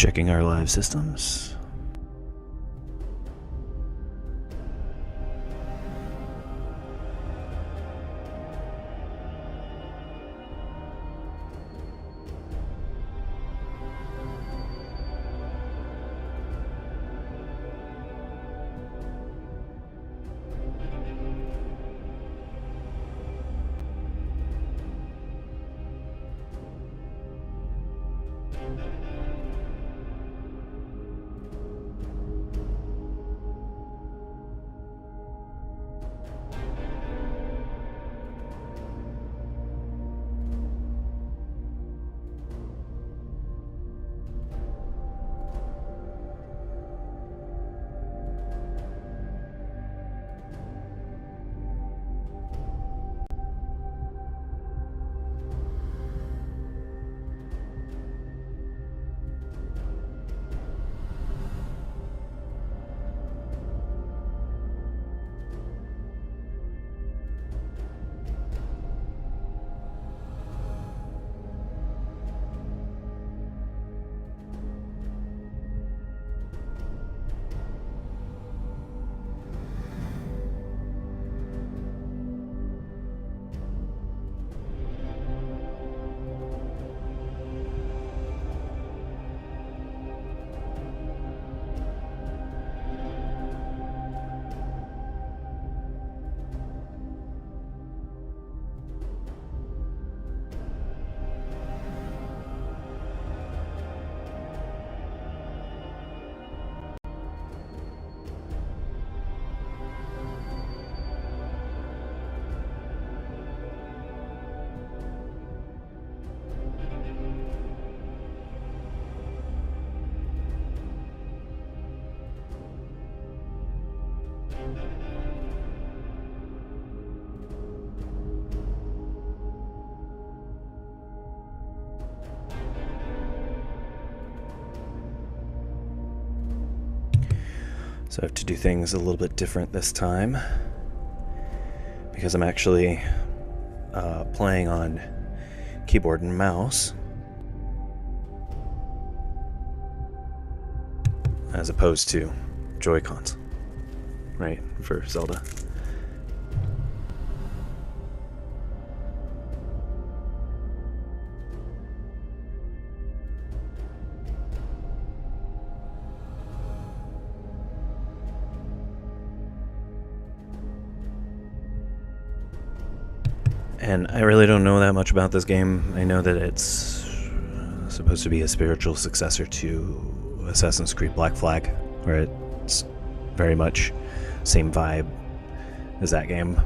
Checking our live systems. So I have to do things a little bit different this time because I'm actually playing on keyboard and mouse as opposed to Joy-Cons, right, for Zelda. And I really don't know that much about this game. I know that it's supposed to be a spiritual successor to Assassin's Creed Black Flag, where it's very much same vibe as that game.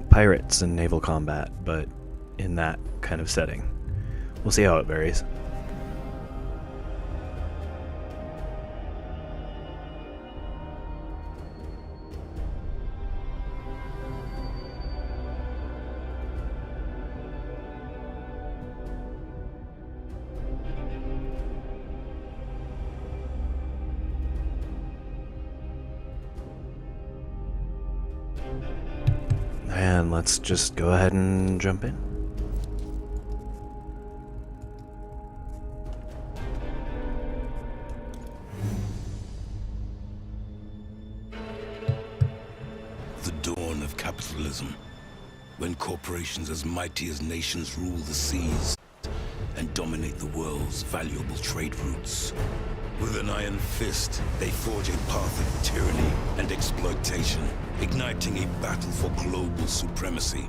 Pirates and naval combat, but in that kind of setting. We'll see how it varies. And let's just go ahead and jump in. The dawn of capitalism, when corporations as mighty as nations rule the seas and dominate the world's valuable trade routes. With an iron fist, they forge a path of tyranny and exploitation, igniting a battle for global supremacy.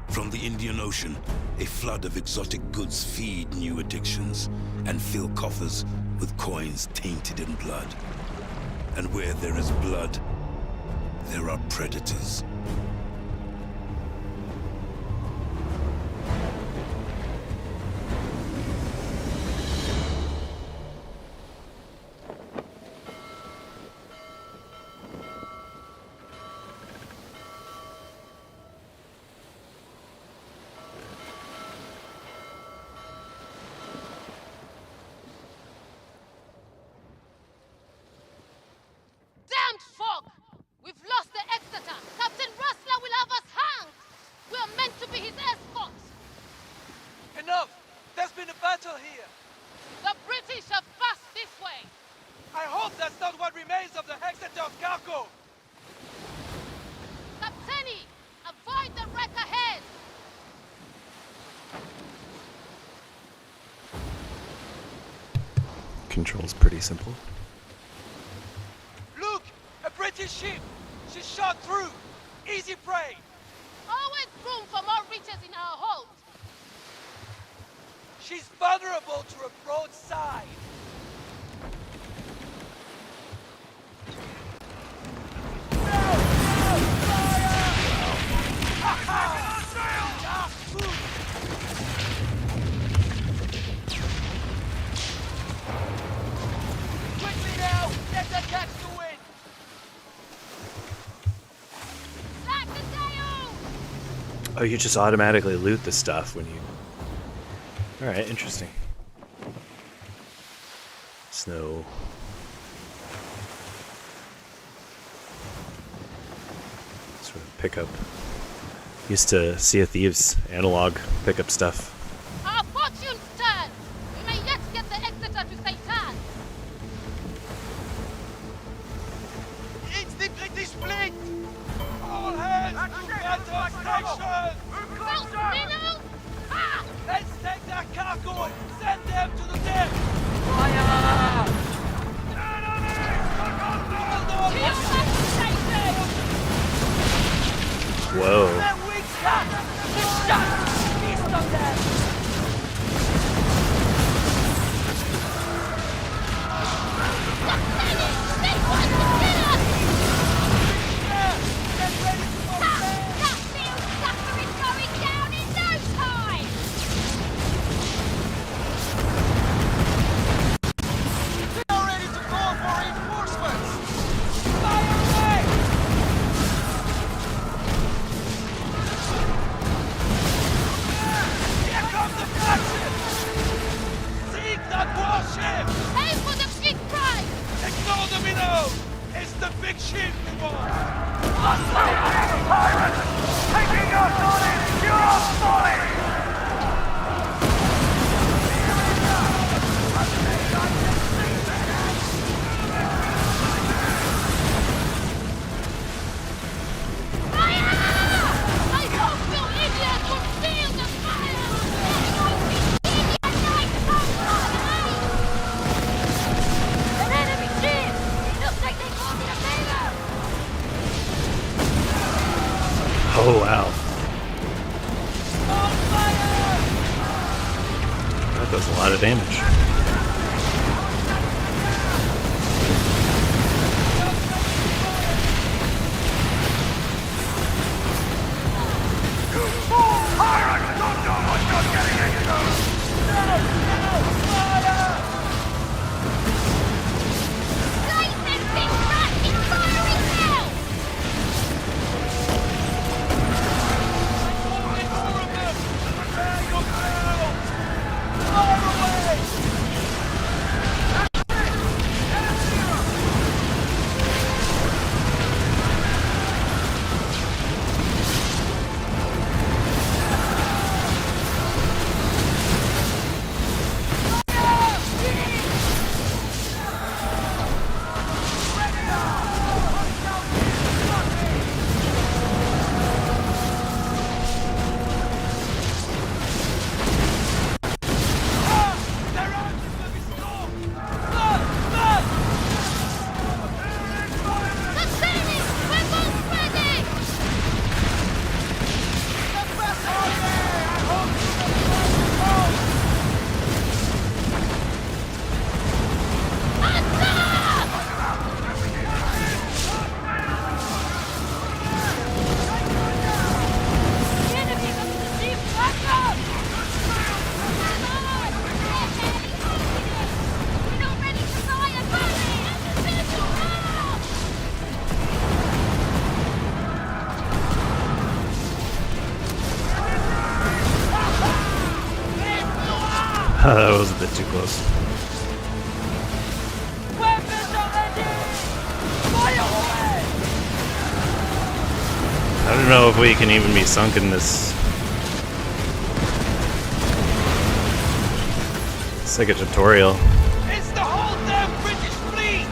From the Indian Ocean, a flood of exotic goods feed new addictions and fill coffers with coins tainted in blood. And where there is blood, there are predators. Damned fog! We've lost the Exeter! Captain Rustler! hope that's not what remains of the Hexator's cargo! Captaini, avoid the wreck ahead! Control's pretty simple. Look! A British ship! She's shot through! Easy prey! Always room for more riches in our hold! She's vulnerable to a broadside! Quickly now! Get the catch to win! Back the sail! Oh, you just automatically loot the stuff when you... Alright, interesting. Snow. Sort of pickup. Used to Sea of Thieves analog pickup stuff. Our fortune's turn! We may yet get the Exeter to Satan! It's the British fleet! All hands to battle station! False minnow! Ha! Let's take their cargo and send them to the deck! To your left station! Whoa. Their wings cut! The shot! East of them! Captaini, they want to kill us! Yeah! Get ready to go That down! field sucker is going down in no time! We are ready to call for reinforcements! Fire away! Here comes the flagship! Sink that warship! Aim for the big prize! Ignore the minnow! It's the big ship we want! Taking us on in pure folly! Fire! I hope you idiots will feel the fire! It won't be easy at night from fire! An enemy ship! It looks like they called it a favor! Oh, wow. On fire! That does a lot of damage. Pirates don't know what you're getting into! Light this big rat in fiery hell! Fire away! Their arms will be stormed! Blood! Blood! Captaini, weapons ready! The vessel there! I hope you will Answer! The enemy comes to see back up! Come on! We're not ready to fire, Barry! Individual now! That was a bit too close. Weapons are ready! Fire away! I don't know if we can even be sunk in this. It's like a tutorial. It's the whole damn British fleet!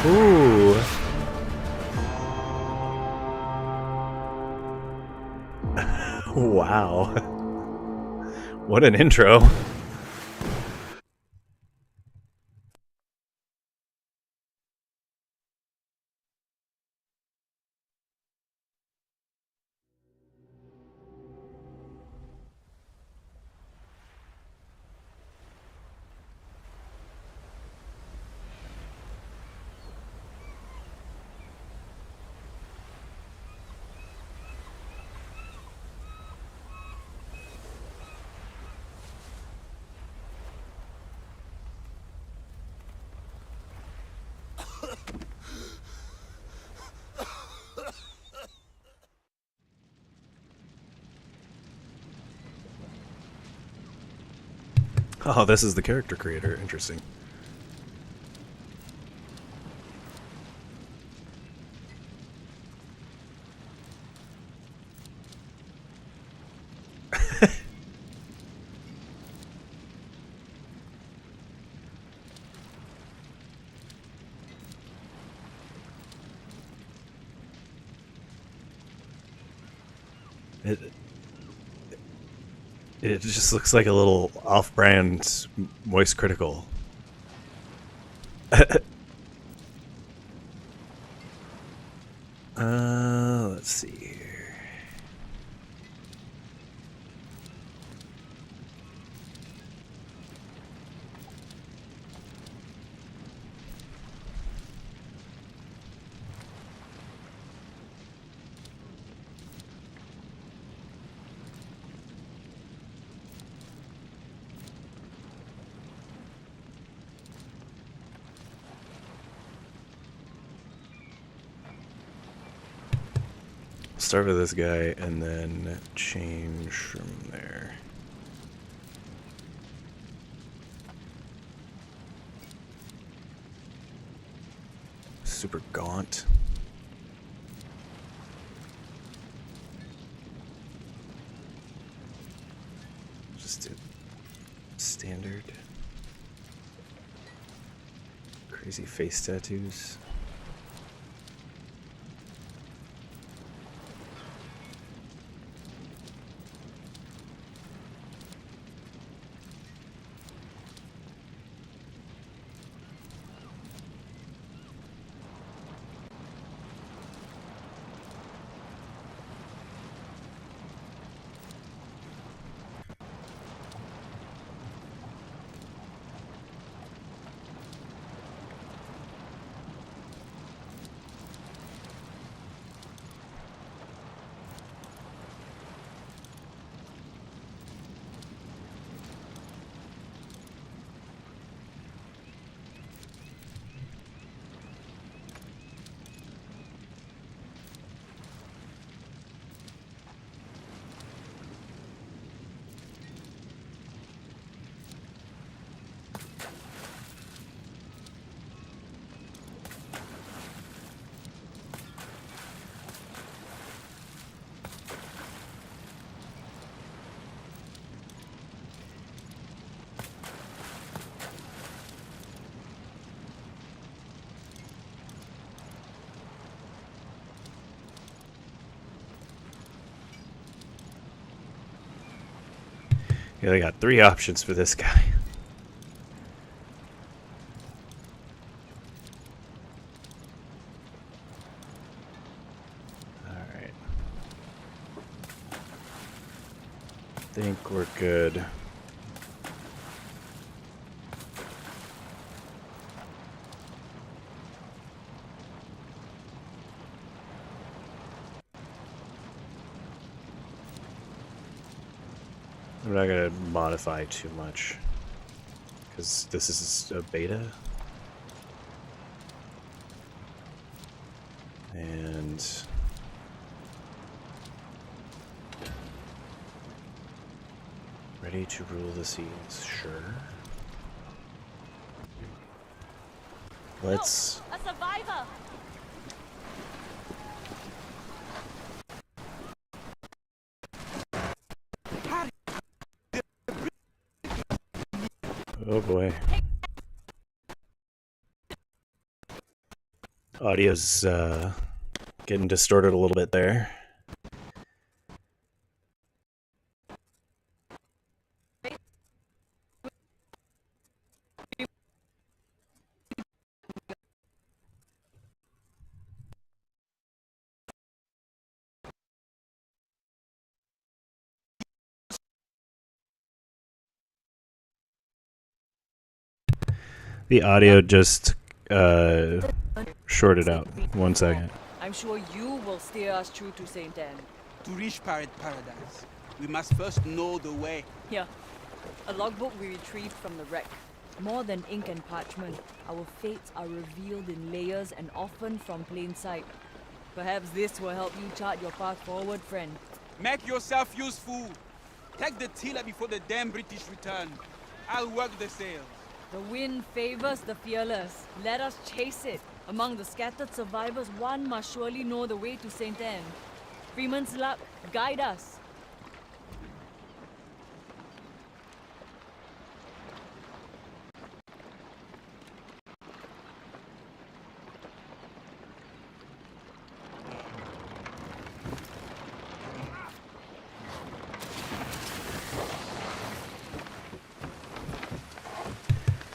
Ooh. Wow. What an intro. Oh, this is the character creator. Interesting. It it just looks like a little off-brand voice critical. Let's see here. Start with this guy and then change from there. Super gaunt. Just do standard. Crazy face tattoos. Yeah, they got 3 options for this guy. Alright. Think we're good. I'm not gonna modify too much because this is a beta, and ready to rule the seas. Sure. Let's. A survivor! Oh boy. Audio's getting distorted a little bit there. The audio just shorted out. 1 second. I'm sure you will steer us through to St. Anne. To reach Pirate Paradise, we must first know the way. Here, a logbook we retrieved from the wreck. More than ink and parchment, our fates are revealed in layers and often from plain sight. Perhaps this will help you chart your path forward, friend. Make yourself useful. Take the tiller before the damn British return. I'll work the sails. The wind favors the fearless. Let us chase it. Among the scattered survivors, one must surely know the way to St. Anne. Freeman's luck, guide us.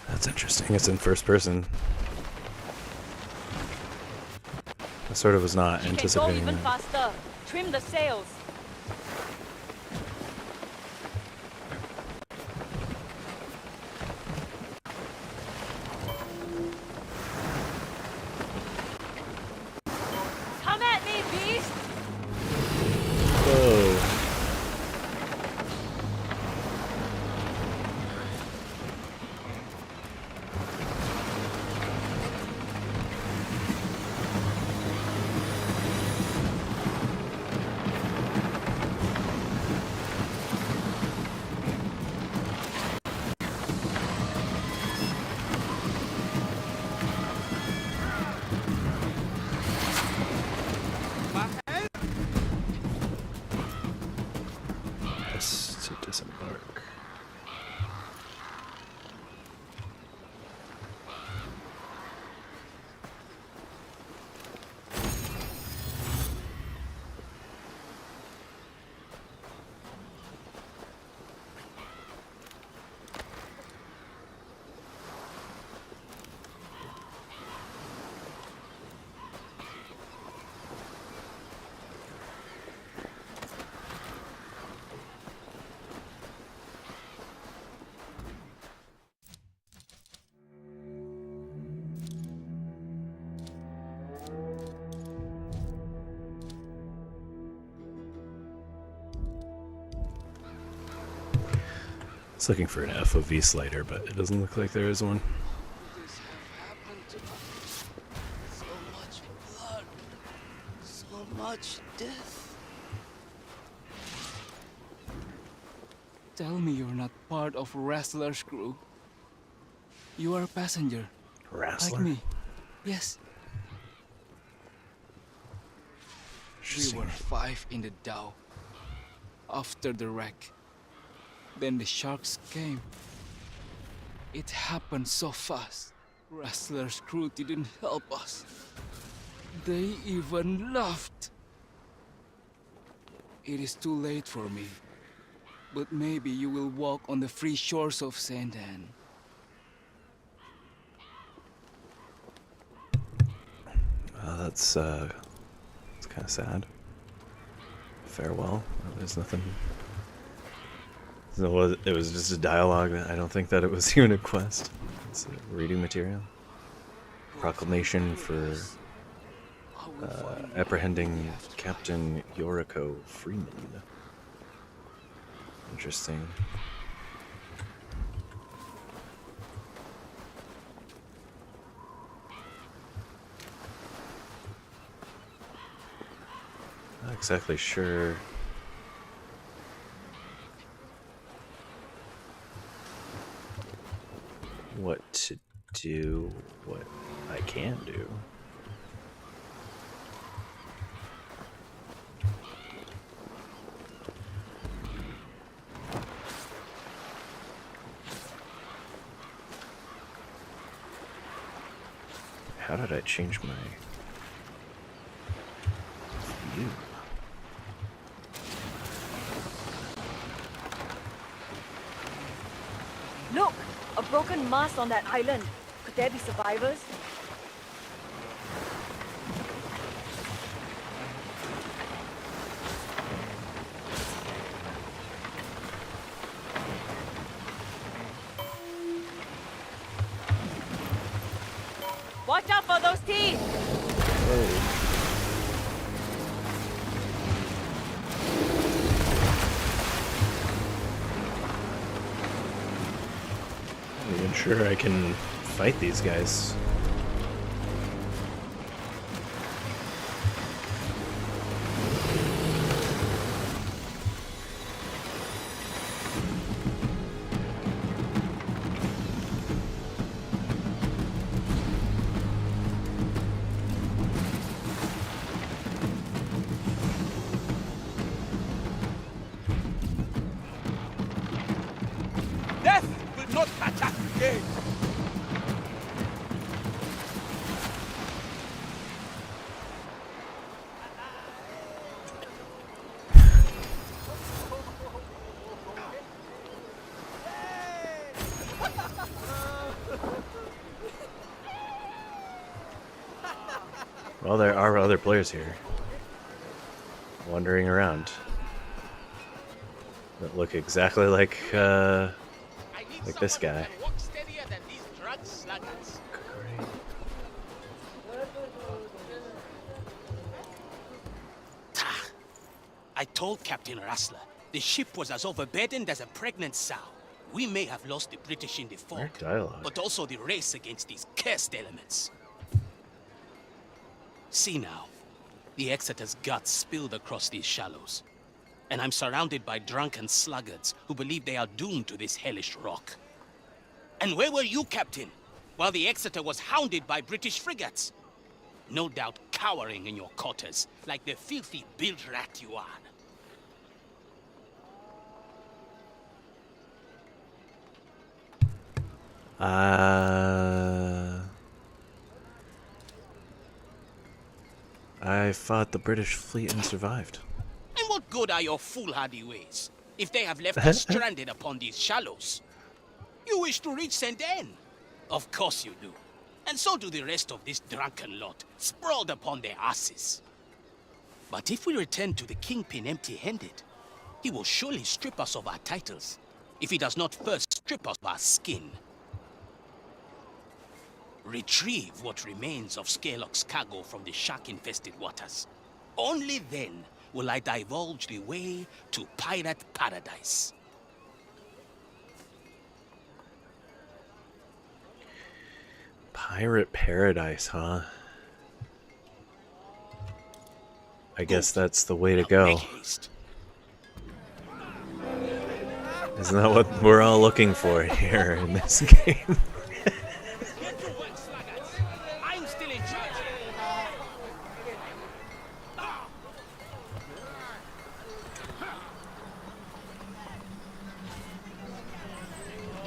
That's interesting. It's in first person. I sort of was not She can go anticipating even that. faster. Trim the sails. Come at me, beast! Whoa. My hand? Press to disembark. I was looking for an FOV slider, but it doesn't look like there is one. This have happened to us. So much blood. So much death. Tell me you're not part of Wrestler's crew. You are a passenger, Wrestler? like me. Yes, we Interesting. were 5 in the dhow. After the wreck, then the sharks came. It happened so fast. Wrestler's crew didn't help us. They even laughed. It is too late for me. But maybe you will walk on the free shores of St. Anne. That's kind of sad. Farewell. There's nothing. It was just a dialogue. I don't think that it was even a quest. It's a reading material. Proclamation for apprehending Captain Yoriko Freeman. Interesting. Not exactly sure. What to do, what I can do. How did I change my you? Look! A broken mast on that island. Could there be survivors? Watch out for those teeth! I'm not even sure I can fight these guys. Death will not attack again. Well, there are other players here. Wandering around. That look exactly like this guy. Great. I told Captain Rassler the ship was as overburdened as a pregnant sow. We may have lost the British in the fog, Great dialogue. but also the race against these cursed elements. See now, the Exeter's guts spilled across these shallows, and I'm surrounded by drunken sluggards who believe they are doomed to this hellish rock. And where were you, Captain, while the Exeter was hounded by British frigates? No doubt cowering in your quarters, like the filthy bilge rat you are. I fought the British fleet and survived. And what good are your foolhardy ways, if they have left us stranded upon these shallows? You wish to reach St. Anne? Of course you do. And so do the rest of this drunken lot, sprawled upon their asses. But if we return to the Kingpin empty-handed, he will surely strip us of our titles, if he does not first strip us of our skin. Retrieve what remains of Scarelock's cargo from the shark-infested waters. Only then will I divulge the way to pirate paradise. Pirate paradise, huh? I guess that's the way to go. Make haste. Isn't that what we're all looking for here in this game? Get to work, sluggards. I'm still in charge.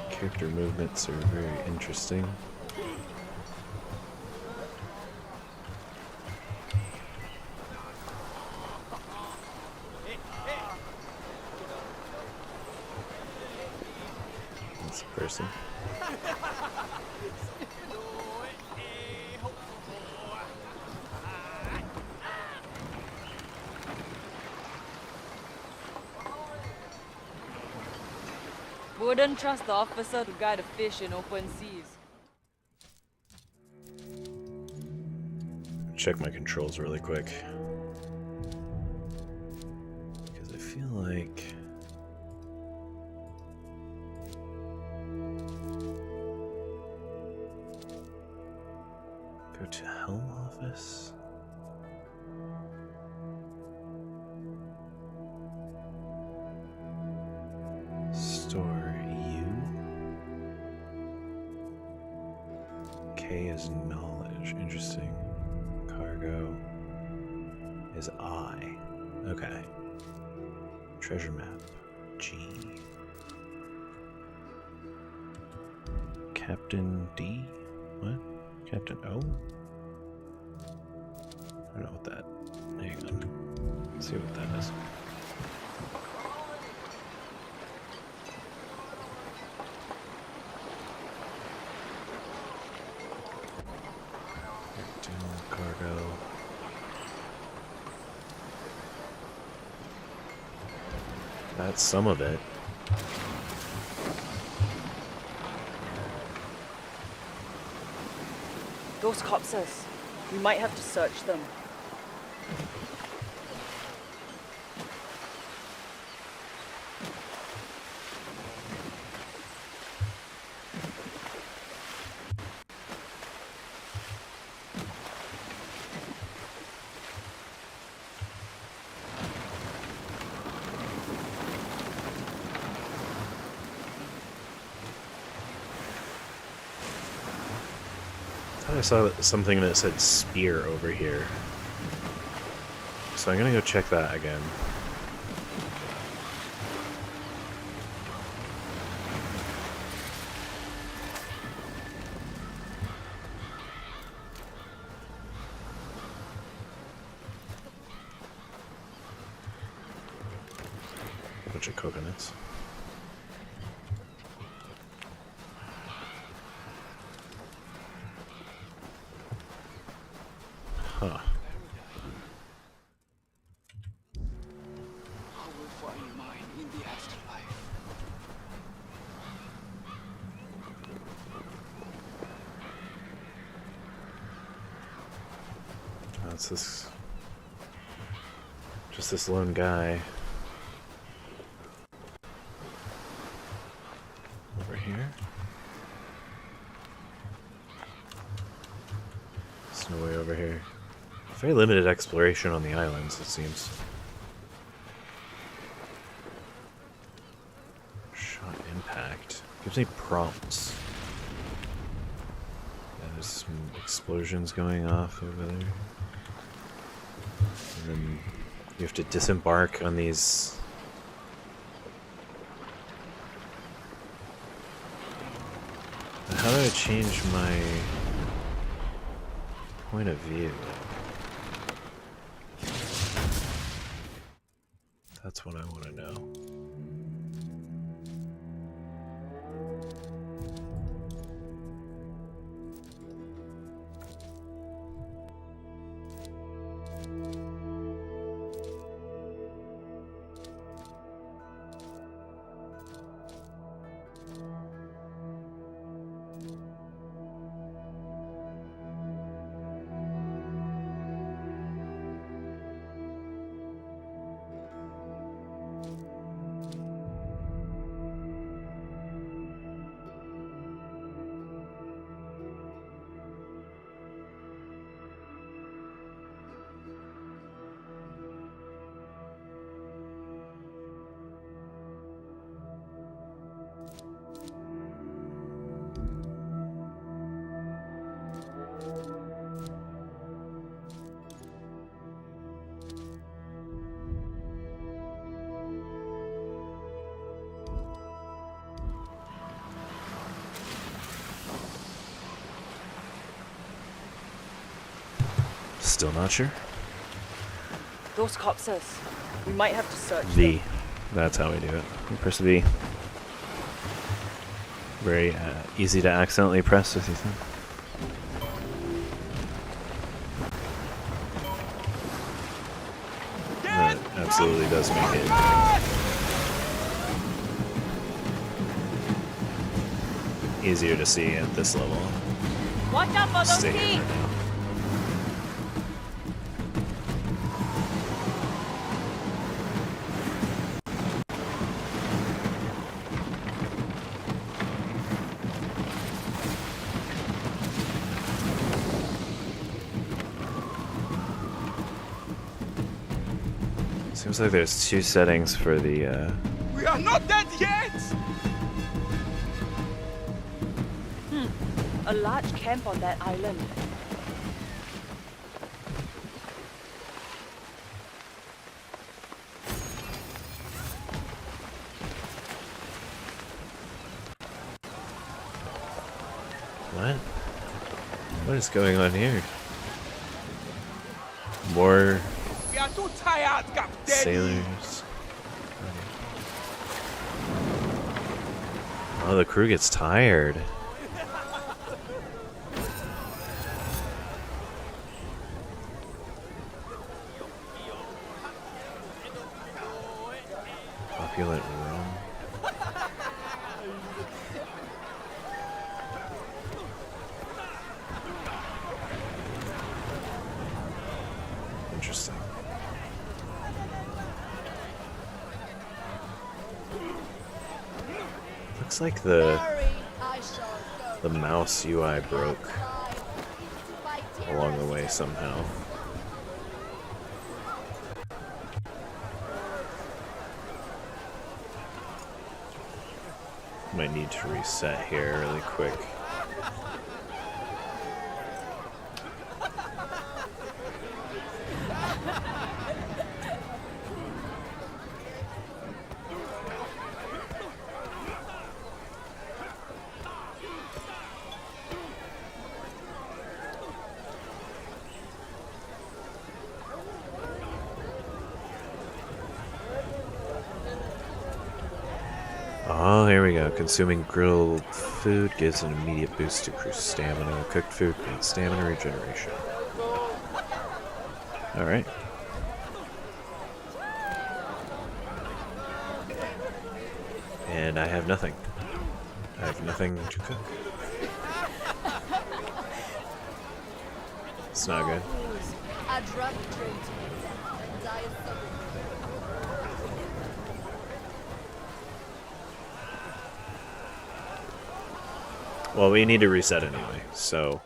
Character movements are very interesting. That's a person. Wouldn't trust the officer to guide a fish in open seas. Check my controls really quick. Because I feel like... Go to Helm Office. Store U. K is knowledge. Interesting. Cargo is I. Okay. Treasure map. G. Captain D? What? Captain O? I don't know what that. Hang on. See what that is. Cargo. That's some of it. Those corpses. We might have to search them. I saw something that said spear over here. So I'm gonna go check that again. A bunch of coconuts. Huh. I will find mine in the afterlife. That's this. Just this lone guy. Over here. There's no way over here. Very limited exploration on the islands, it seems. Shot impact. Gives me prompts. Yeah, there's some explosions going off over there. And then you have to disembark on these. How do I change my point of view? That's what I want to know. Still not sure? Those corpses. We might have to search V. them. That's how we do it. You press V. Very easy to accidentally press with these things. That absolutely does make it easier to see at this level. Watch out for those Stay here teeth! for now. Seems like there's two settings for the We are not dead yet! A large camp on that island. What? What is going on here? More We are too tired, Captain. Sailors. Oh, the crew gets tired. Opulent Rome. Interesting. Looks like the mouse UI broke along the way somehow. Might need to reset here really quick. Oh, here we go. Consuming grilled food gives an immediate boost to crew stamina. Cooked food grants stamina regeneration. Alright. And I have nothing. I have nothing to cook. It's not good. Well, we need to reset anyway, so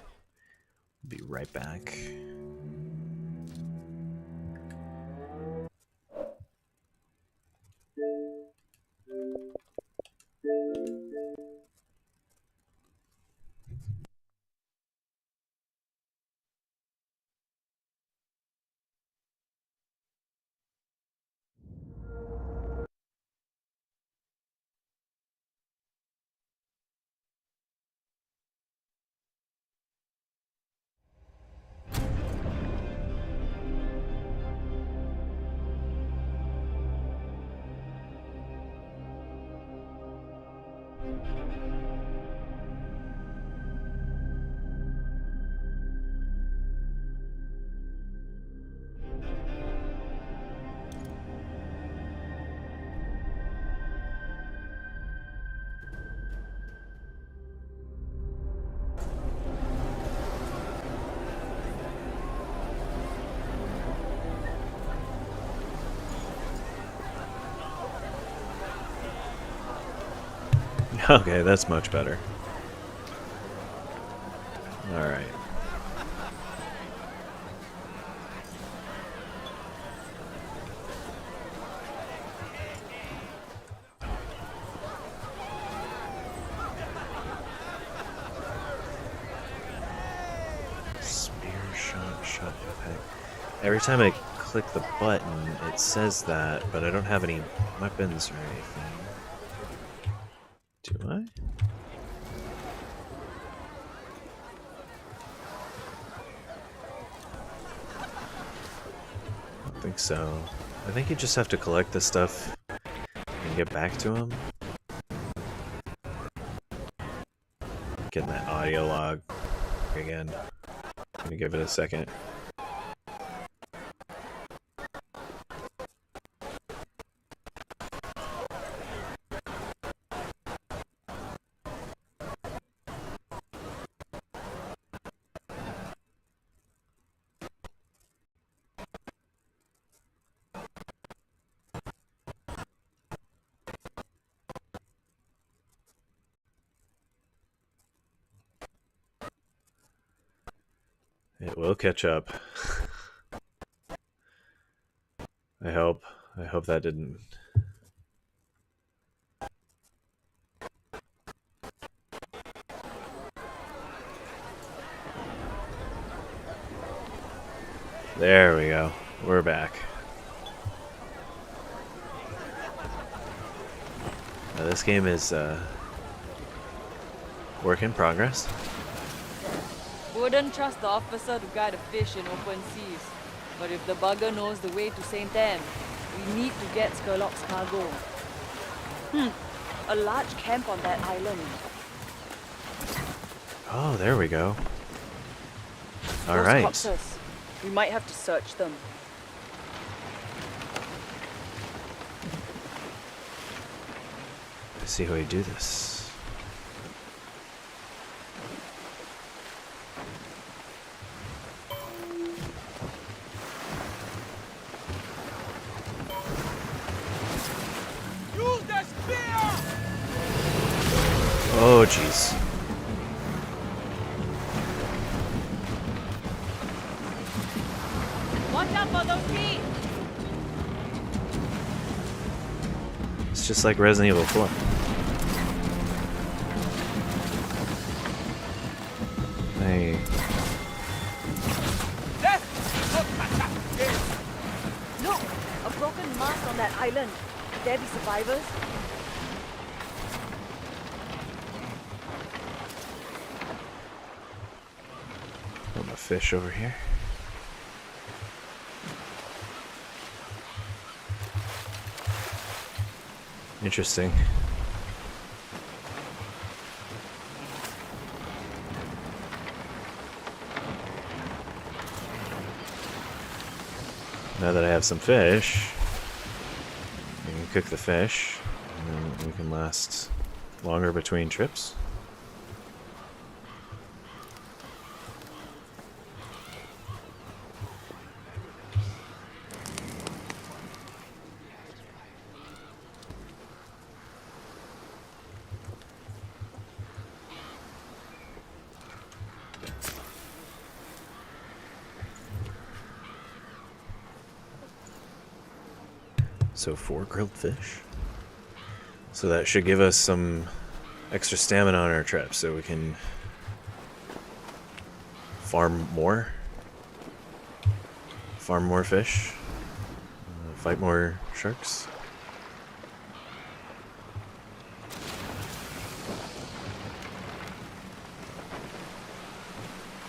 be right back. Okay, that's much better. Alright. Spear shot impact. Every time I click the button, it says that, but I don't have any weapons or anything. Do I? I don't think so. I think you just have to collect the stuff and get back to him. Getting that audio log again. I'm gonna give it a second. It will catch up. I hope. I hope that didn't. There we go. We're back. Now this game is work in progress. Wouldn't trust the officer to guide a fish in open seas. But if the bugger knows the way to St. Anne, we need to get Skurlock's cargo. A large camp on that island. Oh, there we go. All Those right. corpses. We might have to search them. Let's see how we do this. Use the spear! Oh, jeez. Watch out for those feet! It's just like Resident Evil 4. Hey. Look! A broken mast on that island. Could there be survivors? Put my fish over here. Interesting. Now that I have some fish, we can cook the fish, and then we can last longer between trips. So 4 grilled fish. So that should give us some extra stamina on our trip so we can farm more fish, fight more sharks.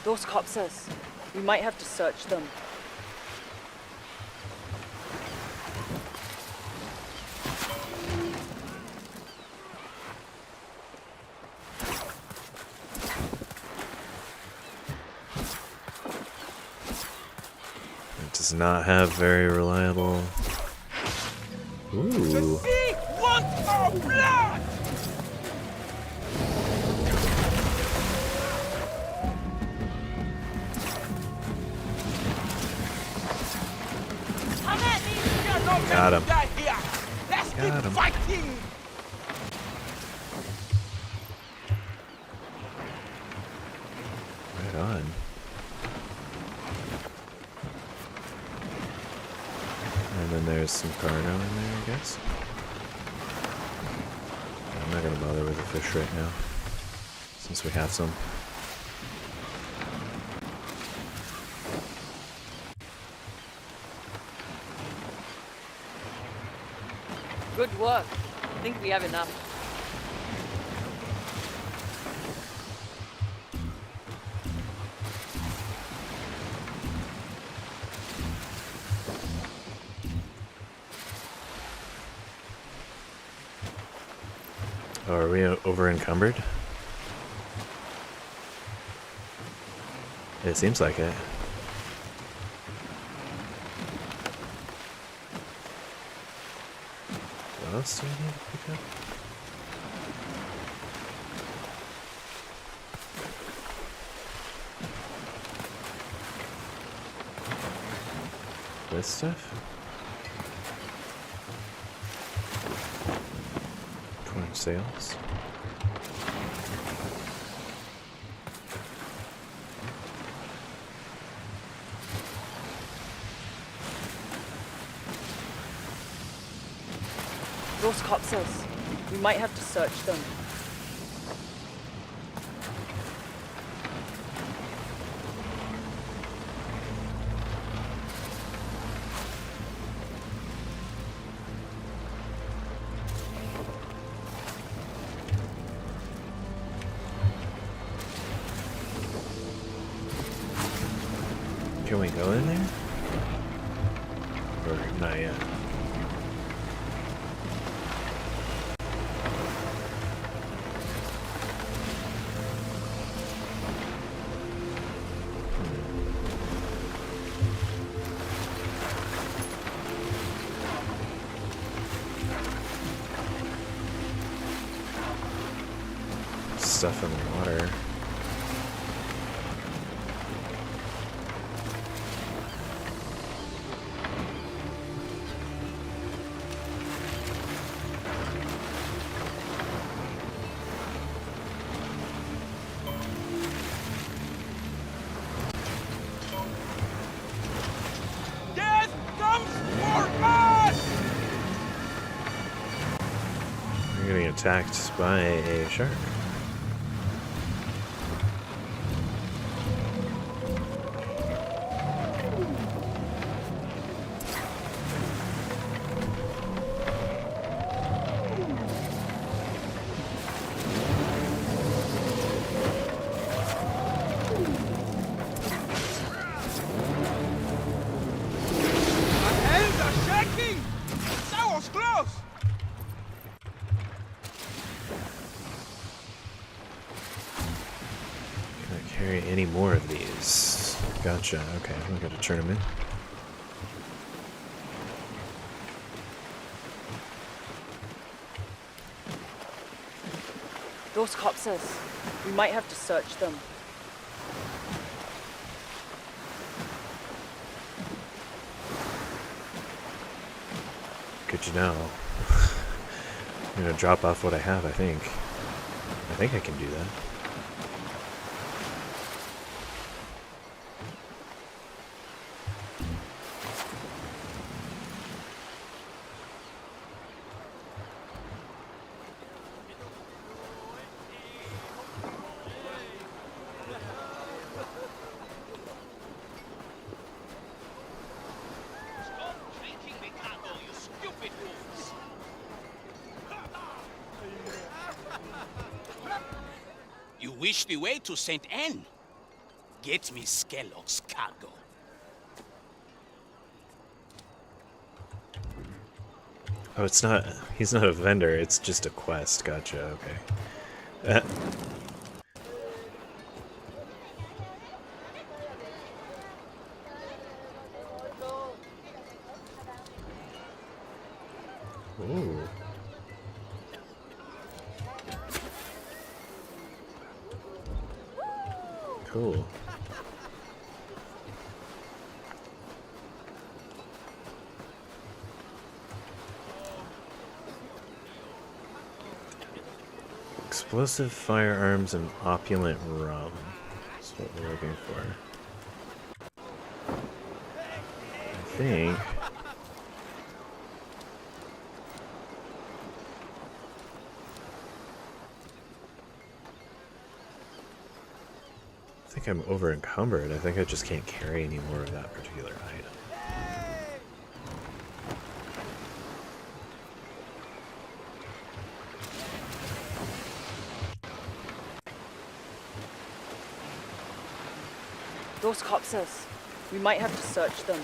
Those corpses. We might have to search them. It does not have very reliable. Ooh. Sea wants our blood! Come at me! We are not Got meant him. to die here! Let's keep Got him. fighting! Right on. And then there's some cargo in there, I guess. I'm not gonna bother with the fish right now, since we have some. Good work. I think we have enough. Oh, are we over encumbered? It seems like it. What else do we need to pick up? This stuff? Corn sails. Those corpses. We might have to search them. Can we go in there? Not yet. Stuff in the water. Death comes for us! You're getting attacked by a shark. My hands are shaking! That was close! Can I carry any more of these? Gotcha. Okay, I'm gonna turn them in. Those corpses. We might have to search them. Good to know. I'm gonna drop off what I have, I think. I think I can do that. Stop drinking the cargo, you stupid fools! You wish the way to St. Anne? Get me Skellock's cargo. Oh, it's not. He's not a vendor. It's just a quest. Gotcha. Okay. Ooh. Cool. Explosive firearms and opulent rum. That's what we're looking for. I think. I think I'm over encumbered. I think I just can't carry any more of that particular item. Those corpses. We might have to search them.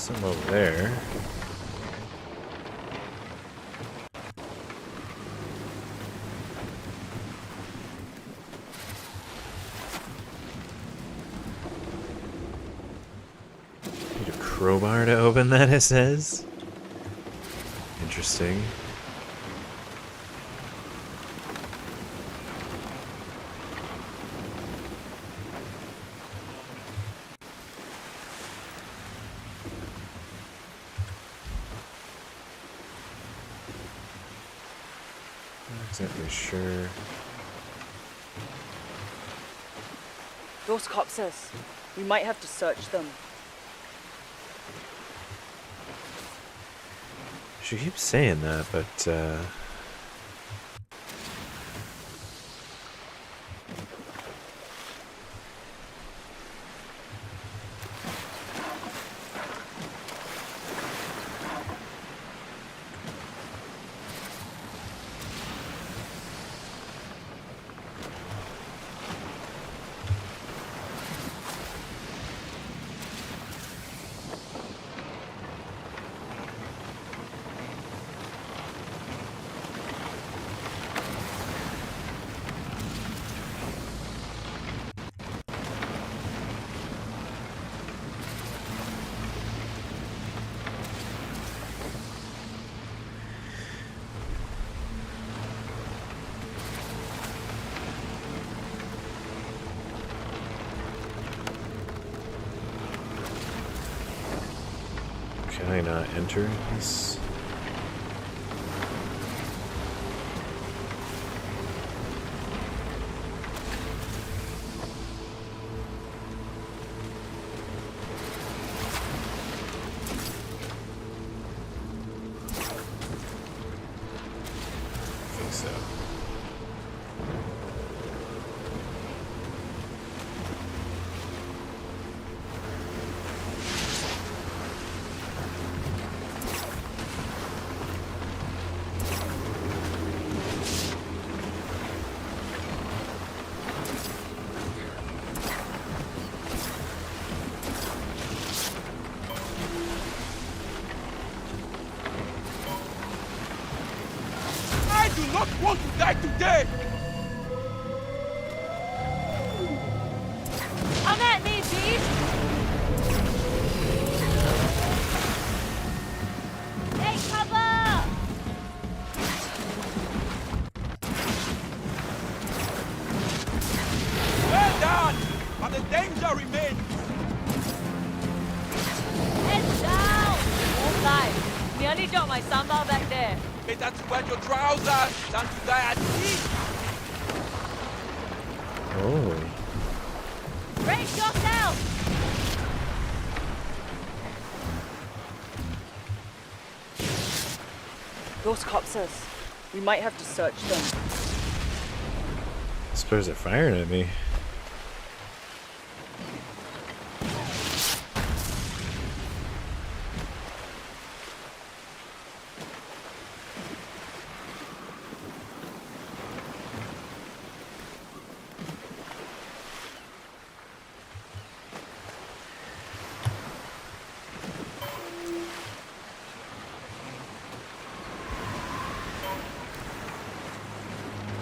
Some over there. Need a crowbar to open that, it says. Interesting. Not exactly sure. Those corpses. We might have to search them. She keeps saying that, but can I not enter this? I think so. I do not want to die today! Come at me, beast! Take cover! Well done! But the danger remains! Head down! Won't lie. Nearly dropped my sambal back there. Better to wear your trousers than to die at sea! Oh. Brace yourself! Those corpses. We might have to search them. I suppose they're firing at me.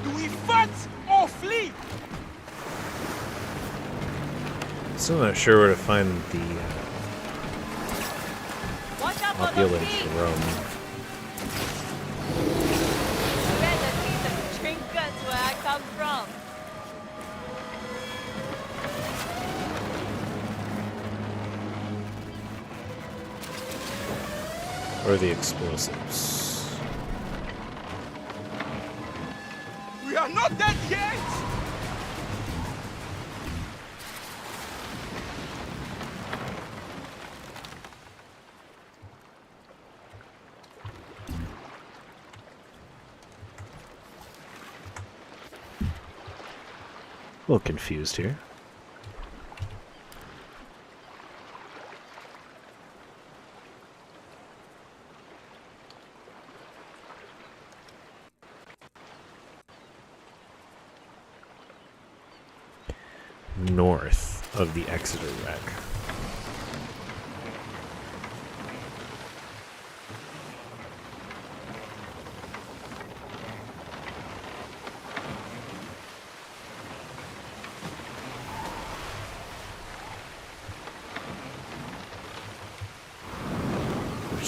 Do we fight or flee? Still not sure where to find the Watch out for those opulent feet! Rome. Where the teeth and trinkets where I come from. Or the explosives. We are not dead yet! A little confused here. North of the Exeter wreck.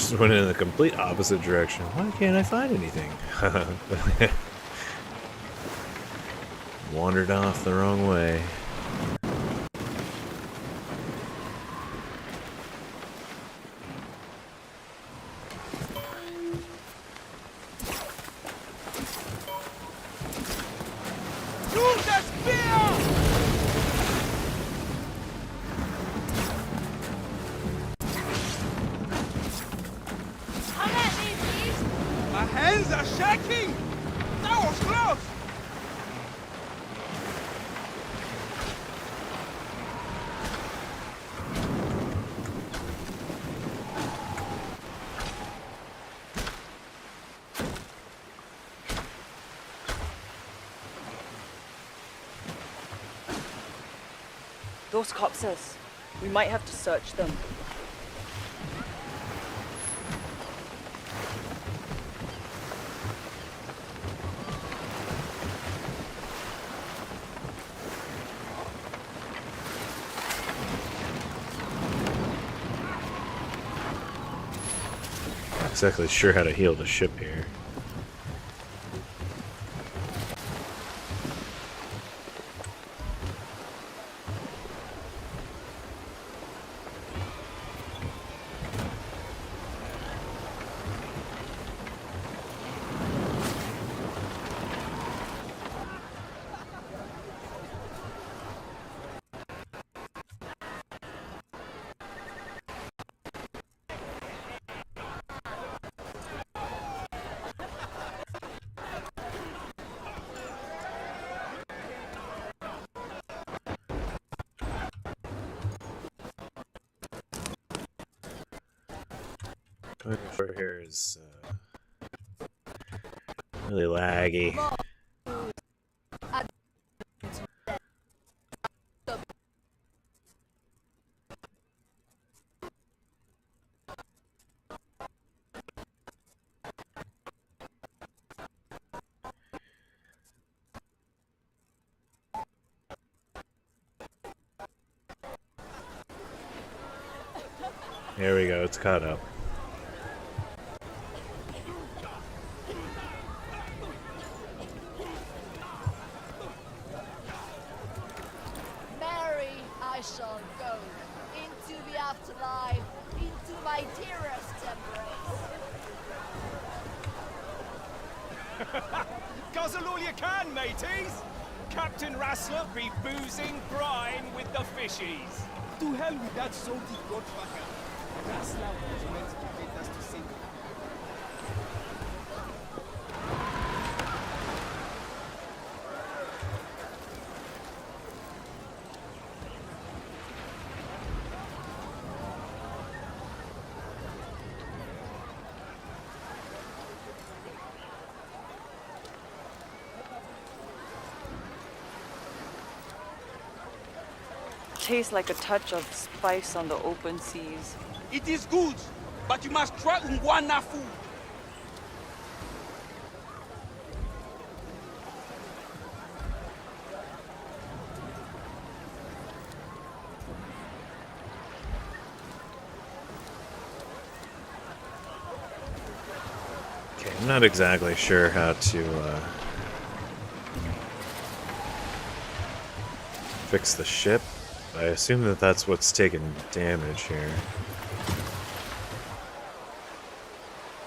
just went in the complete opposite direction. Why can't I find anything? Wandered off the wrong way. Use the spear! Come at me, please! My hands are shaking! That was close! Those corpses. We might have to search them. Not exactly sure how to heal the ship here. Over here is really laggy. There we go, it's caught up. Mary, I shall go into the afterlife, into my dearest embrace. Guzzle all you can, mateys! Captain Rassler be boozing brine with the fishies. To hell with that salty godfucker. Rassler was meant to get us to sink. Tastes like a touch of spice on the open seas. It is good, but you must try Ungwana food. Okay, I'm not exactly sure how to fix the ship. I assume that that's what's taking damage here.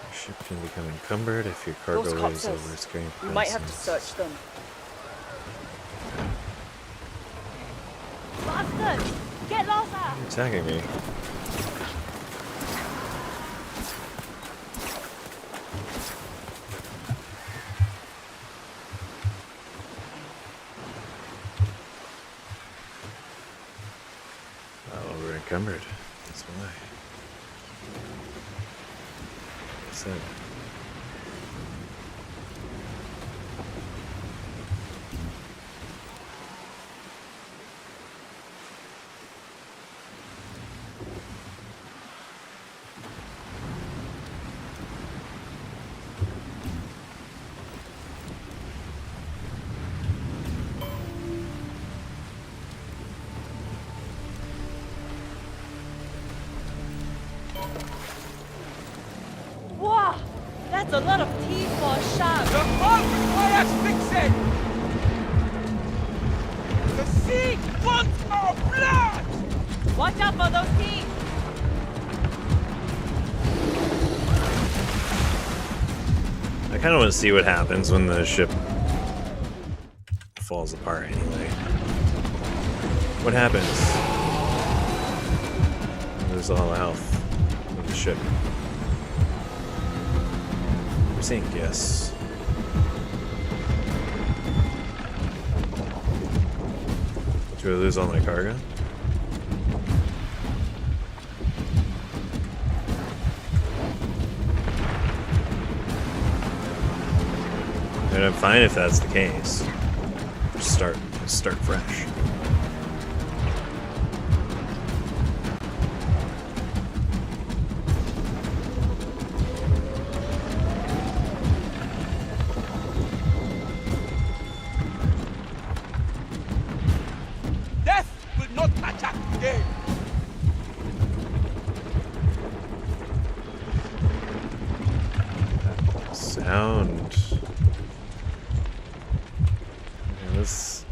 Your ship can become encumbered if your cargo Those weighs corpses. over its carrying We might have to capacity. search them. Bastard! Get lost out! You're attacking me. Oh, we're encumbered. That's why. What's that? That's a lot of teeth for a shark. The all requires fixing! The sea wants our blood! Watch out for those teeth. I kind of want to see what happens when the ship falls apart anyway. What happens? Lose all the health of the ship. Sink, yes. Do I lose all my cargo? And I'm fine if that's the case. Just start fresh. Death will not attack today! Sound. Yeah, let's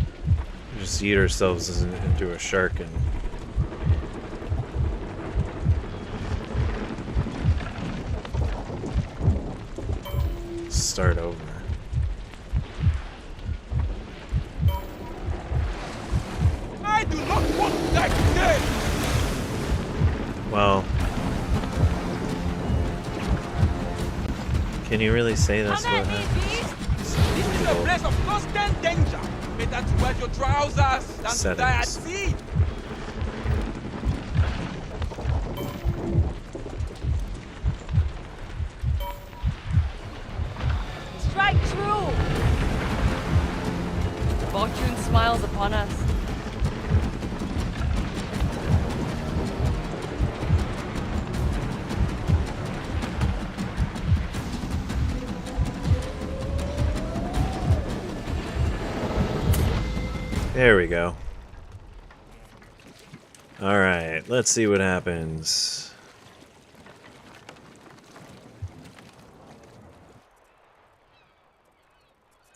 just eat ourselves into a shark and start over. I do not want to die today! Well, can you really say that's Come what at me, happens? beast. This is a place of constant danger! Better to wear your trousers than to die at Settings. sea! Strike true. Fortune smiles upon us. There we go. Alright, let's see what happens.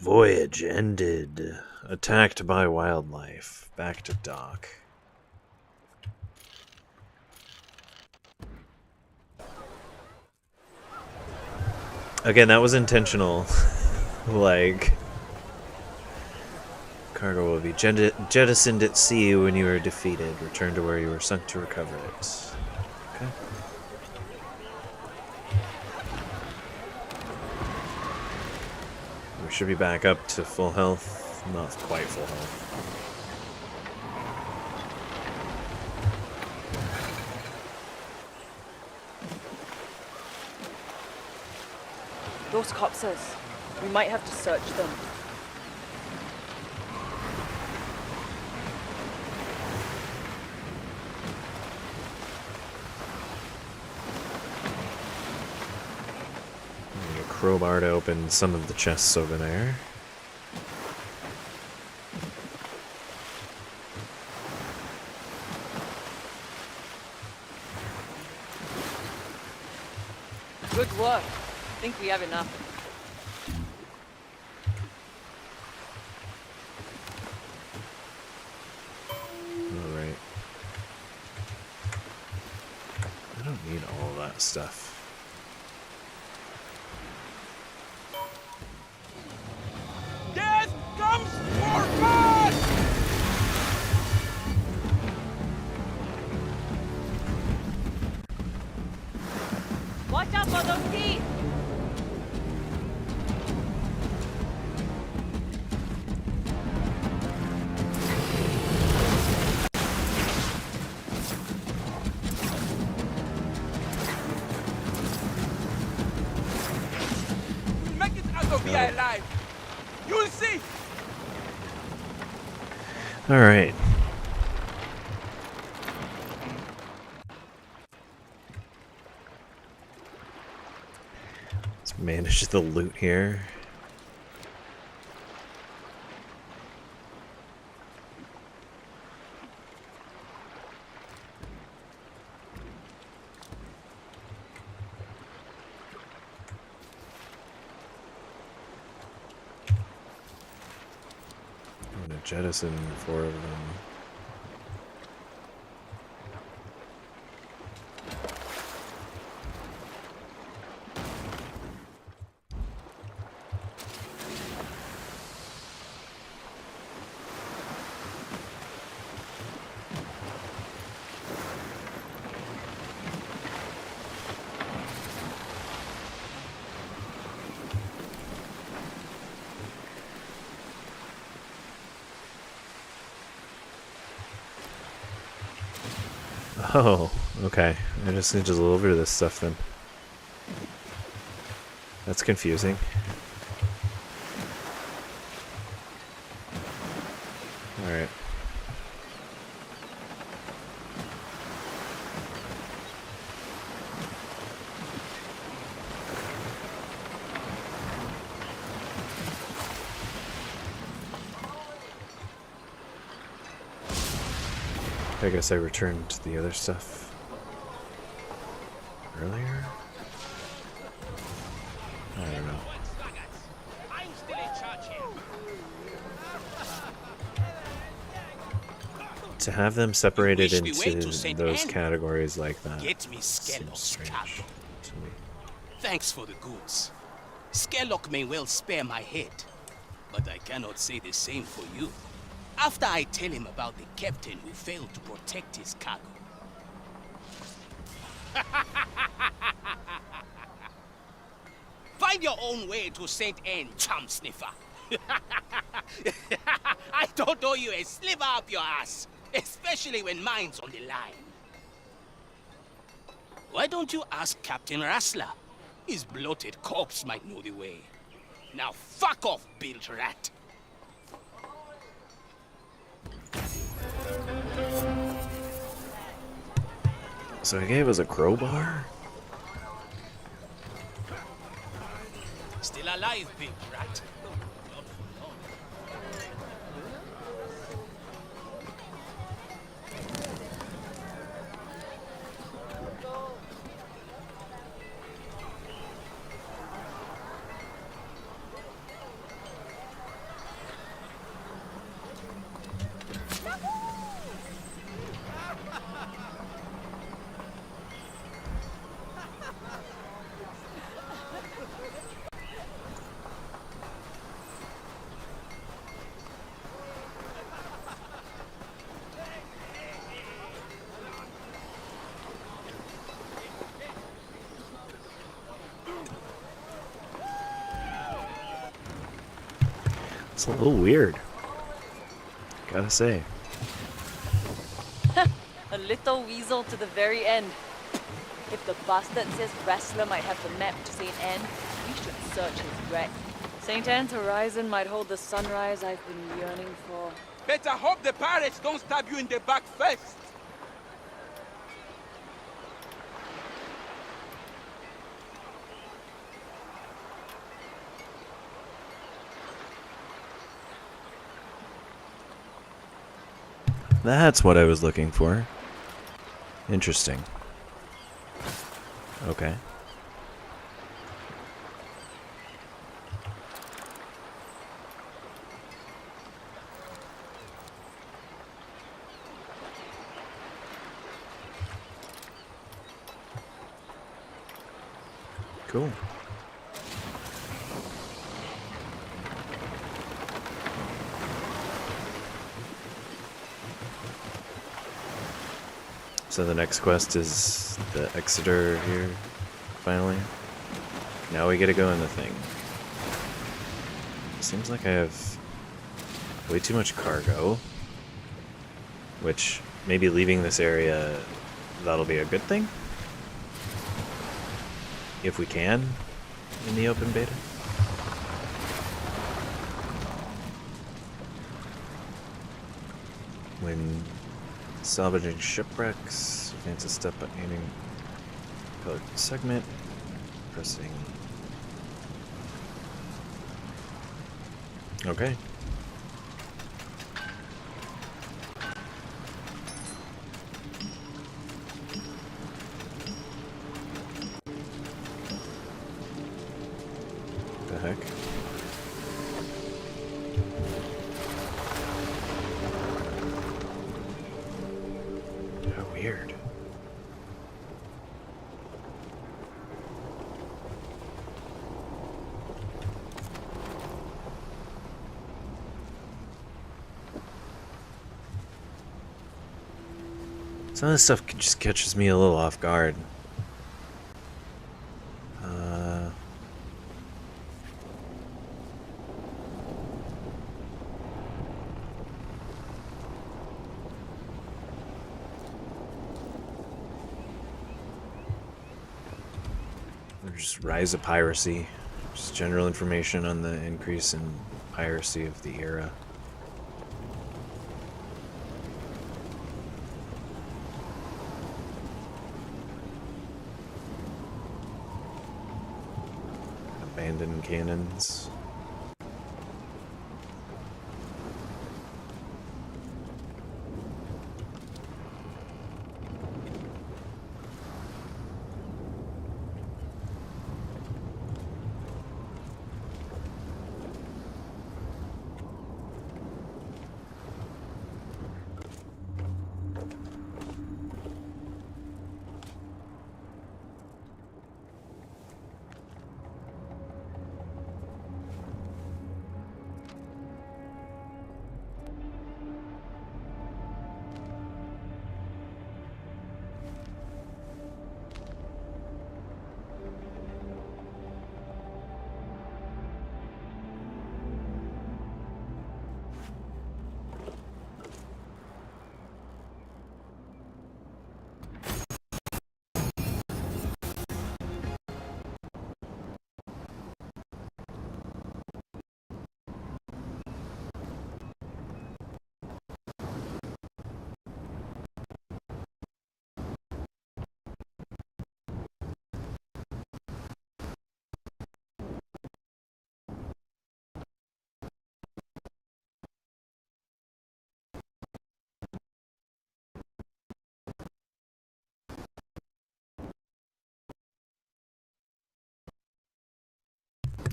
Voyage ended. Attacked by wildlife. Back to dock. Again, that was intentional. Like... Cargo will be jettisoned at sea when you are defeated. Return to where you were sunk to recover it. Okay. We should be back up to full health. Not quite full health. Those corpses. We might have to search them. Crowbar to open some of the chests over there. Good work. I think we have enough. Alright. I don't need all of that stuff. Death comes for us! Watch out for those teeth! We'll make it out of here alive! You'll see! Alright. Let's manage the loot here. jettison 4 of them. Oh, okay. I just need to deliver this stuff then. That's confusing. Alright. I guess I returned the other stuff earlier? I don't know. I'm still in charge here. To have them separated wish we went into to St. those Anne. categories like that Get me seems Skellock's strange cargo. to me. Thanks for the goods. Skellock may well spare my head, but I cannot say the same for you. After I tell him about the captain who failed to protect his cargo. Find your own way to St. Anne, chum sniffer. I don't owe you a sliver up your ass, especially when mine's on the line. Why don't you ask Captain Rassler? His bloated corpse might know the way. Now fuck off, bilge rat. So he gave us a crowbar? Still alive, bilge rat. It's a little weird. Gotta say. A little weasel to the very end. If the bastard says Rassler might have the map to St. Anne, we should search his wreck. St. Anne's horizon might hold the sunrise I've been yearning for. Better hope the pirates don't stab you in the back first. That's what I was looking for. Interesting. Okay. Cool. So the next quest is the Exeter here, finally. Now we get to go in the thing. Seems like I have way too much cargo, which maybe leaving this area, that'll be a good thing. If we can, in the open beta. When salvaging shipwrecks, advance a step by aiming colored segment, pressing. Okay. The heck? Oh, weird. Some of this stuff just catches me a little off guard. Just rise of piracy. Just general information on the increase in piracy of the era. Abandoned cannons.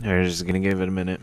Alright, just gonna give it a minute.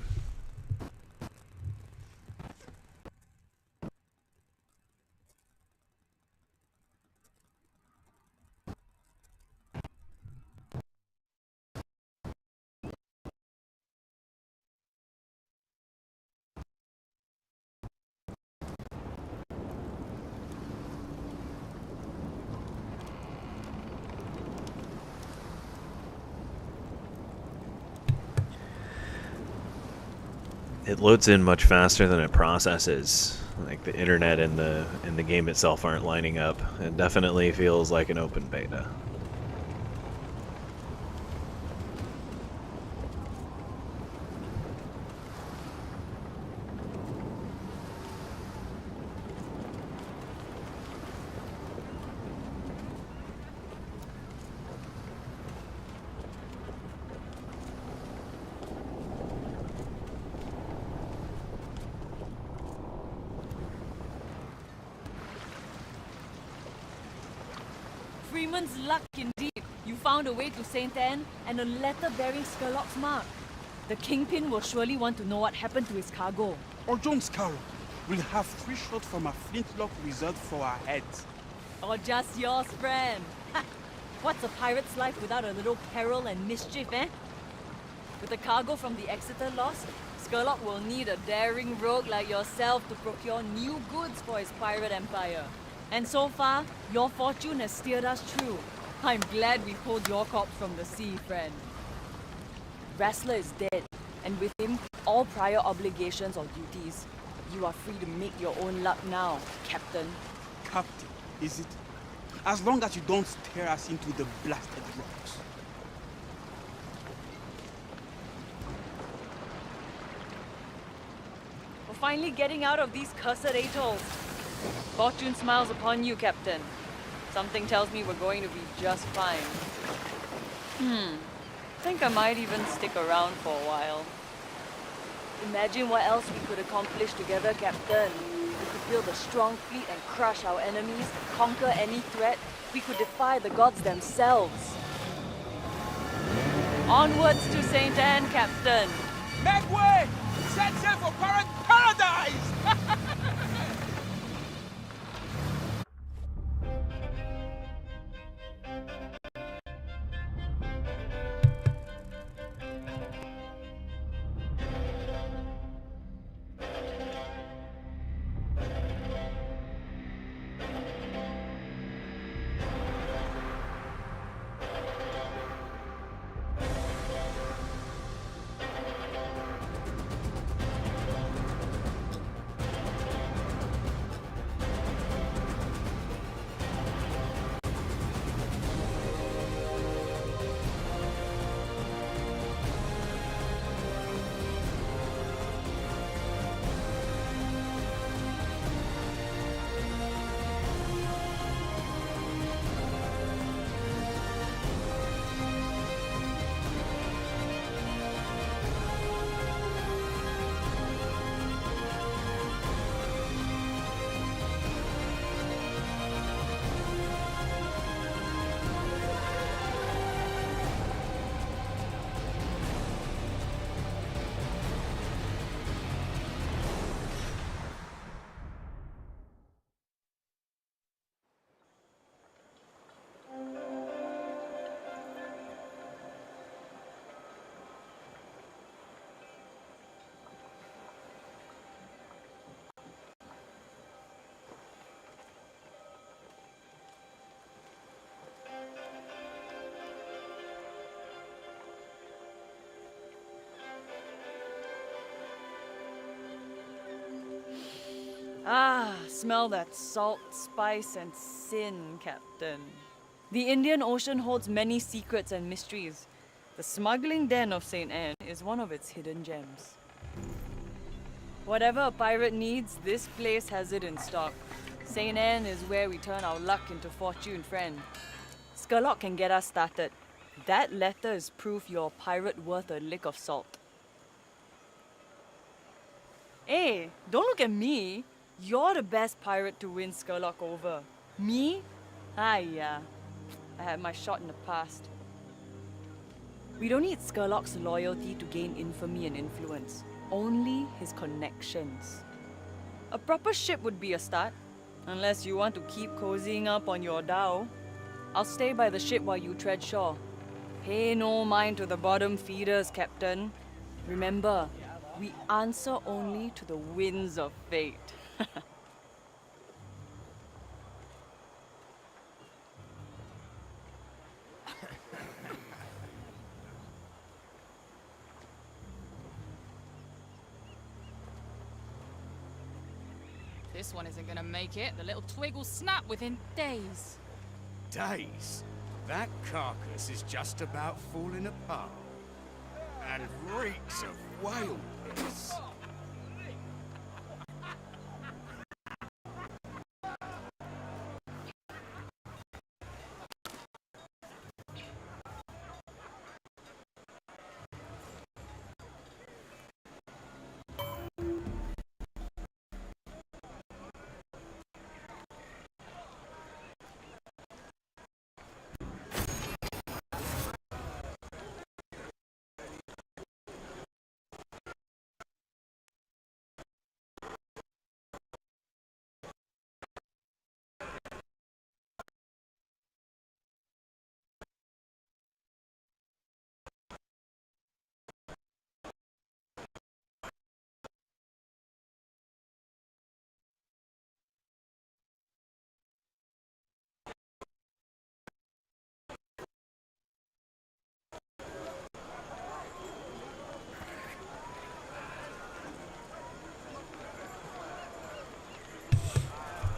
It loads in much faster than it processes. Like the internet and the game itself aren't lining up. It definitely feels like an open beta. Freeman's luck indeed. You found a way to Saint Anne and a letter bearing Skurlock's mark. The Kingpin will surely want to know what happened to his cargo. Or John Scarrow. We'll have 3 shots from a flintlock reserved for our heads. Or just yours, friend. Ha! What's a pirate's life without a little peril and mischief, eh? With the cargo from the Exeter lost, Skurlock will need a daring rogue like yourself to procure new goods for his pirate empire. And so far, your fortune has steered us true. I'm glad we pulled your corpse from the sea, friend. Wrestler is dead, and with him, all prior obligations or duties. You are free to make your own luck now, Captain. Captain, is it? As long as you don't tear us into the blasted rocks. We're finally getting out of these cursed atolls. Fortune smiles upon you, Captain. Something tells me we're going to be just fine. Think I might even stick around for a while. Imagine what else we could accomplish together, Captain. We could build a strong fleet and crush our enemies, conquer any threat. We could defy the gods themselves. Onwards to Saint Anne, Captain. Make way! Set sail for pirate paradise! Ah, smell that salt, spice, and sin, Captain. The Indian Ocean holds many secrets and mysteries. The smuggling den of St. Anne is one of its hidden gems. Whatever a pirate needs, this place has it in stock. St. Anne is where we turn our luck into fortune, friend. Skurlock can get us started. That letter is proof you're a pirate worth a lick of salt. Hey, don't look at me. You're the best pirate to win Skurlock over. Me? Yeah. I had my shot in the past. We don't need Skurlock's loyalty to gain infamy and influence. Only his connections. A proper ship would be a start. Unless you want to keep cozying up on your dhow. I'll stay by the ship while you tread shore. Pay no mind to the bottom feeders, Captain. Remember, we answer only to the winds of fate. This one isn't gonna make it. The little twig will snap within days. Days? That carcass is just about falling apart. And reeks of whale piss.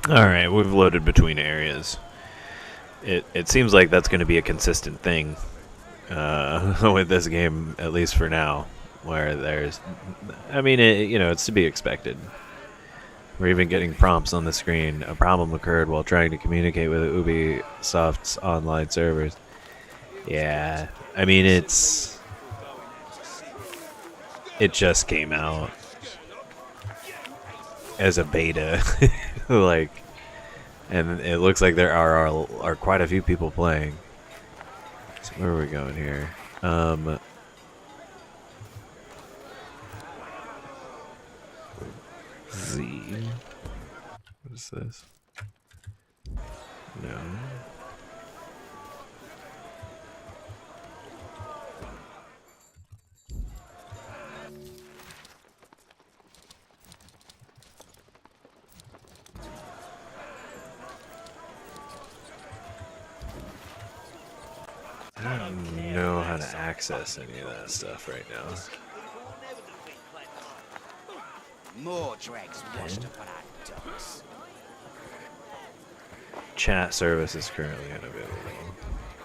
Alright, we've loaded between areas. It seems like that's going to be a consistent thing with this game, at least for now, where there's... I mean, it's to be expected. We're even getting prompts on the screen. A problem occurred while trying to communicate with Ubisoft's online servers. Yeah, I mean, it just came out as a beta, like, and it looks like there are quite a few people playing. So where are we going here? Z. What is this? No. I don't know how to access any of that stuff right now. More drags washed upon our docks. Chat service is currently unavailable.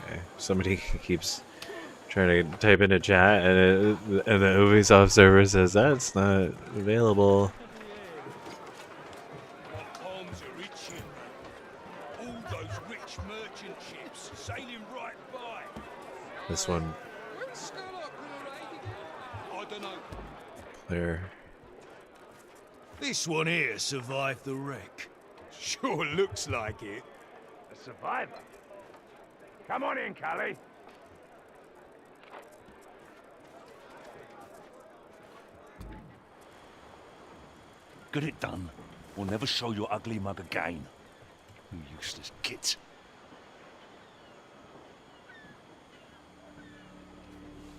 Okay. Somebody keeps trying to type into chat, and the Ubisoft server says that's not available. Arms are itching. All those rich merchant ships sailing right by. This one I don't know. clear. This one here survived the wreck. Sure looks like it. A survivor? Come on in, Callie. Get it done. We'll never show your ugly mug again. You useless git.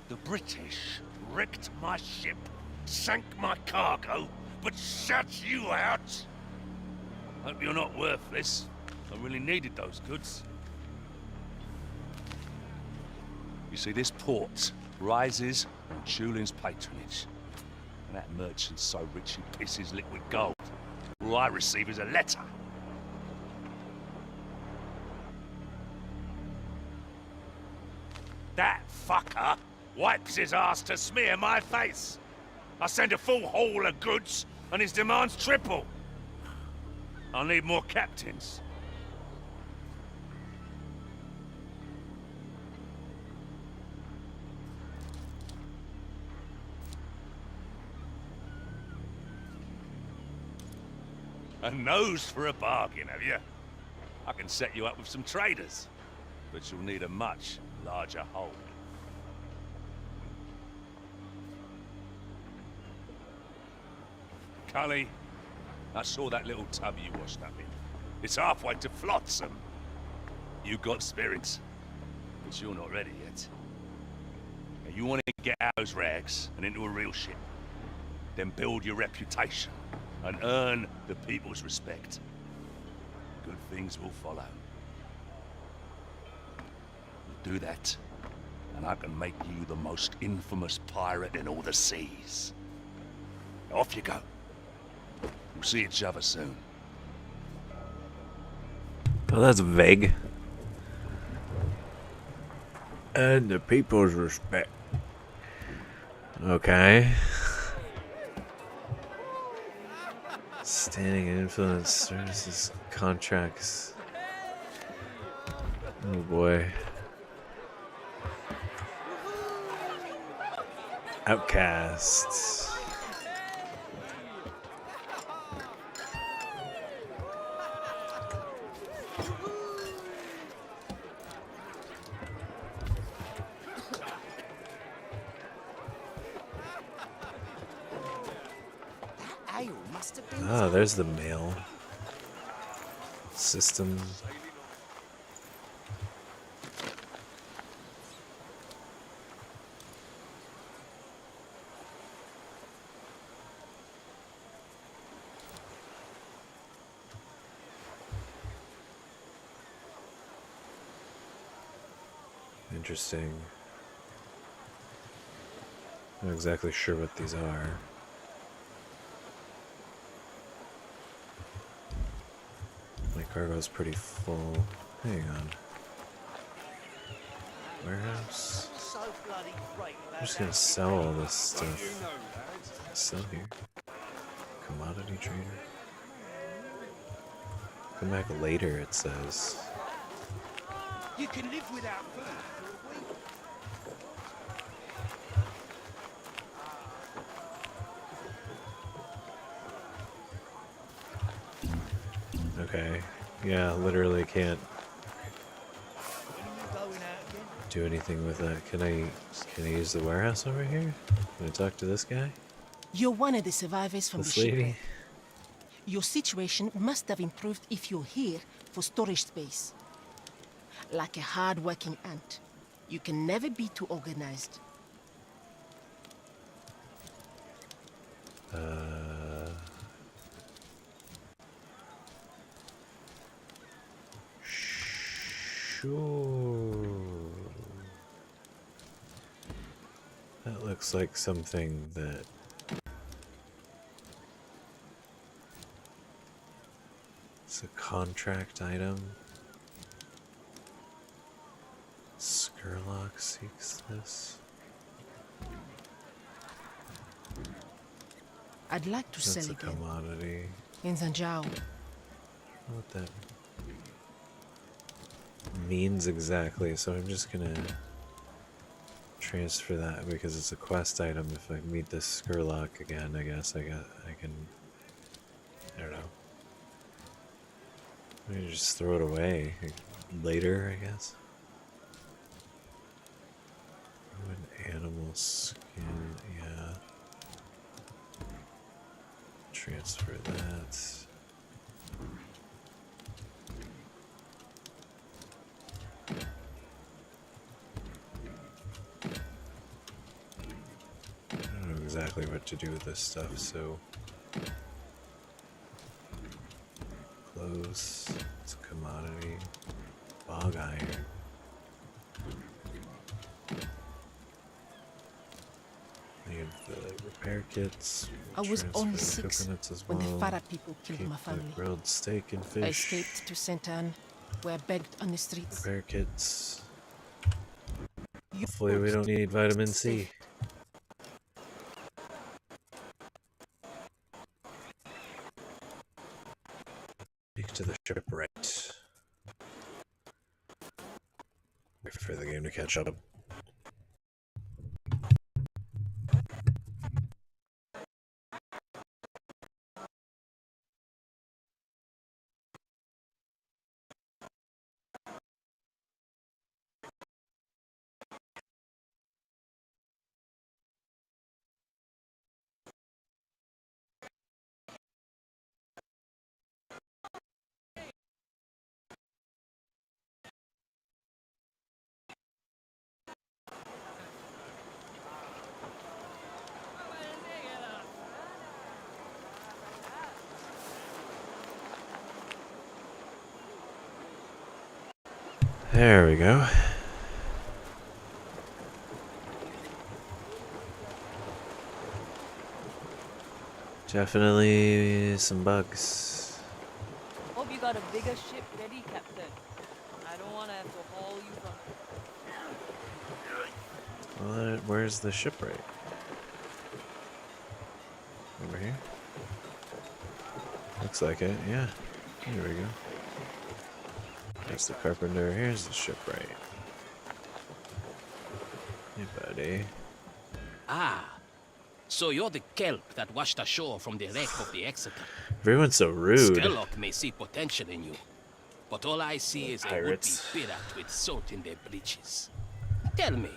The British wrecked my ship, sank my cargo, but shut you out. Hope you're not worthless. I really needed those goods. You see, this port rises on Tulin's patronage. And that merchant's so rich he pisses liquid gold all I receive is a letter. That fucker wipes his ass to smear my face. I send a full haul of goods, and his demands triple. I'll need more captains. A nose for a bargain, have you? I can set you up with some traders, but you'll need a much larger hold. Cully, I saw that little tub you washed up in. It's halfway to Flotsam. You got spirits, but you're not ready yet. Now, you want to get out of those rags and into a real ship, then build your reputation and earn the people's respect. Good things will follow. You do that, and I can make you the most infamous pirate in all the seas. Off you go. We'll see each other soon. Oh, that's vague. And the people's respect. Okay. Standing influence services contracts. Oh boy. Outcasts. Ah, there's the mail system. Interesting. Not exactly sure what these are. My cargo's pretty full. Hang on. Warehouse. I'm just gonna sell all this stuff. Sell here. Commodity trader. Come back later, it says. You can live without food for a week. Okay. Yeah, literally can't do anything with that. Can I use the warehouse over here? Can I talk to this guy? You're one of the survivors from This the lady? shipwreck. Your situation must have improved if you're here for storage space. Like a hard-working ant, you can never be too organized. Sure. That looks like something that it's a contract item. Skurlock seeks this. I'd like to That's sell a again. commodity. In Zanjiao. What that means exactly, so I'm just gonna transfer that because it's a quest item. If I meet this Skurlock again, I guess I can, I don't know. Maybe just throw it away later, I guess. An animal skin, yeah. Transfer that. I don't know exactly what to do with this stuff, so clothes, it's a commodity, bog iron. The Repair kits. I was only transfer 6 coconuts as when the well. Farah people killed Keep my the family. grilled steak and I fish. escaped to St. Anne, where I begged on the streets. Repair kits. You Hopefully we don't need vitamin C. Speak to the shipwright. Wait for the game to catch up. There we go. Definitely some bugs. Hope you got a bigger ship ready, Captain. I don't want to have to haul you from... Well, where's the shipwright? Over here? Looks like it, yeah. Here we go. There's the carpenter, here's the shipwright. Hey, buddy. Ah, so you're the kelp that washed ashore from the wreck of the Exeter. Everyone's so rude. Skellock may see potential in you, but all I see is a would-be Pirates. pirate with salt in their breeches. Tell me,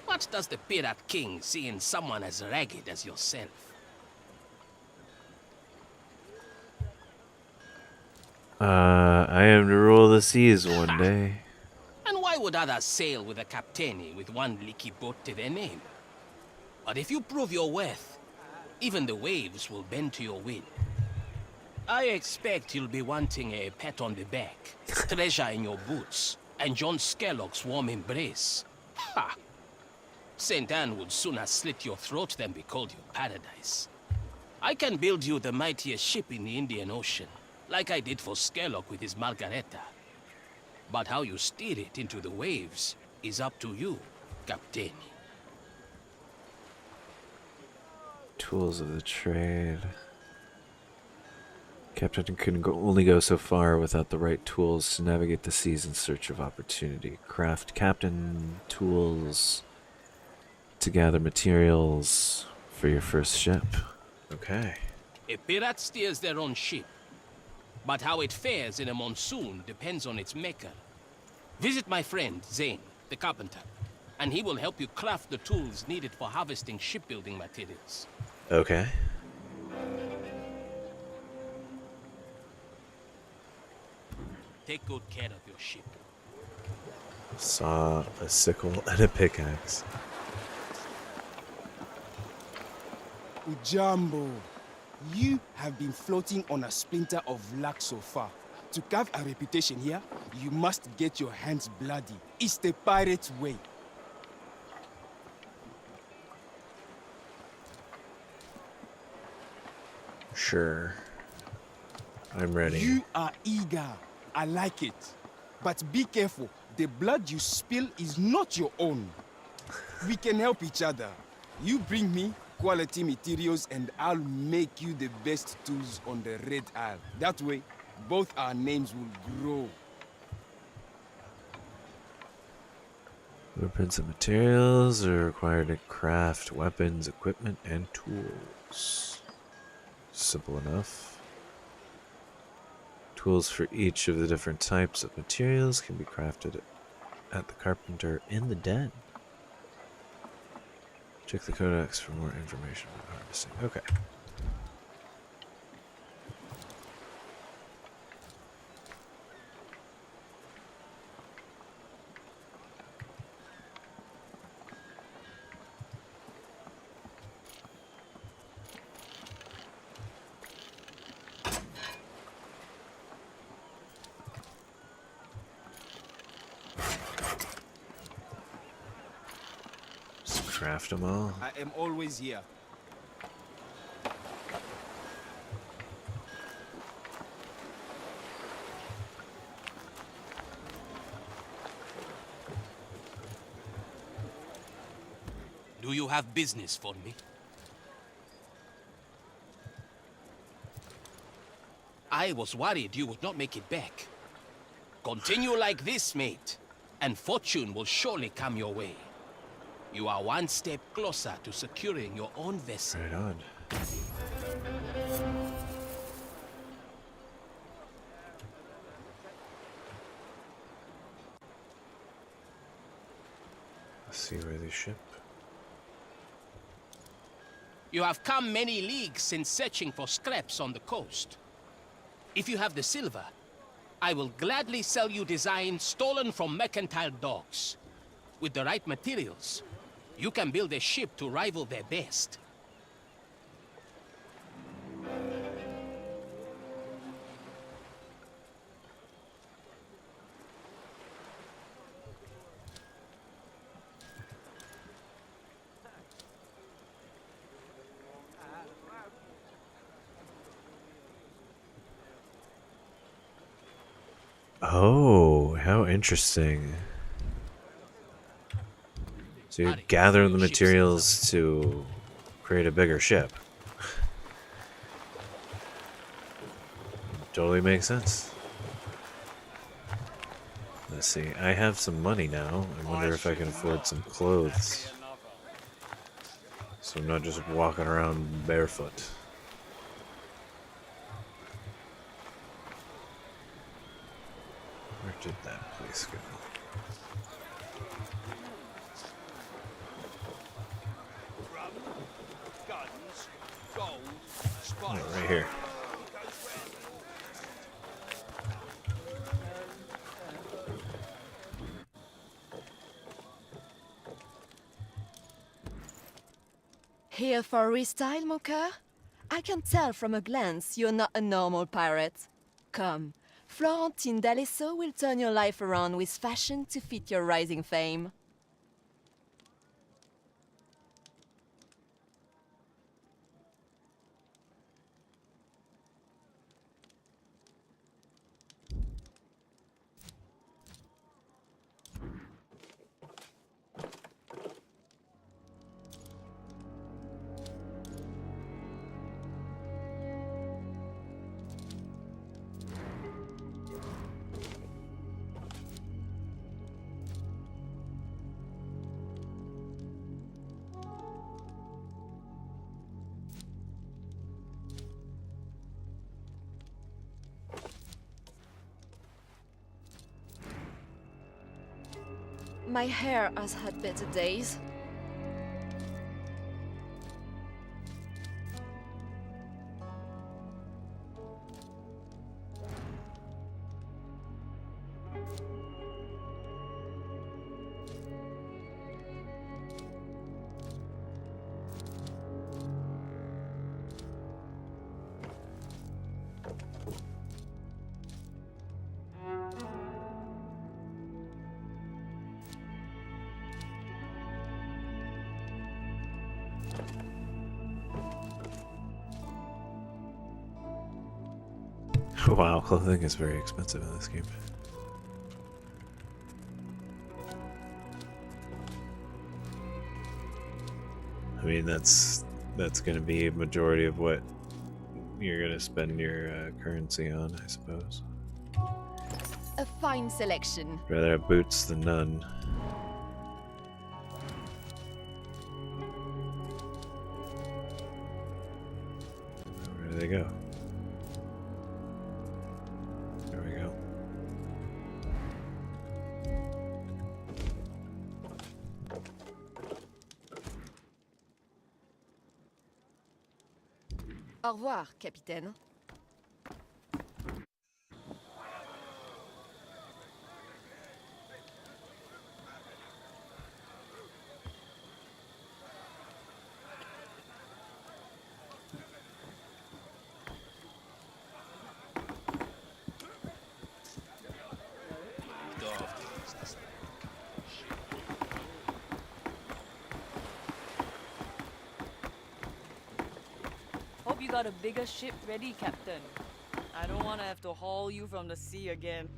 what does the Pirate King see in someone as ragged as yourself? I am to rule the seas one day. And why would others sail with a captaini with one leaky boat to their name? But if you prove your worth, even the waves will bend to your will. I expect you'll be wanting a pat on the back, treasure in your boots, and John Skellock's warm embrace. Ha! St. Anne would sooner slit your throat than be called your paradise. I can build you the mightiest ship in the Indian Ocean, like I did for Skellock with his Margareta. But how you steer it into the waves is up to you, Captain. Tools of the trade. Captain can only go so far without the right tools to navigate the seas in search of opportunity. Craft captain tools to gather materials for your first ship. Okay. A pirate steers their own ship, but how it fares in a monsoon depends on its maker. Visit my friend, Zane, the carpenter, and he will help you craft the tools needed for harvesting shipbuilding materials. Okay. Take good care of your ship. Saw, a sickle, and a pickaxe. Ujambo, you have been floating on a splinter of luck so far. To carve a reputation here, you must get your hands bloody. It's the pirate way. Sure. I'm ready. You are eager. I like it. But be careful. The blood you spill is not your own. We can help each other. You bring me quality materials and I'll make you the best tools on the Red Isle. That way, both our names will grow. Blueprints and materials are required to craft weapons, equipment, and tools. Simple enough. Tools for each of the different types of materials can be crafted at the carpenter in the den. Check the codex for more information on harvesting. Okay. Craft them all. I am always here. Do you have business for me? I was worried you would not make it back. Continue like this, mate, and fortune will surely come your way. You are one step closer to securing your own vessel. Right on. Seaworthy ship. You have come many leagues since searching for scraps on the coast. If you have the silver, I will gladly sell you designs stolen from mercantile docks. With the right materials, you can build a ship to rival their best. Oh, how interesting. So you gather the materials to create a bigger ship. Totally makes sense. Let's see, I have some money now. I wonder if I can afford some clothes. So I'm not just walking around barefoot. Where did that place go? Oh, right here. Here for a restyle, mon cœur? I can tell from a glance you're not a normal pirate. Come, Florentine d'Alesso will turn your life around with fashion to fit your rising fame. My hair has had better days. Wow, clothing is very expensive in this game. I mean, that's going to be a majority of what you're going to spend your currency on, I suppose. A fine selection. Rather have boots than none. Where do they go? There we go. Au revoir, capitaine. Hope you got a bigger ship ready, Captain. I don't want to have to haul you from the sea again.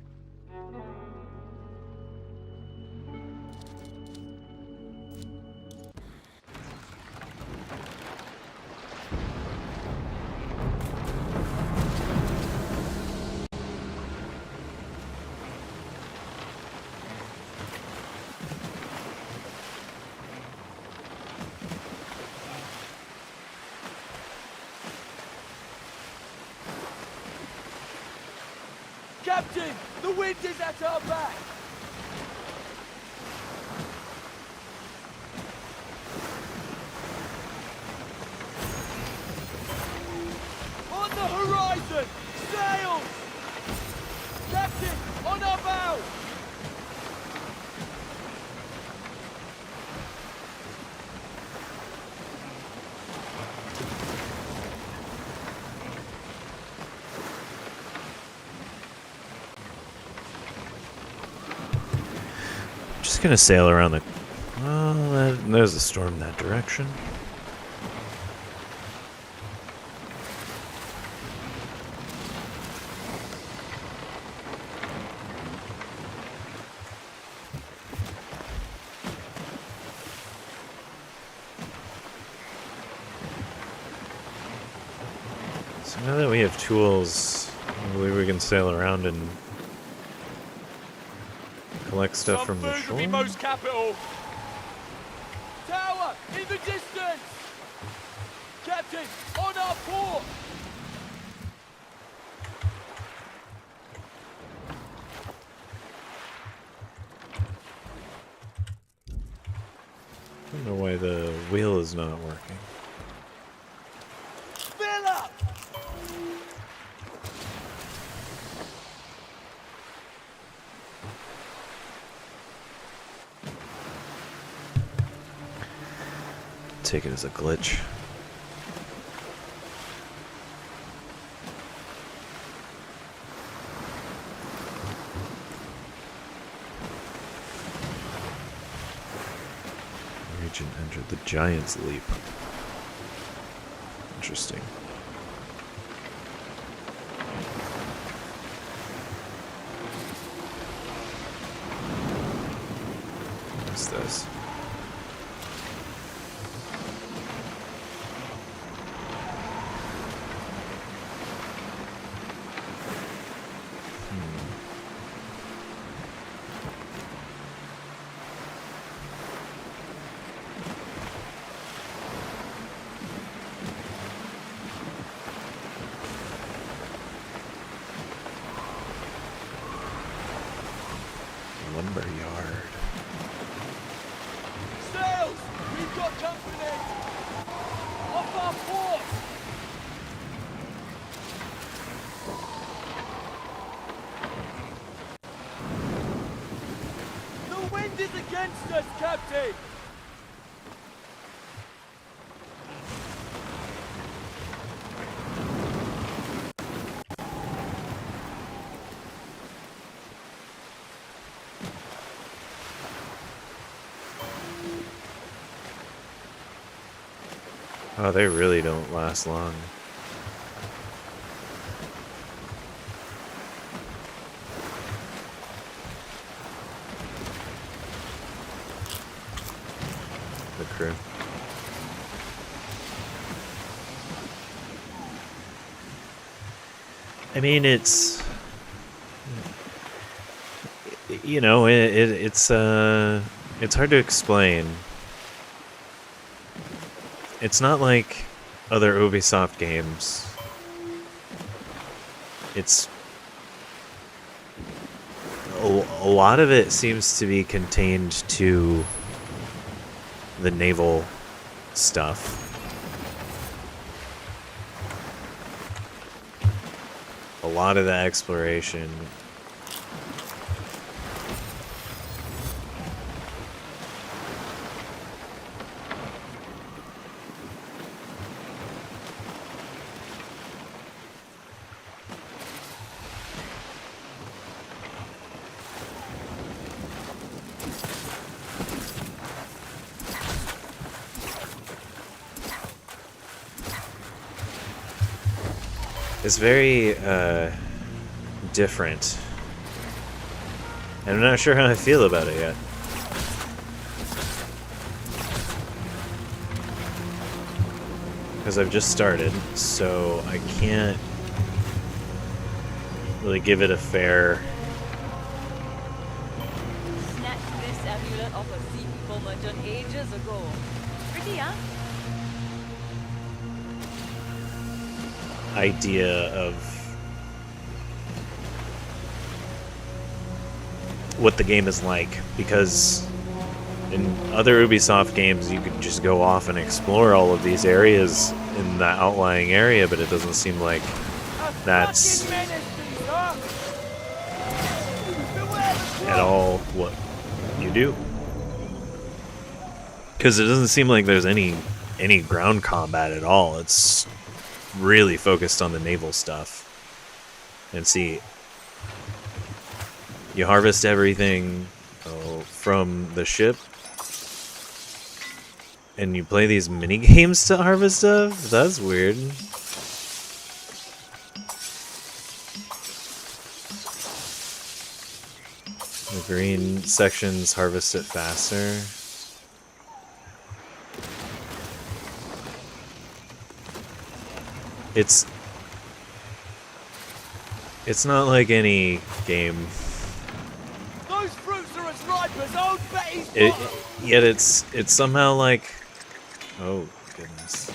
Captain, the wind is at our back. On the horizon! Sails! Captain, on our bow! Just gonna sail around the... Well, there's a storm in that direction. So now that we have tools, I believe we can sail around and collect stuff from the shore. Capital. Tower in the distance. Captain, on our port. I don't know why the wheel is not working. Fill up. Take it as a glitch. Region entered the Giant's Leap. Interesting. What's this? Lumber yard. Sails! We've got company! Off our port! The wind is against us, Captain! Oh, they really don't last long. The crew. I mean, it's... You know, it's hard to explain. It's not like other Ubisoft games. It's... A lot of it seems to be contained to the naval stuff. A lot of the exploration. It's very different. And I'm not sure how I feel about it yet. Because I've just started, so I can't really give it a fair... Snatched this amulet off a sea people merchant ages ago. Pretty, huh? idea of what the game is like, because in other Ubisoft games you could just go off and explore all of these areas in the outlying area, but it doesn't seem like that's at all what you do. Because it doesn't seem like there's any ground combat at all. It's really focused on the naval stuff. And see, you harvest everything from the ship, and you play these mini games to harvest stuff? That's weird. The green sections harvest it faster. It's not like any game. Those fruits are as ripe as old Betty's Yet it's somehow like, oh goodness.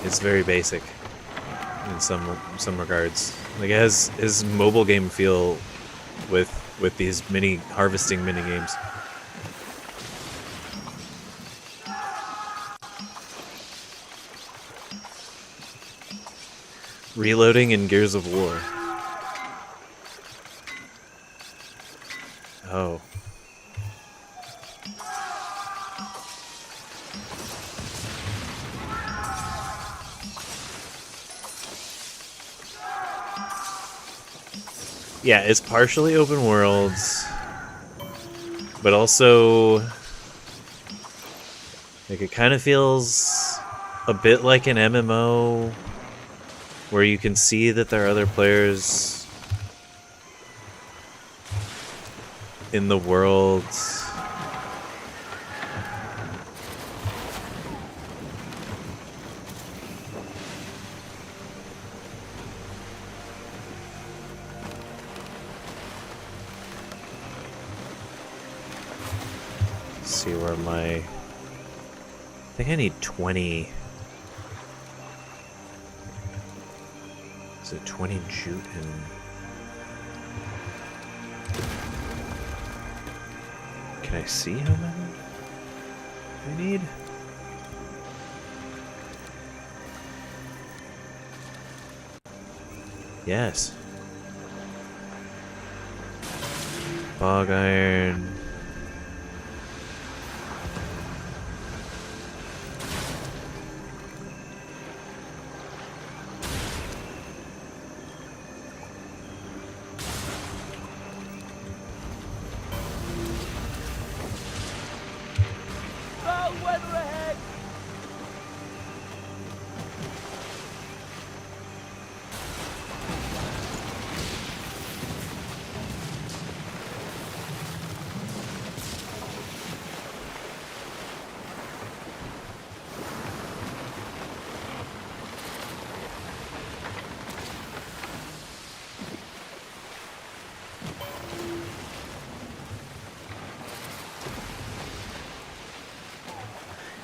It's very basic in some regards. Like, it has his mobile game feel with these harvesting mini games. Reloading in Gears of War. Oh. Yeah, it's partially open worlds, but also like it kind of feels a bit like an MMO where you can see that there are other players in the world. Let's see where I think I need 20. Is it 20 jute and... Can I see how many I need? Yes. Bog iron.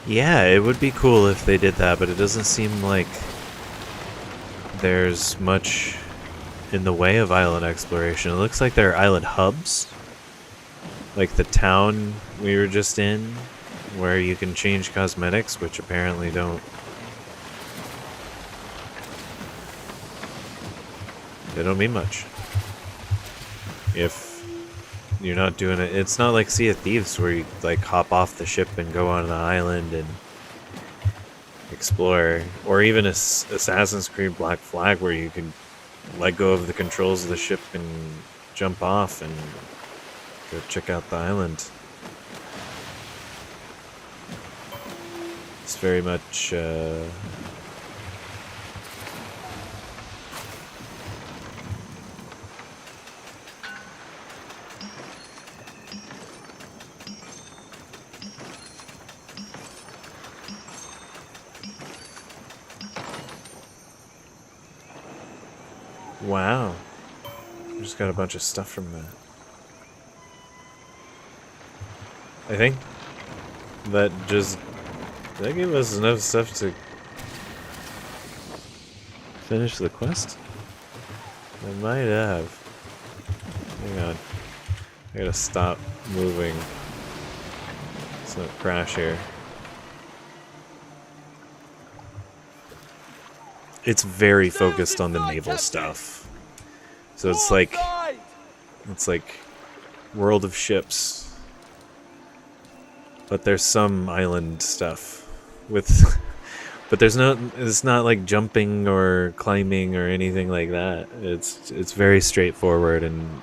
Yeah, it would be cool if they did that, but it doesn't seem like there's much in the way of island exploration. It looks like there are island hubs, like the town we were just in, where you can change cosmetics, which apparently don't... They don't mean much. If you're not doing it, it's not like Sea of Thieves where you like hop off the ship and go on the island and explore, or even Assassin's Creed Black Flag where you can let go of the controls of the ship and jump off and go check out the island. It's very much wow. Just got a bunch of stuff from that. I think that just... That gave us enough stuff to finish the quest? I might have. Hang on. I gotta stop moving. Let's not crash here. It's very focused on the naval stuff. So it's like World of Ships. But there's some island stuff with but it's not like jumping or climbing or anything like that. It's very straightforward and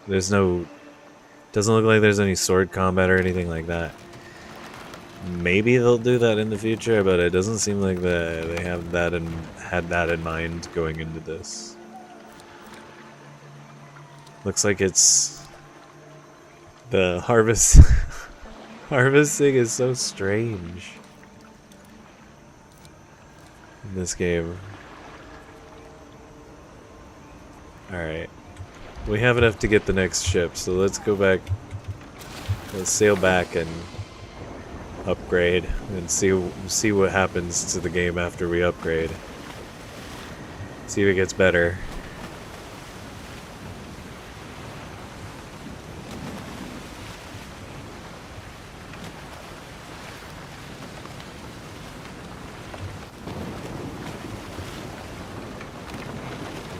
doesn't look like there's any sword combat or anything like that. Maybe they'll do that in the future, but it doesn't seem like they have that and had that in mind going into this. Looks like it's the harvesting is so strange in this game. Alright. We have enough to get the next ship, so let's go back. Let's sail back and upgrade and see what happens to the game after we upgrade. See if it gets better.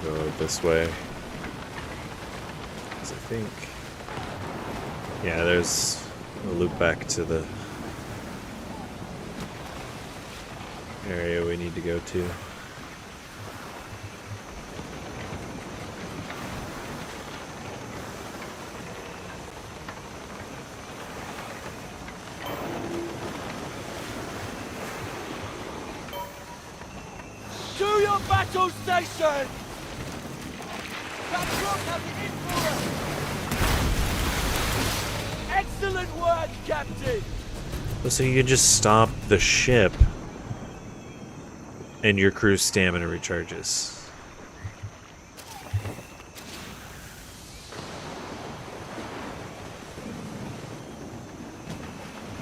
Go this way. 'Cause I think, yeah, there's a loop back to the area we need to go to. To your battle station! That rock has it in for us! Excellent work, Captain! So you can just stop the ship and your crew's stamina recharges.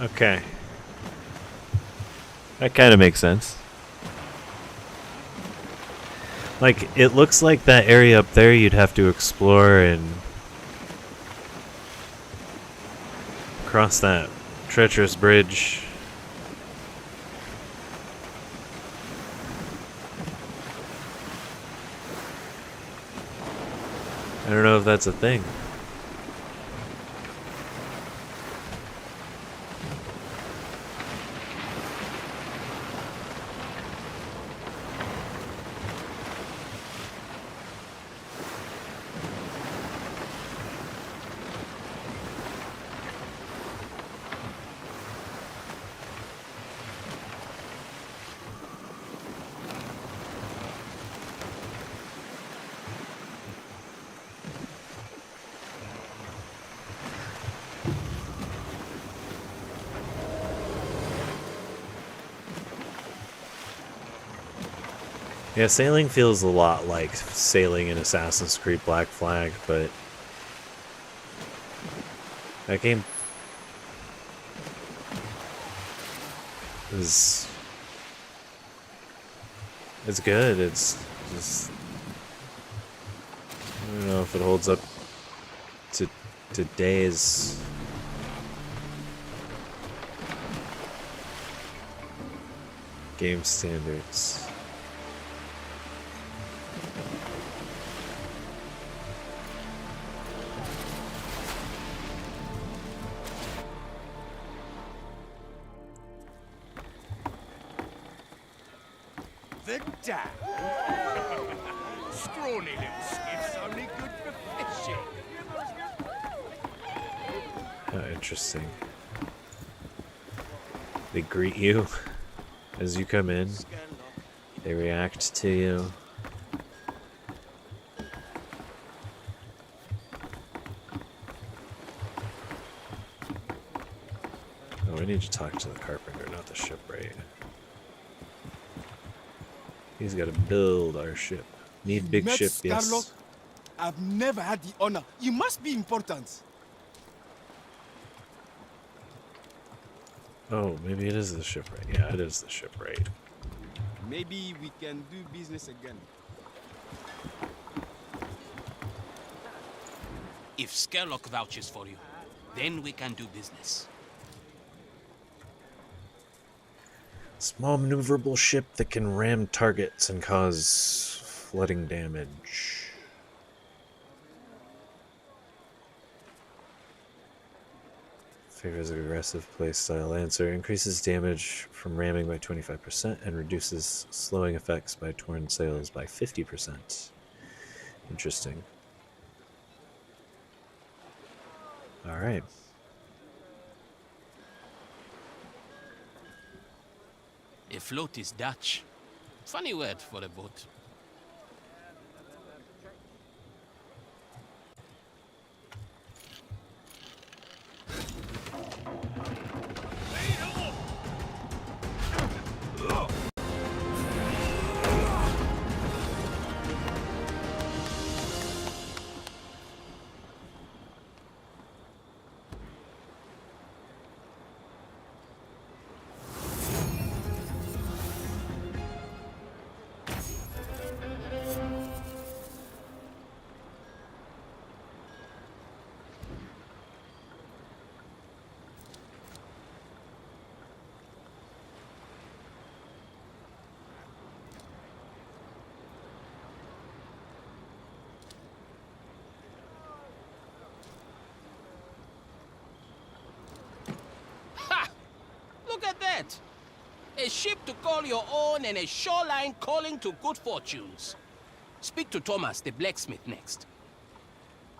Okay. That kind of makes sense. Like, it looks like that area up there you'd have to explore and cross that treacherous bridge. I don't know if that's a thing. Yeah, sailing feels a lot like sailing in Assassin's Creed Black Flag, but that game is it's good. It's just I don't know if it holds up to today's game standards. The dam. Scrawny little skiff's only good for fishing. How interesting. They greet you as you come in. They react to you. Oh, I need to talk to the carpenter, not the shipwright. He's got to build our ship. Need big ship, yes. Scarlock? I've never had the honor. You must be important. Oh, maybe it is the shipwright. Yeah, it is the shipwright. Maybe we can do business again. If Skerlock vouches for you, then we can do business. Small maneuverable ship that can ram targets and cause flooding damage. Favors aggressive playstyle answer. Increases damage from ramming by 25% and reduces slowing effects by torn sails by 50%. Interesting. Alright. A float is Dutch. Funny word for a boat. Look at that! A ship to call your own and a shoreline calling to good fortunes. Speak to Thomas, the blacksmith, next.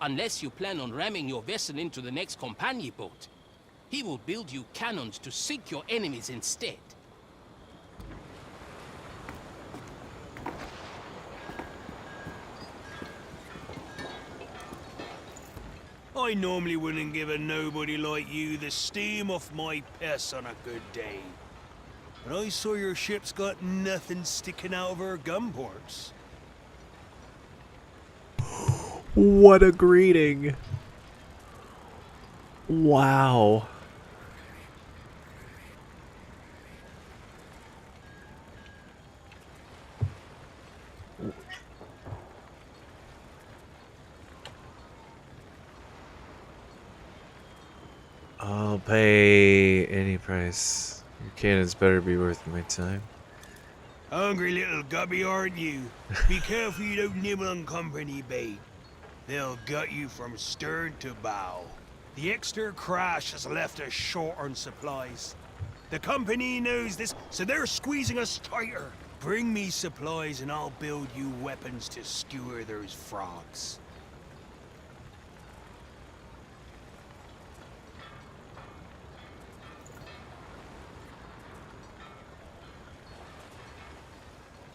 Unless you plan on ramming your vessel into the next companion boat, he will build you cannons to sink your enemies instead. I normally wouldn't give a nobody like you the steam off my piss on a good day. But I saw your ship's got nothing sticking out of her gun ports. What a greeting! Wow. I'll pay any price. Your cannons better be worth my time. Hungry little gubby, aren't you? Be careful you don't nibble on company bait. They'll gut you from stern to bow. The extra crash has left us short on supplies. The company knows this, so they're squeezing us tighter. Bring me supplies and I'll build you weapons to skewer those frogs.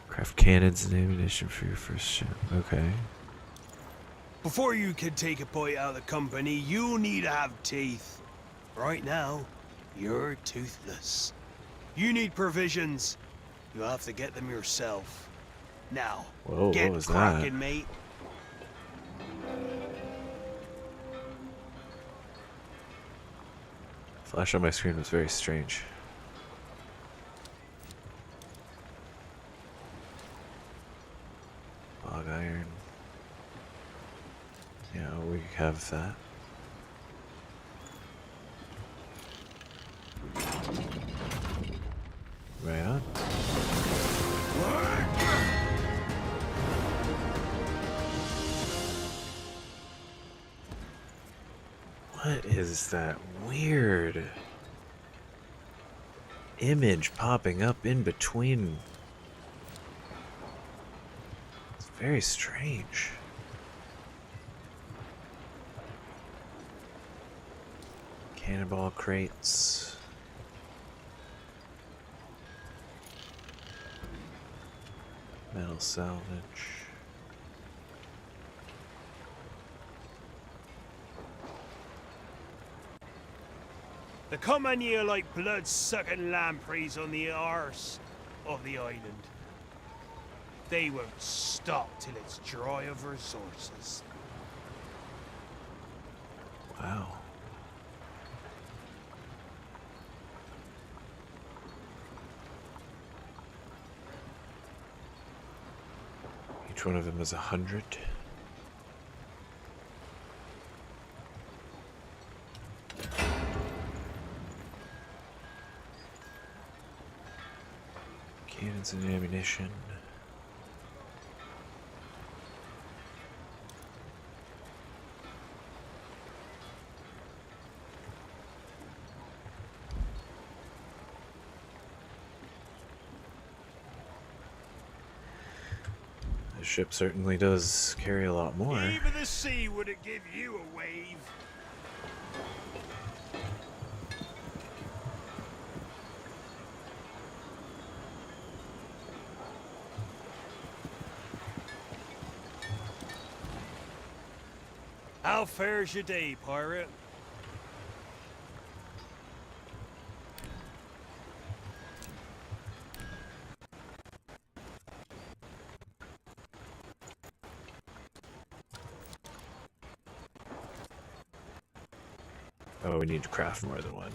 Craft cannons and ammunition for your first ship. Okay. Before you can take a bite out of the company, you'll need to have teeth. Right now, you're toothless. You need provisions. You'll have to get them yourself. Now, Whoa, get what was cracking, that? mate. Flash on my screen was very strange. Log iron. Yeah, we have that. Right on. What is that weird image popping up in between? It's very strange. Cannonball crates. Metal salvage. The company are like blood-sucking lampreys on the arse of the island. They won't stop till it's dry of resources. Wow. Each one of them is 100. Cannons and ammunition. The ship certainly does carry a lot more. Even the sea wouldn't give you a wave. How fares your day, pirate? Oh, we need to craft more than one.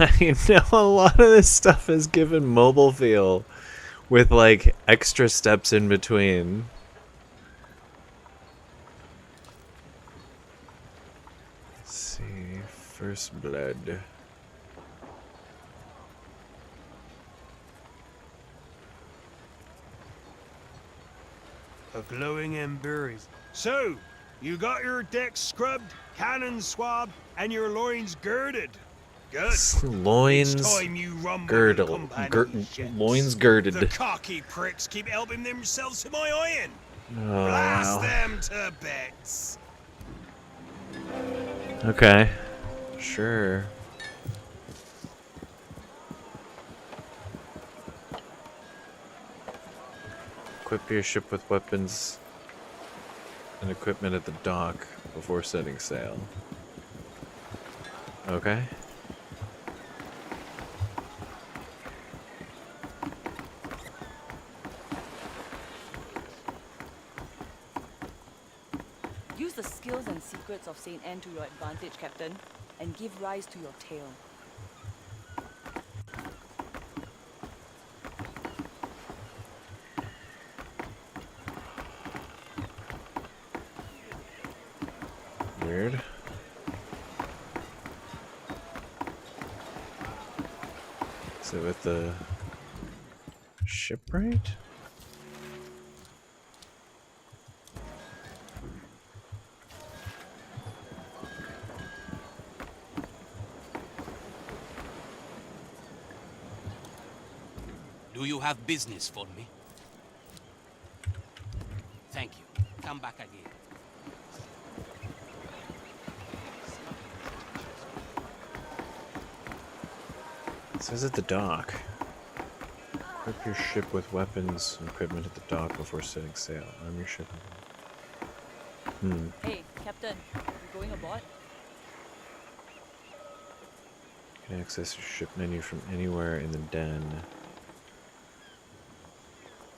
I know a lot of this stuff is given mobile feel with like extra steps in between. Let's see, first blood. A glowing embers. So, you got your decks scrubbed, cannons swabbed, and your loins girded. Good. Loins It's time you rumble girdle, your companion ships. loins girded. The cocky pricks keep helping themselves to my iron. Oh, Blast wow. them to bits. Okay, sure. Equip your ship with weapons and equipment at the dock before setting sail. Okay. Use the skills and secrets of Saint Anne to your advantage, Captain, and give rise to your tale. Weird. Is it with the shipwright? Do you have business for me? Thank you. Come back again. It says at the dock. Equip your ship with weapons and equipment at the dock before setting sail. Arm your ship. Hey, Captain, you going aboard? You can access your ship menu from anywhere in the den.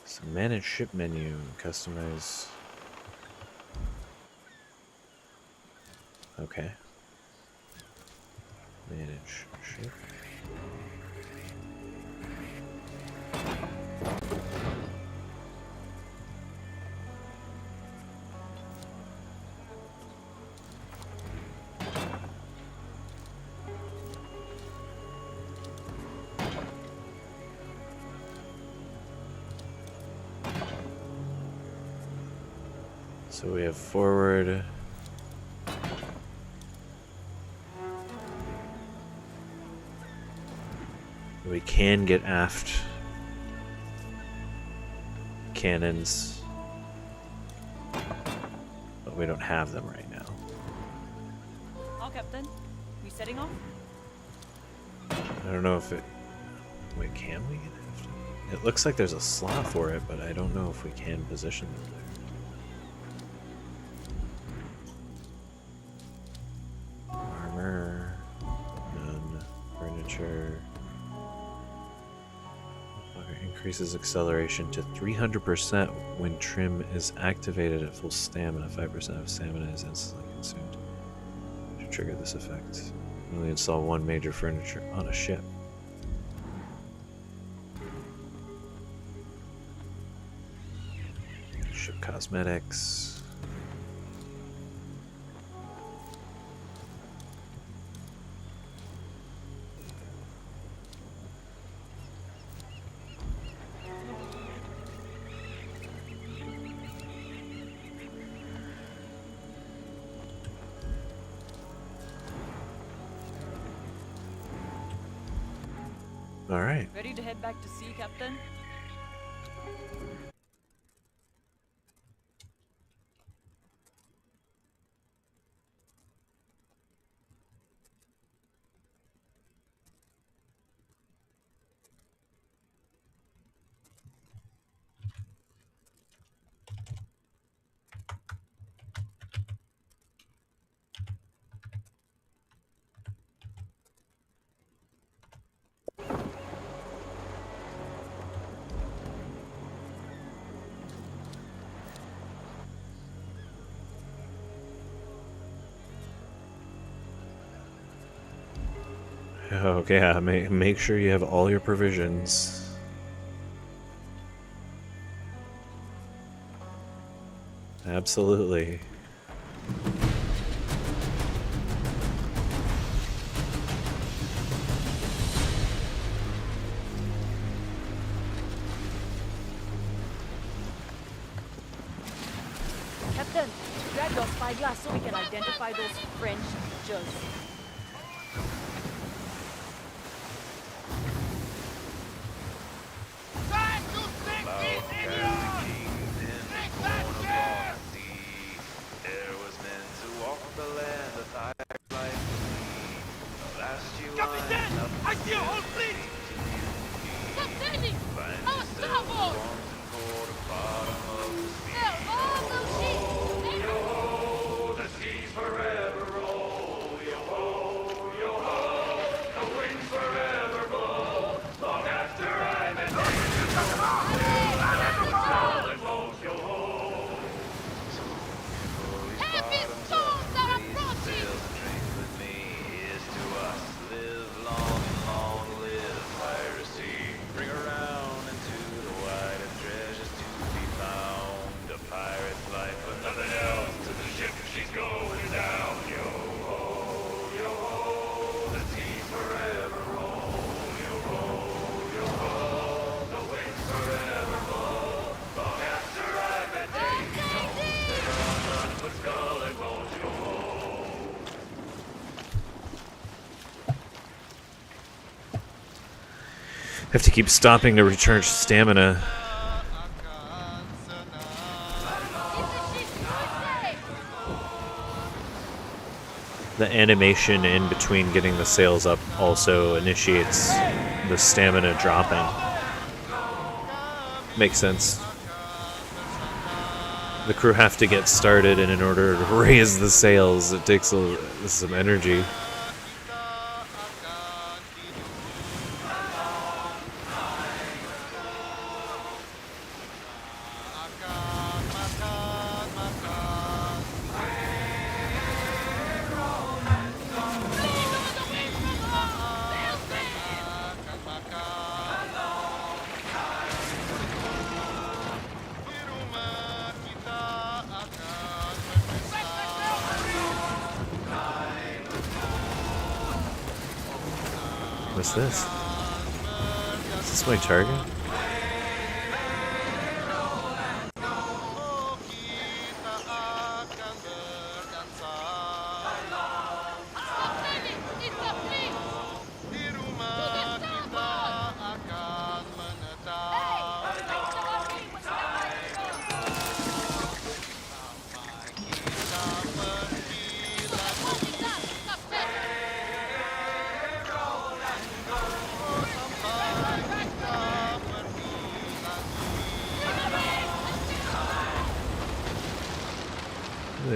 So manage ship menu, customize. Okay. Manage ship. So we have forward. We can get aft cannons, but we don't have them right now. Oh, Captain. We setting off? I don't know if it... Wait, can we get aft? It looks like there's a slot for it, but I don't know if we can position them there. Armor. None. Furniture. Increases acceleration to 300% when trim is activated at full stamina. 5% of stamina is instantly consumed. To trigger this effect, only install one major furniture on a ship. Ship cosmetics. All right. Ready to head back to sea, Captain? Okay, yeah, make sure you have all your provisions. Absolutely. Captain, grab your spyglass so we can identify those French teachers. I see a whole fleet! Captain! Our starboard! They're all those ships! The seas forever roll! Yo-ho! Yo-ho! The winds forever blow! Long after I'm in the yo-ho! Heavy storms are approaching! Have to keep stopping to recharge stamina. The animation in between getting the sails up also initiates the stamina dropping. Makes sense. The crew have to get started, and in order to raise the sails, it takes some energy. What's this? Is this my target?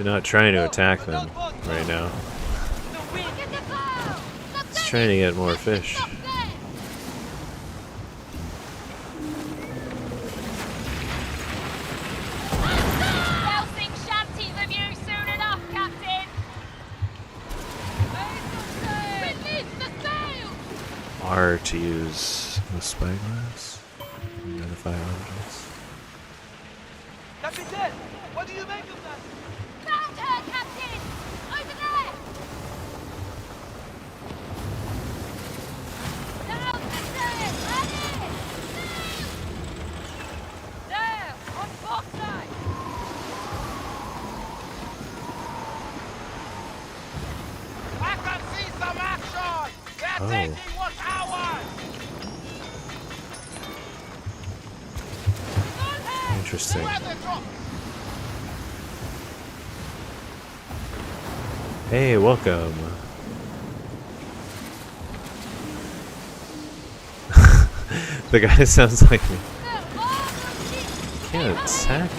not trying to attack them right now. It's trying to get more fish. R to use the spyglass. Identify objects. Captain, what do you make of that? Found her, Captain! Over there! Down the stairs! Ready! There! On both sides! I can see some action! They're taking what's ours! Interesting. Hey, welcome. The guy sounds like me. Can't attack.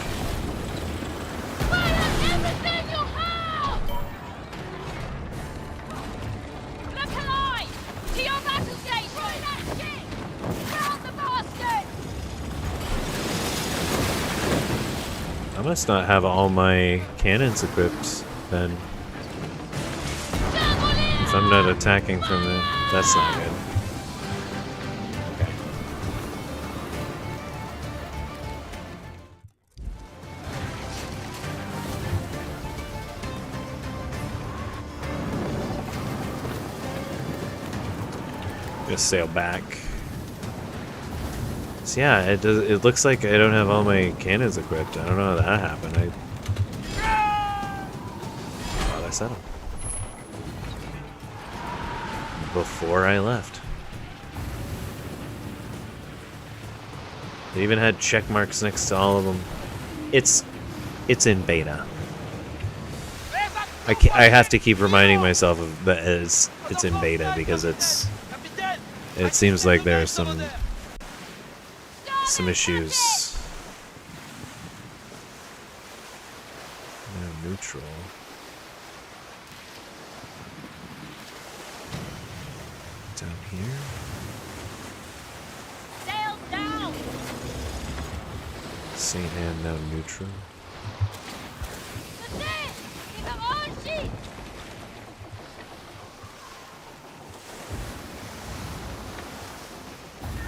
I must not have all my cannons equipped then. If I'm not attacking from there, that's not good. Okay. Just sail back. So yeah, it does. It looks like I don't have all my cannons equipped. I don't know how that happened. Thought I set them before I left. They even had check marks next to all of them. It's in beta. I have to keep reminding myself of that it's in beta because it seems like there are some issues. No neutral. Down here. Sail down! Saint Anne now neutral.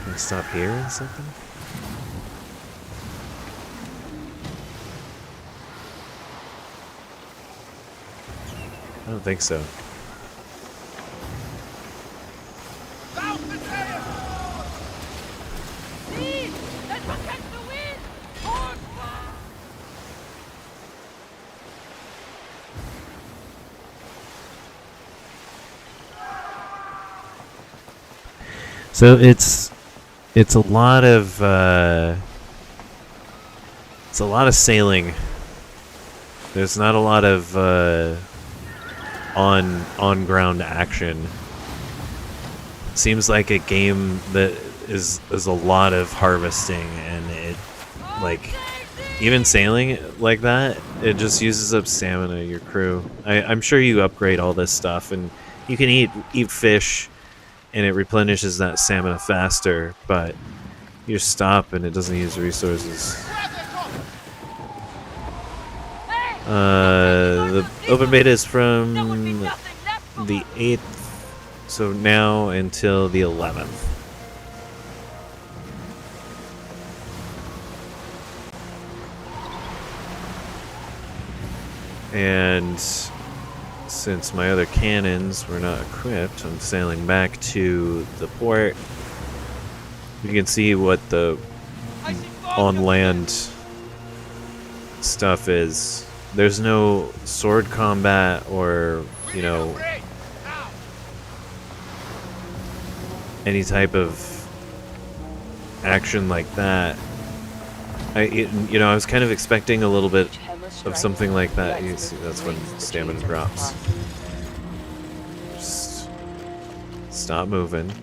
Can I stop here or something? I don't think so. So it's a lot of sailing. There's not a lot of on ground action. Seems like a game that is a lot of harvesting, and it like even sailing like that, it just uses up stamina. Your crew. I'm sure you upgrade all this stuff, and you can eat fish, and it replenishes that stamina faster. But you just stop, and it doesn't use resources. The open beta is from the 8th, so now until the 11th. And since my other cannons were not equipped, I'm sailing back to the port. You can see what the on land stuff is. There's no sword combat or, you know, any type of action like that. I was kind of expecting a little bit of something like that. You see, that's when stamina drops. Just stop moving. You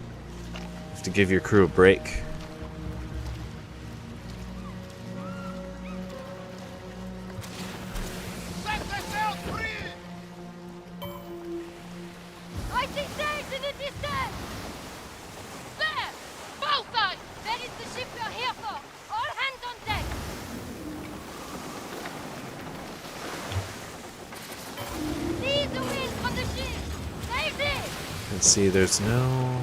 have to give your crew a break. Let's see, there's no...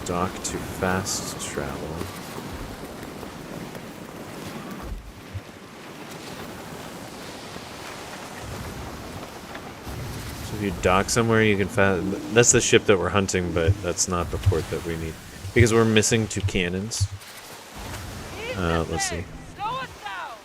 Dock to fast travel. So if you dock somewhere, you can that's the ship that we're hunting, but that's not the port that we need. Because we're missing 2 cannons. Let's see. Slow us down.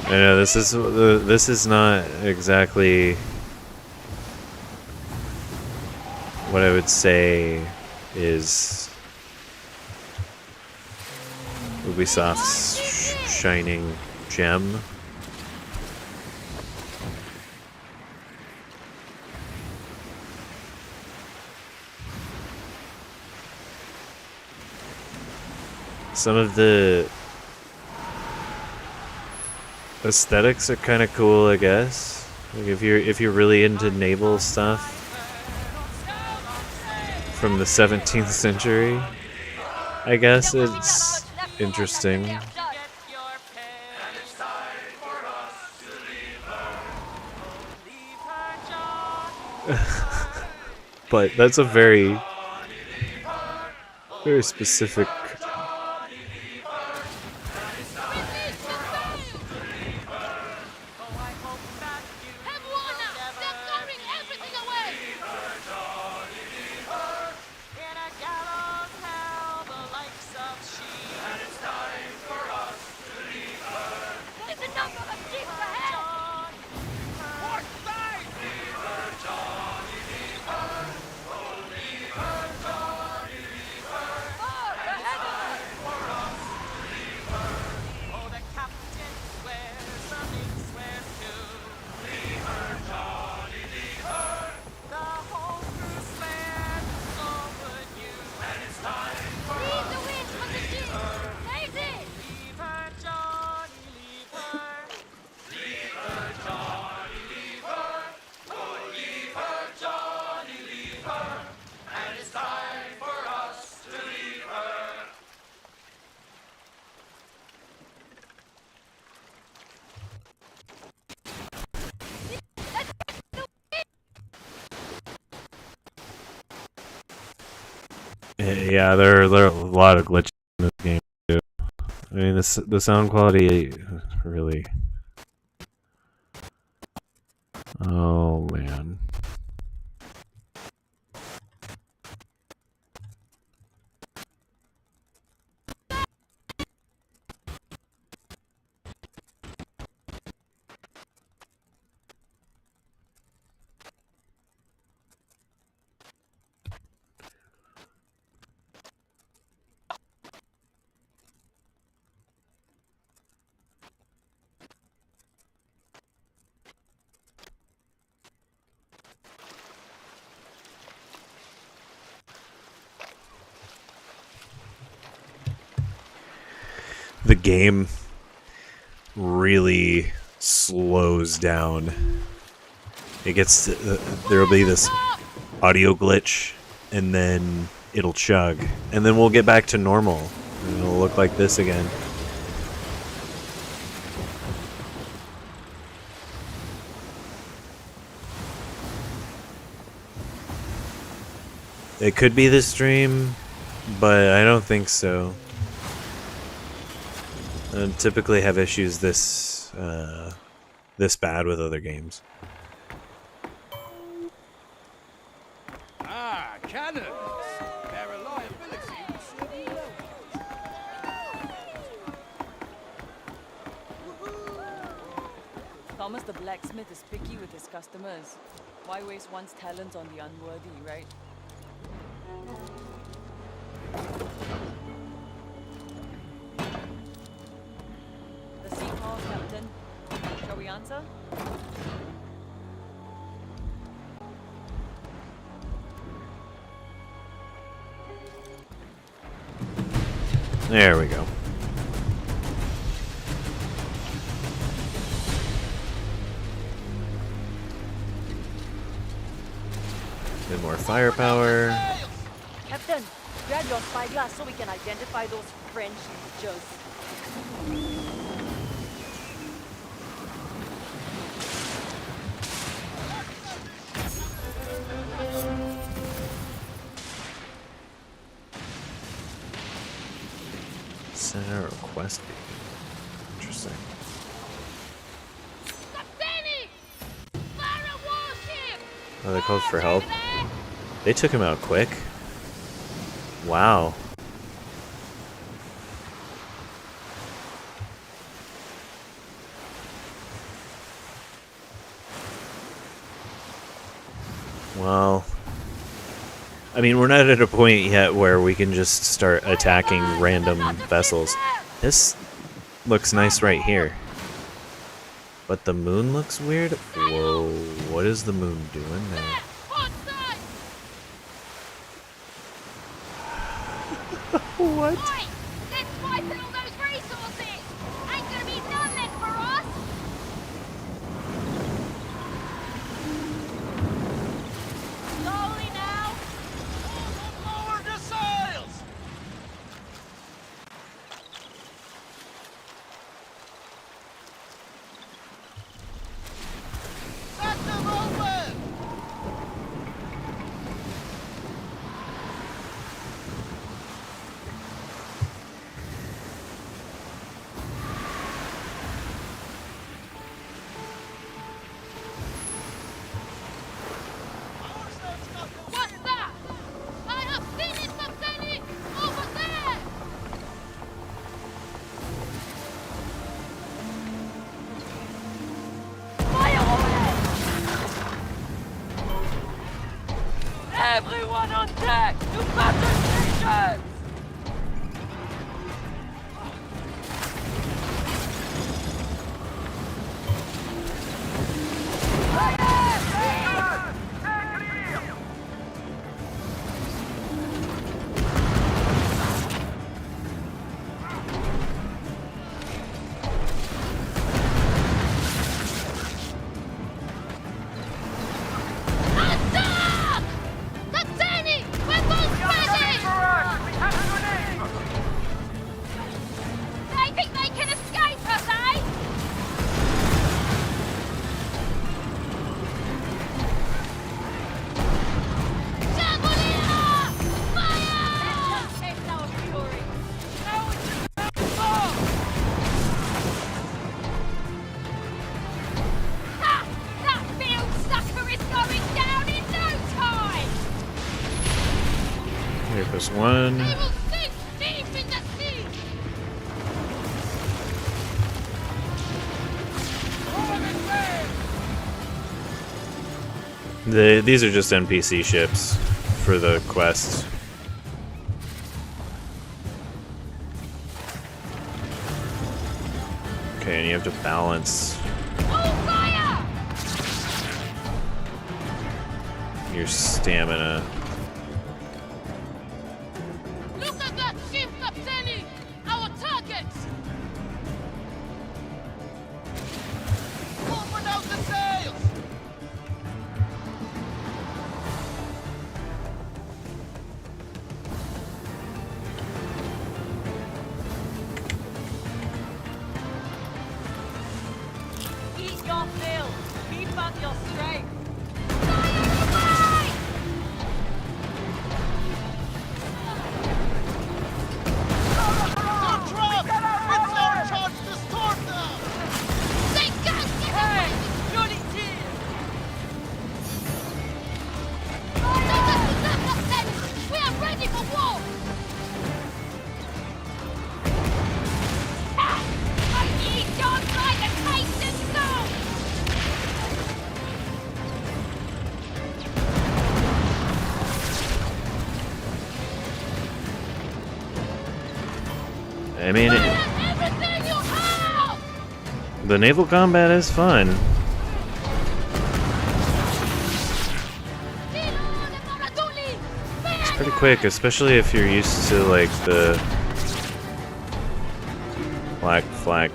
I know this is not exactly what I would say is Ubisoft's shining gem. Some of the aesthetics are kind of cool, I guess. Like if you're really into naval stuff from the 17th century, I guess it's interesting. But that's a very specific. Yeah, there are a lot of glitches in this game too. I mean, the sound quality really. Oh man. The game really slows down. It gets there'll be this audio glitch, and then it'll chug, and then we'll get back to normal, and it'll look like this again. It could be the stream, but I don't think so. I typically have issues this bad with other games. Ah, cannons! Their reliability will surely help. Thomas the blacksmith is picky with his customers. Why waste one's talent on the unworthy, right? The sea calls, Captain. Shall we answer? There we go. Bit more firepower. Captain, grab your spyglass so we can identify those French leechers. Center request. Interesting. Oh, they called for help. They took him out quick. Wow. Well, I mean, we're not at a point yet where we can just start attacking random vessels. This looks nice right here. But the moon looks weird. Whoa, what is the moon doing there? What? Oi! Let's wipe all those resources! Ain't gonna be none left for us! Slowly now! Lower the sails! Set them open! What's that? I have seen it, Lieutenant! Over there! Fire away! Everyone on deck! To battle stations! Attack! Lieutenant! Weapons ready! They think they can escape us, eh? Javelina! Fire! It's our fury. Now it's Ha! That field sucker is going down in no time! Here goes one. They will sink deep in the sea! These are just NPC ships for the quest. Okay, and you have to balance All fire! your stamina. Look at that ship, Lieutenant! Our targets! Open out the sails! Eat your fill. Keep up your strength. They're trapped! It's our chance to storm them! They can't get away! Unity! We are ready for war! Ah! I need your like a taste and soul! I mean, Everything you have! the naval combat is fun. It's pretty quick, especially if you're used to like the Black Flag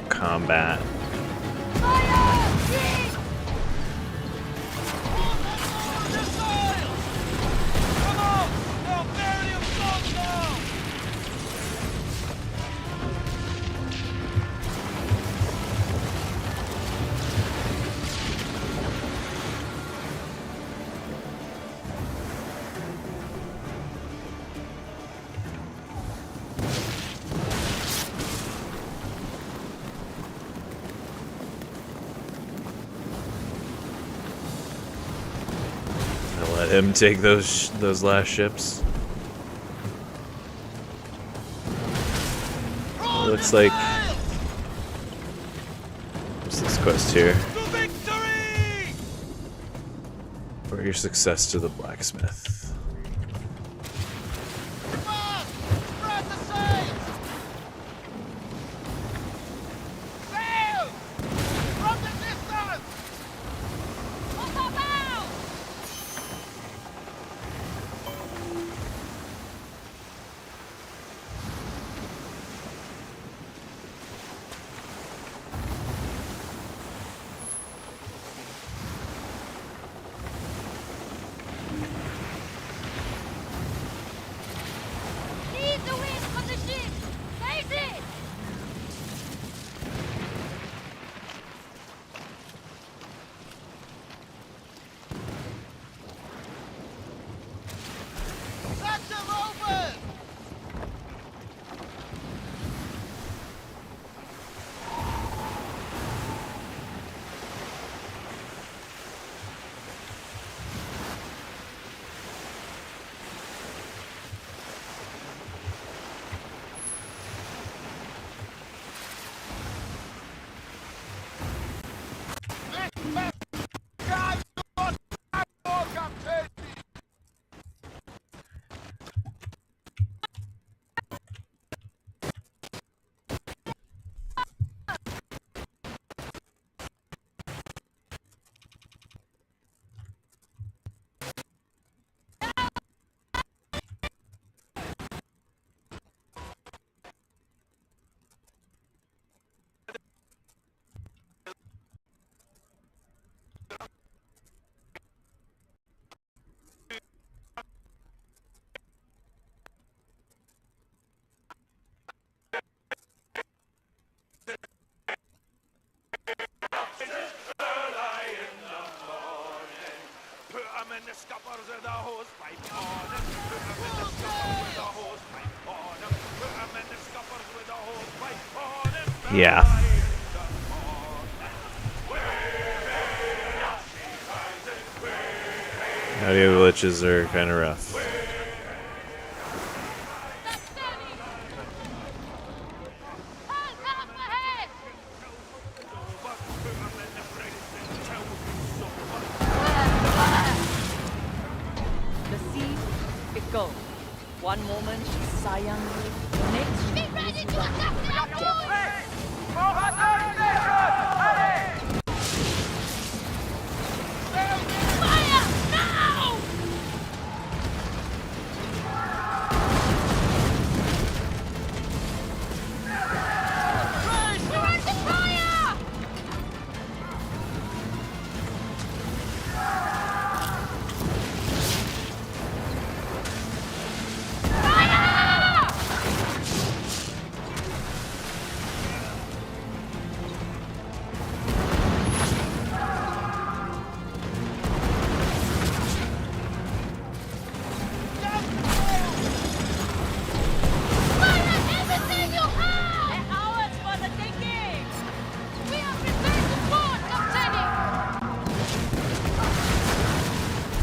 combat. Let him take those last ships. Looks like what's this quest here? For your success to the blacksmith. Yeah. Audio glitches are kind of rough. The sea, fickle. One moment she's sayang you, the next she's ready to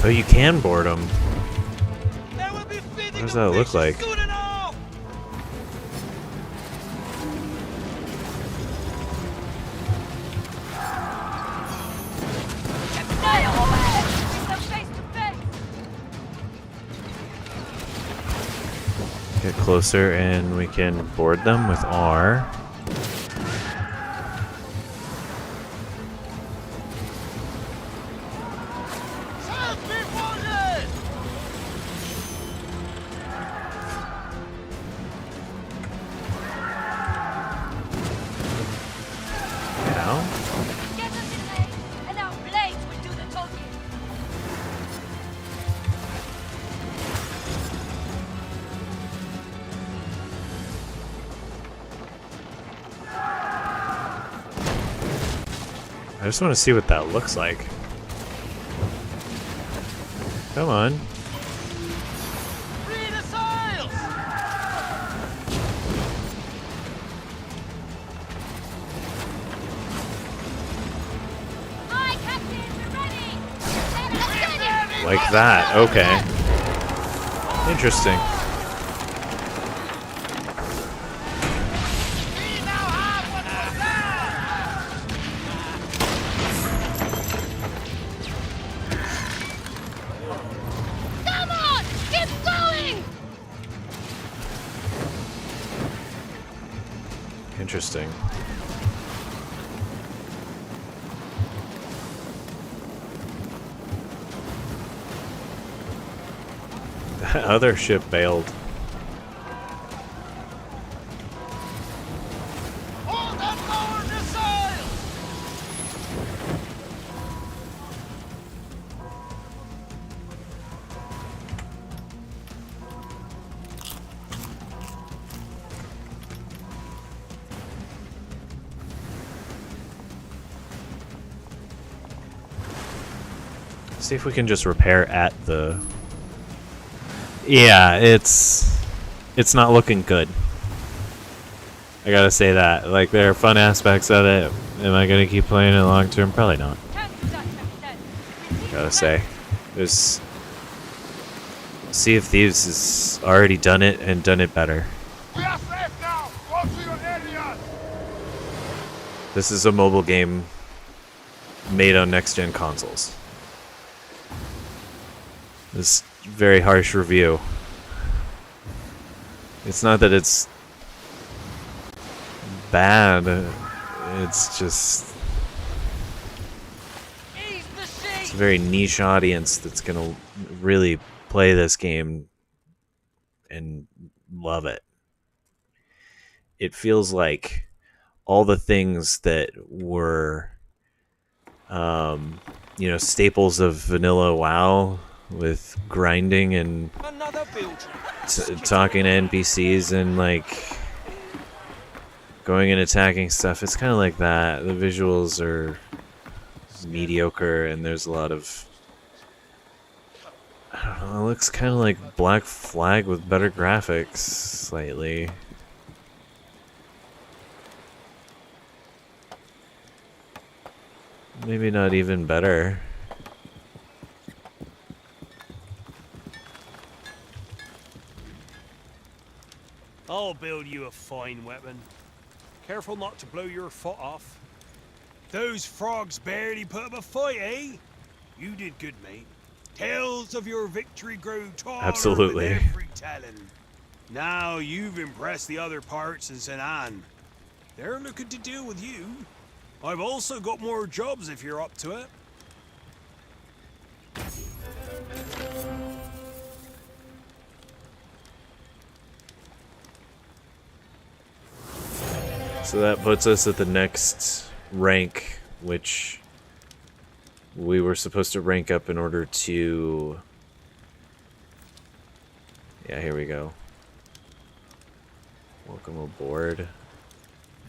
Oh, you can board them. What does that look like? Get closer and we can board them with R. I just want to see what that looks like. Come on. Free the sails! Aye, Captain, we're ready! Like that. Okay. Interesting. Come on! Keep going! Interesting. That other ship bailed. Hold and lower the sails! See if we can just repair at the... Yeah, it's not looking good. I gotta say that. Like, there are fun aspects of it. Am I gonna keep playing it long term? Probably not. Gotta say. There's... Sea of Thieves has already done it and done it better. We are safe now! Go to your areas! This is a mobile game made on next-gen consoles. This very harsh review. It's not that it's bad, it's just... It's a very niche audience that's gonna really play this game and love it. It feels like all the things that were, you know, staples of vanilla WoW, with grinding and talking to NPCs and like going and attacking stuff. It's kind of like that. The visuals are mediocre and there's a lot of... I don't know, it looks kind of like Black Flag with better graphics, slightly. Maybe not even better. I'll build you a fine weapon. Careful not to blow your foot off. Those frogs barely put up a fight, eh? You did good, mate. Tales of your victory grow taller Absolutely. with every telling. Now you've impressed the other parts in St. Anne. They're looking to deal with you. I've also got more jobs if you're up to it. So that puts us at the next rank, which we were supposed to rank up in order to... Yeah, here we go. Welcome aboard.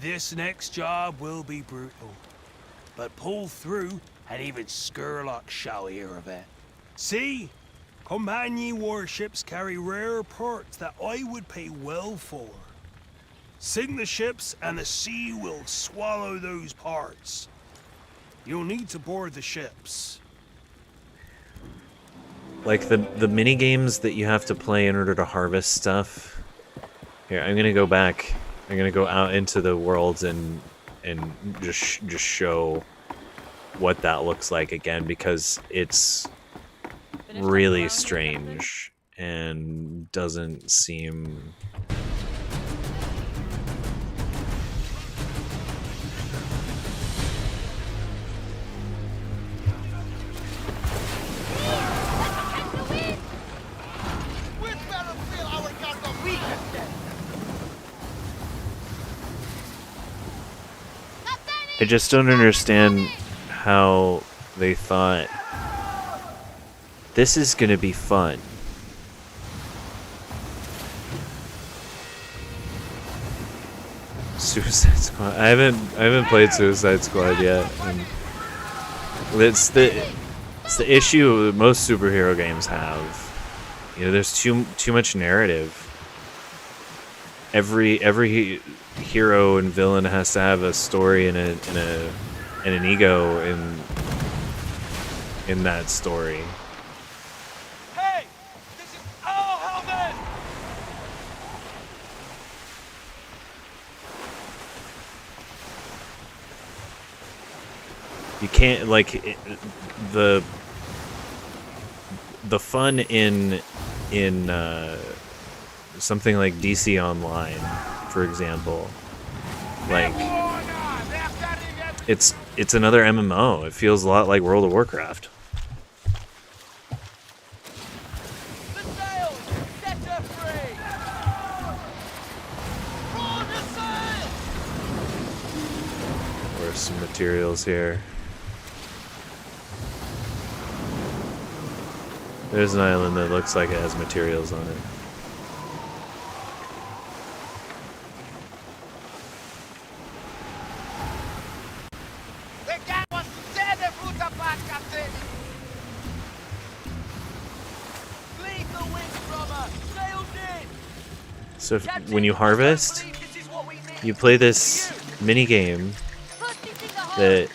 This next job will be brutal, but pull through and even Skurlock shall hear of it. See? Companion warships carry rare parts that I would pay well for. Sink the ships and the sea will swallow those parts. You'll need to board the ships. Like the mini games that you have to play in order to harvest stuff. Here, I'm gonna go back. I'm gonna go out into the worlds and just show what that looks like again, because it's really strange and doesn't seem... I just don't understand how they thought this is gonna be fun. Suicide Squad. I haven't played Suicide Squad yet, and It's the issue most superhero games have. You know, there's too much narrative. Every hero and villain has to have a story and an ego in that story. Hey! This is our helmet! You can't the fun in something like DC Online, for example, like it's another MMO. It feels a lot like World of Warcraft. There's some materials here. There's an island that looks like it has materials on it. So when you harvest, you play this mini game that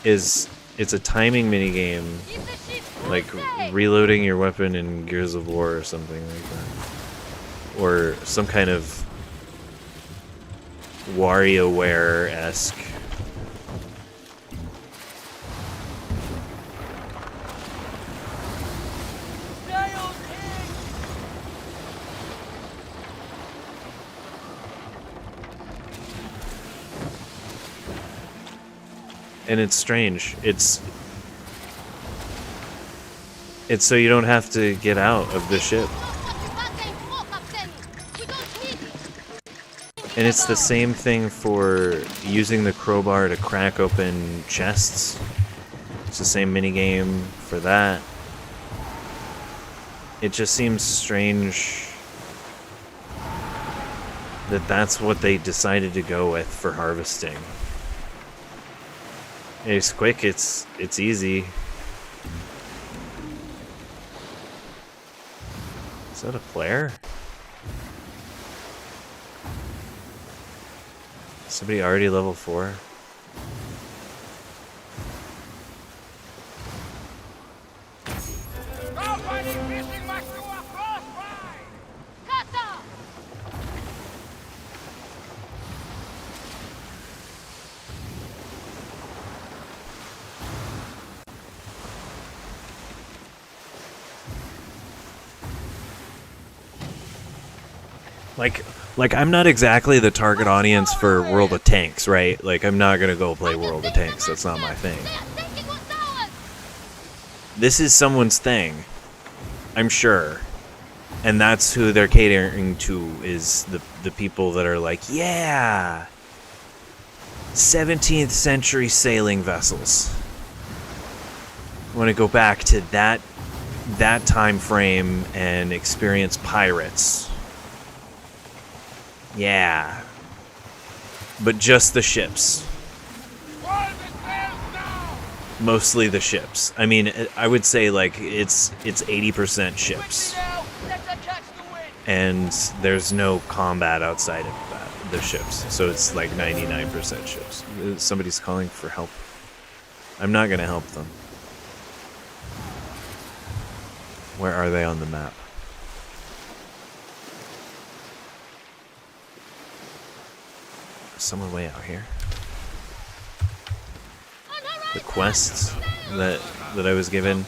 it's a timing mini game, like reloading your weapon in Gears of War or something like that, or some kind of WarioWare-esque. And it's strange. It's so you don't have to get out of the ship. And it's the same thing for using the crowbar to crack open chests. It's the same minigame for that. It just seems strange that that's what they decided to go with for harvesting. It's quick, it's easy. Is that a player? Somebody already level 4? Like I'm not exactly the target audience for World of Tanks, right? Like I'm not gonna go play World of Tanks. That's not my thing. This is someone's thing, I'm sure, and that's who they're catering to, is the people that are like, yeah, 17th century sailing vessels. I want to go back to that time frame and experience pirates. Yeah. But just the ships. Mostly the ships. I mean, I would say like it's 80% ships. And there's no combat outside of that, the ships. So it's like 99% ships. Somebody's calling for help. I'm not going to help them. Where are they on the map? Someone way out here. The quests that I was given.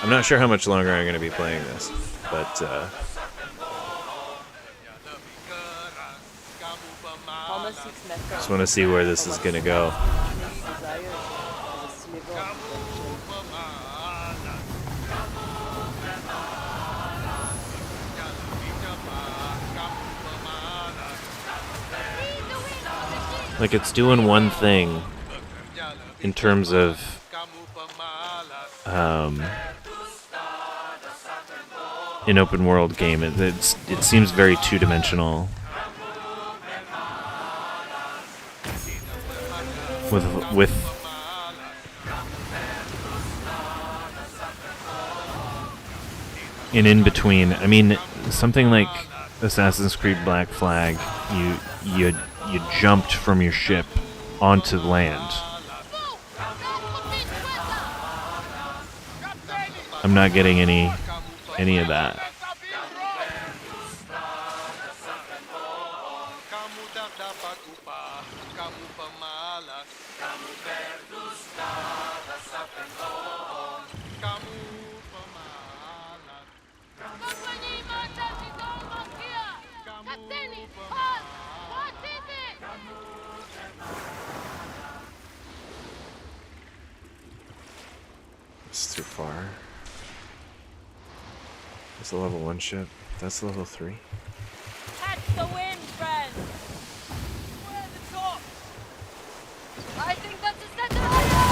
I'm not sure how much longer I'm going to be playing this, but just want to see where this is going to go. Like it's doing one thing in terms of an open world game. It seems very two-dimensional. in between. I mean, something like Assassin's Creed Black Flag, you jumped from your ship onto land. I'm not getting any of that. It's too far. It's a level 1 ship. That's level 3. Catch the wind, friend! Where the top? I think that's a set of fire!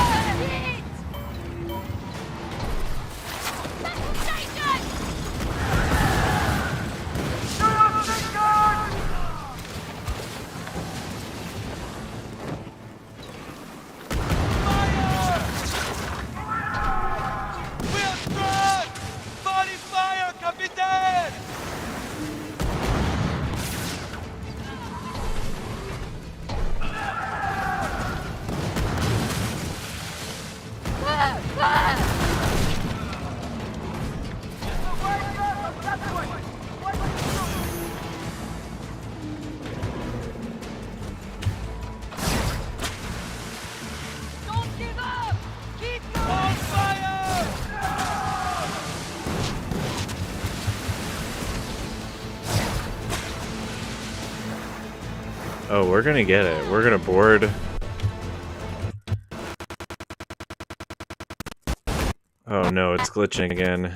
Don't give up! Keep on fire! Oh, we're gonna get it. We're gonna board. Oh no, it's glitching again.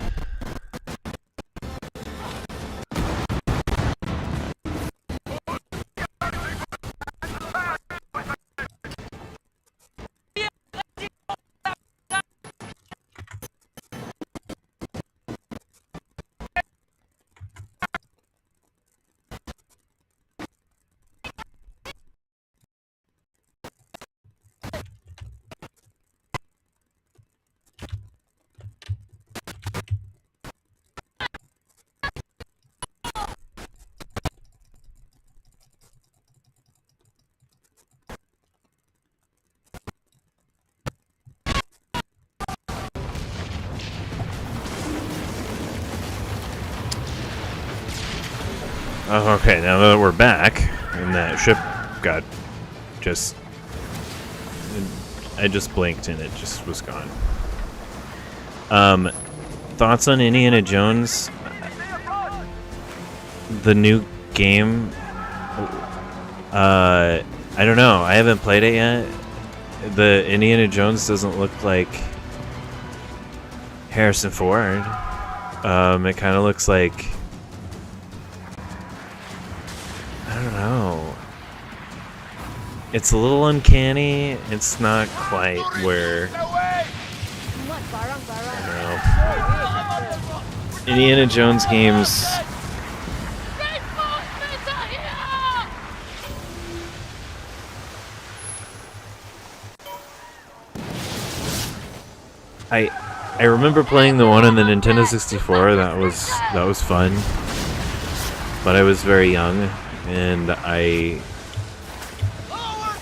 Oh, okay, now that we're back, and that ship got just... I just blinked and it just was gone. Thoughts on Indiana Jones? The new game? I don't know. I haven't played it yet. The Indiana Jones doesn't look like Harrison Ford. It kind of looks like... I don't know. It's a little uncanny. It's not quite where... I don't know. Indiana Jones games... I remember playing the one on the Nintendo 64. That was fun. But I was very young, and I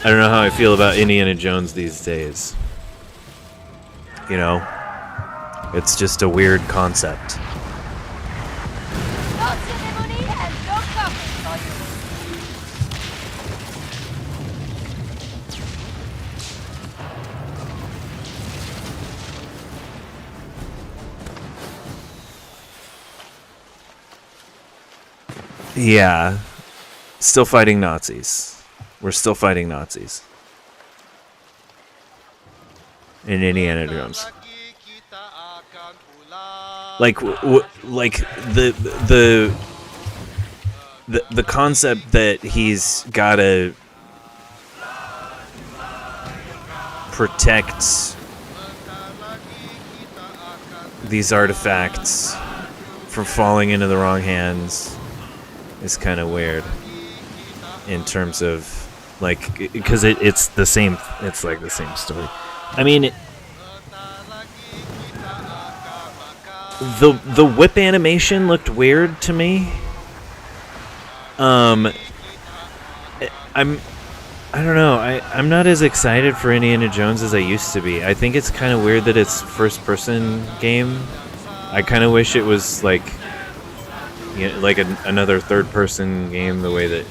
don't know how I feel about Indiana Jones these days. You know, it's just a weird concept. Yeah, still fighting Nazis. We're still fighting Nazis in Indiana Jones. Like, like the concept that he's gotta protect these artifacts from falling into the wrong hands is kind of weird in terms of, like, because it's the same, it's like the same story. I mean, the whip animation looked weird to me. I don't know. I'm not as excited for Indiana Jones as I used to be. I think it's kind of weird that it's first-person game. I kind of wish it was like, like another third-person game, the way that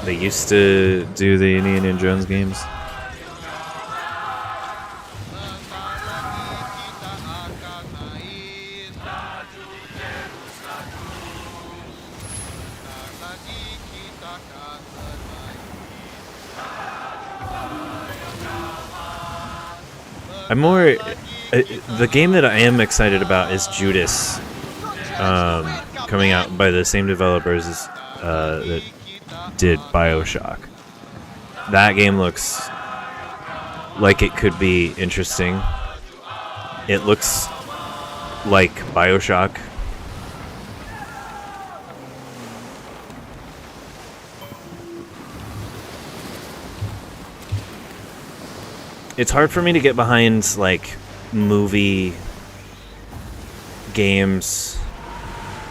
they used to do the Indiana Jones games. I'm more... the game that I am excited about is Judas, coming out by the same developers as, that did BioShock. That game looks like it could be interesting. It looks like BioShock. It's hard for me to get behind, like, movie games.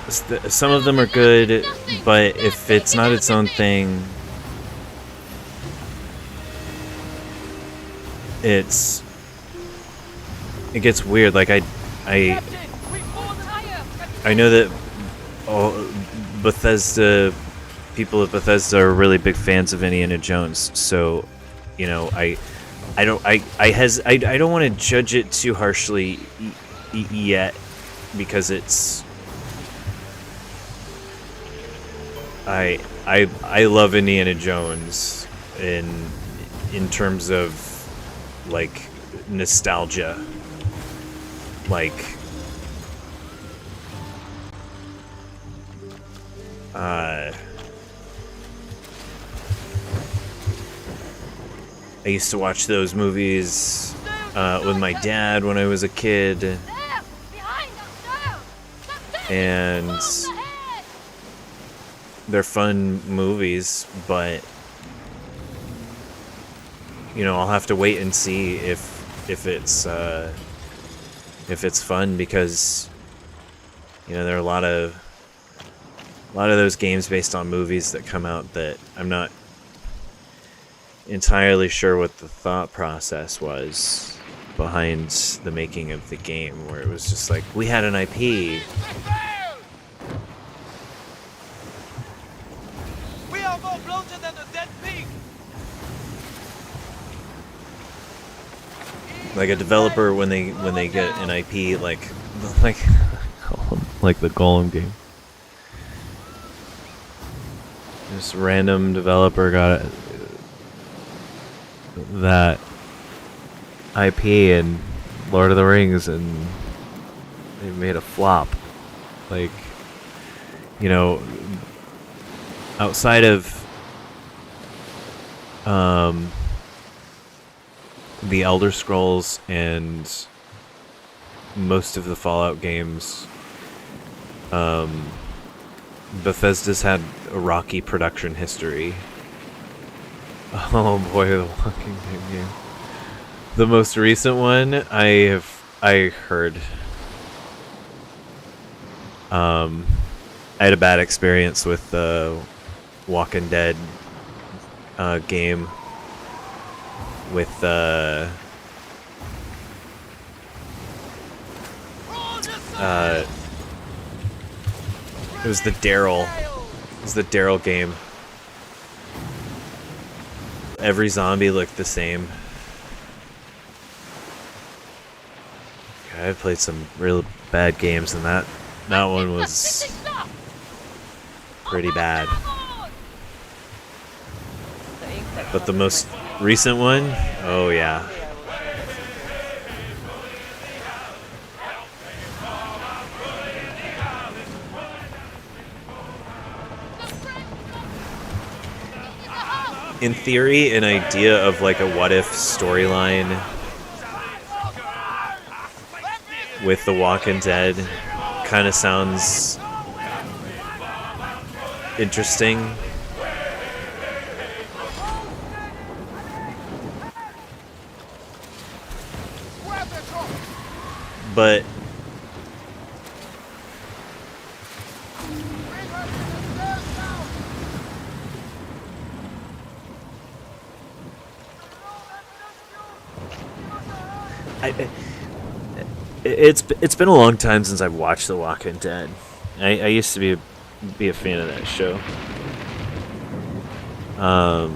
Some of them are good, but if it's not its own thing, it gets weird. Like, I know that Bethesda, people at Bethesda are really big fans of Indiana Jones, so, you know, I don't want to judge it too harshly yet, because it's I love Indiana Jones in terms of, like, nostalgia. Like, I used to watch those movies with my dad when I was a kid, and they're fun movies, but, you know, I'll have to wait and see if it's fun, because, you know, there are a lot of those games based on movies that come out that I'm not entirely sure what the thought process was behind the making of the game, where it was just like, we had an IP. We are more bloated than a dead pig. Like a developer, when they get an IP, like the Golem game. This random developer got that IP in Lord of the Rings, and they made a flop. Like, you know, outside of the Elder Scrolls and most of the Fallout games, Bethesda's had a rocky production history. Oh boy, the Walking Dead game. The most recent one I heard. I had a bad experience with the Walking Dead game with it was the Daryl. It was the Daryl game. Every zombie looked the same. I've played some real bad games, and that one was pretty bad. But the most recent one, oh yeah. In theory, an idea of like a what-if storyline with The Walking Dead kind of sounds interesting. But It's been a long time since I've watched The Walking Dead. I used to be a fan of that show. I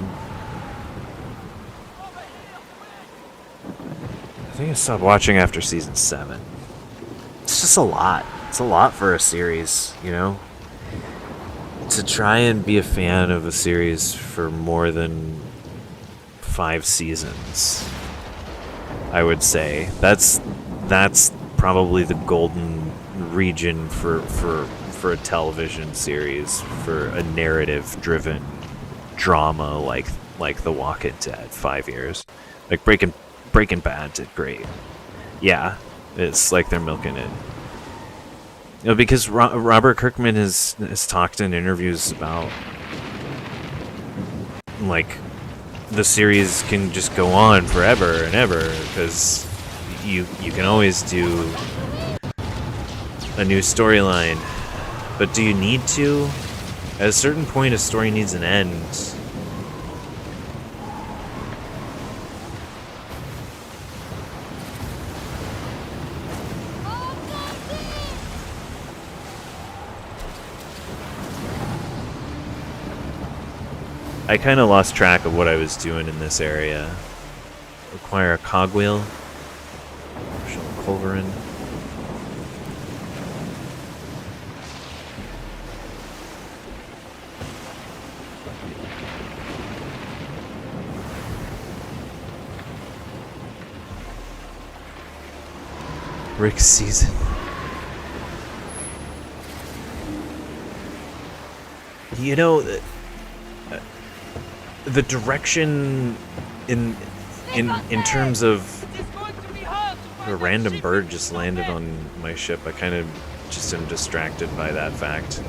think I stopped watching after season 7. It's just a lot. It's a lot for a series, you know? To try and be a fan of a series for more than 5 seasons, I would say. That's probably the golden region for a television series, for a narrative-driven drama like The Walking Dead. 5 years, like Breaking Bad did great. Yeah, it's like they're milking it. You know, because Robert Kirkman has talked in interviews about like the series can just go on forever and ever because you can always do a new storyline, but do you need to? At a certain point, a story needs an end. I kind of lost track of what I was doing in this area. Acquire a cogwheel. Sean Culverin. Rick's season. You know, the direction in terms of a random bird just landed on my ship, I kind of just am distracted by that fact.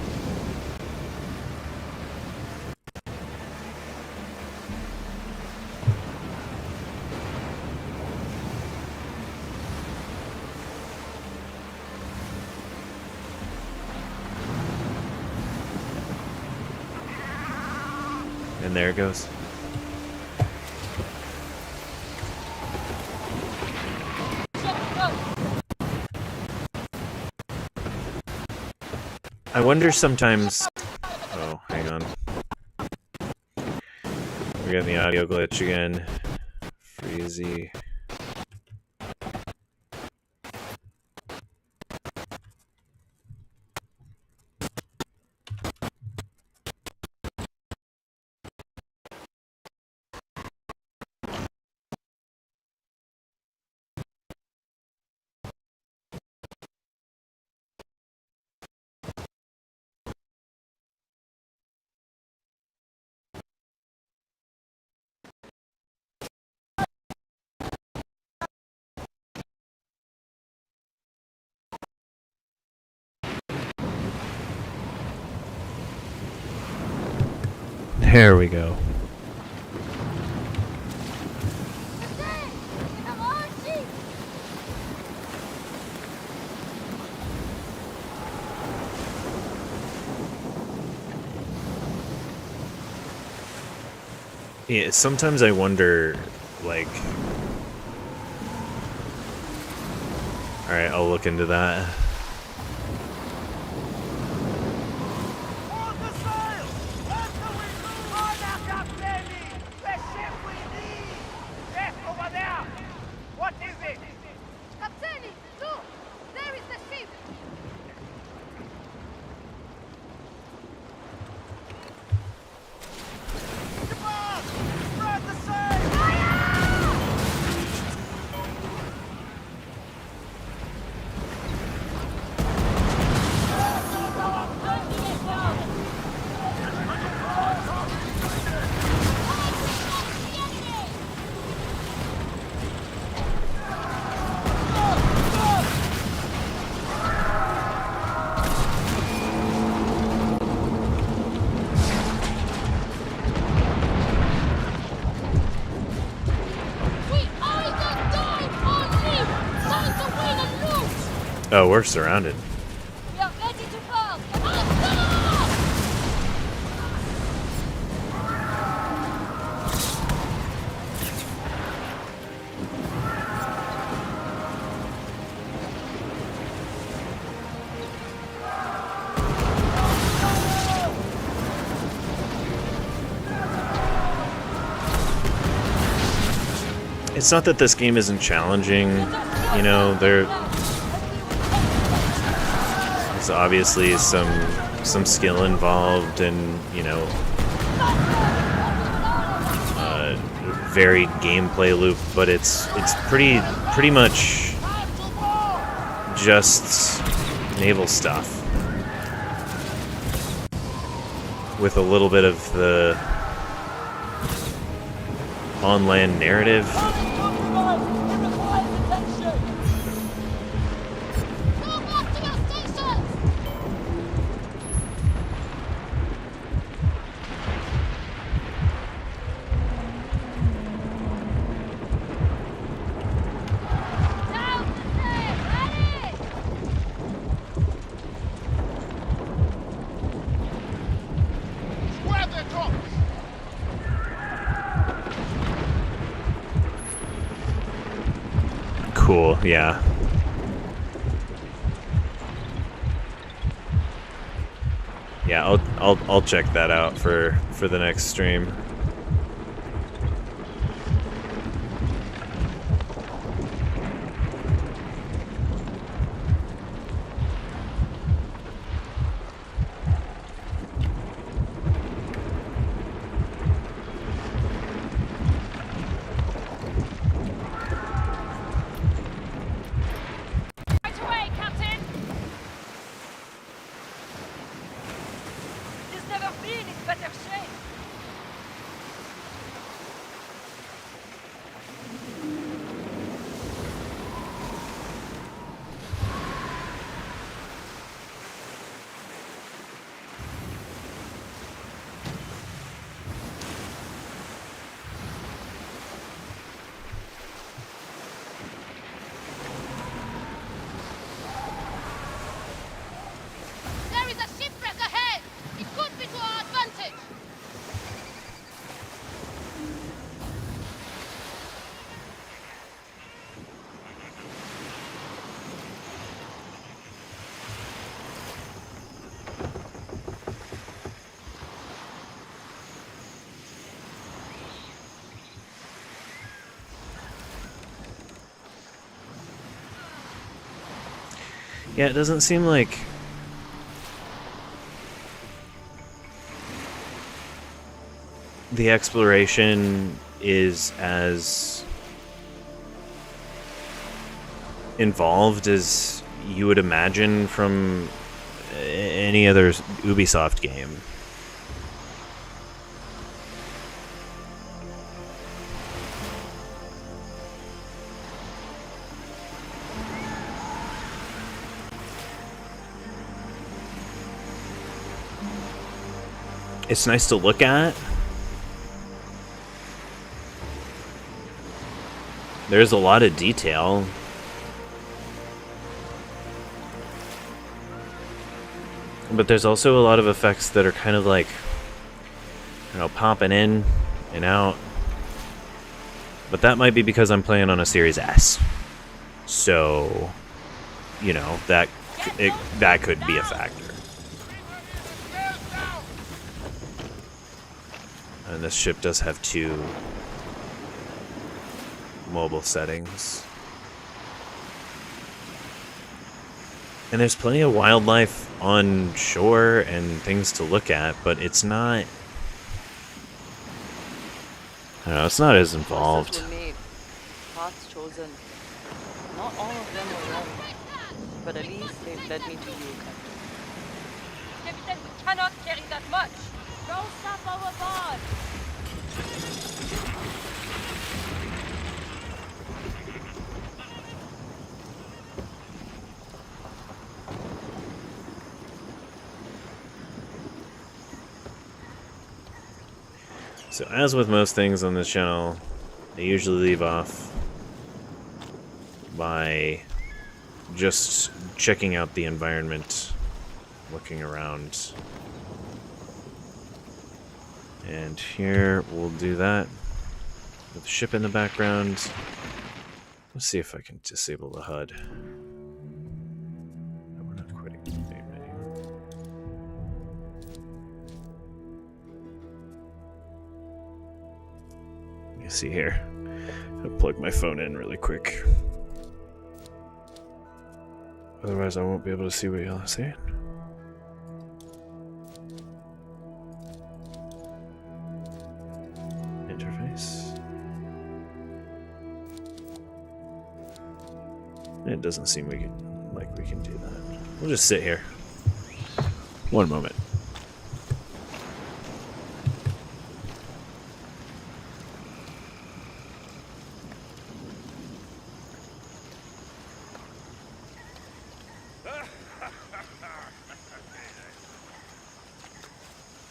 And there it goes. I wonder sometimes... Oh, hang on. We're getting the audio glitch again. Freezy. There we go. Yeah, sometimes I wonder, like... Alright, I'll look into that. Oh, we're surrounded. We are ready to fall. It's not that this game isn't challenging, you know, there's obviously some skill involved and, you know, varied gameplay loop, but it's pretty much just naval stuff with a little bit of the on-land narrative. Cool, yeah. Yeah, I'll check that out for the next stream. Right away, Captain! He's never been in better shape! There is a shipwreck ahead! It could be to our advantage! Yeah, it doesn't seem like the exploration is as involved as you would imagine from any other Ubisoft game. It's nice to look at. There's a lot of detail. But there's also a lot of effects that are kind of like, you know, popping in and out. But that might be because I'm playing on a Series S. So, you know, that could be a factor. And this ship does have 2 mobile settings. And there's plenty of wildlife on shore and things to look at, but it's not... I don't know, it's not as involved. Choices were made, paths chosen. Not all of them were wrong, but at least they've led me to you, Captain. Captain, we cannot carry that much! Throw stuff overboard! So as with most things on this channel, I usually leave off by just checking out the environment, looking around. And here we'll do that with the ship in the background. Let's see if I can disable the HUD. No, we're not quitting the main menu. You see here. I'll plug my phone in really quick. Otherwise, I won't be able to see what y'all are saying. Interface. It doesn't seem like we can do that. We'll just sit here. One moment.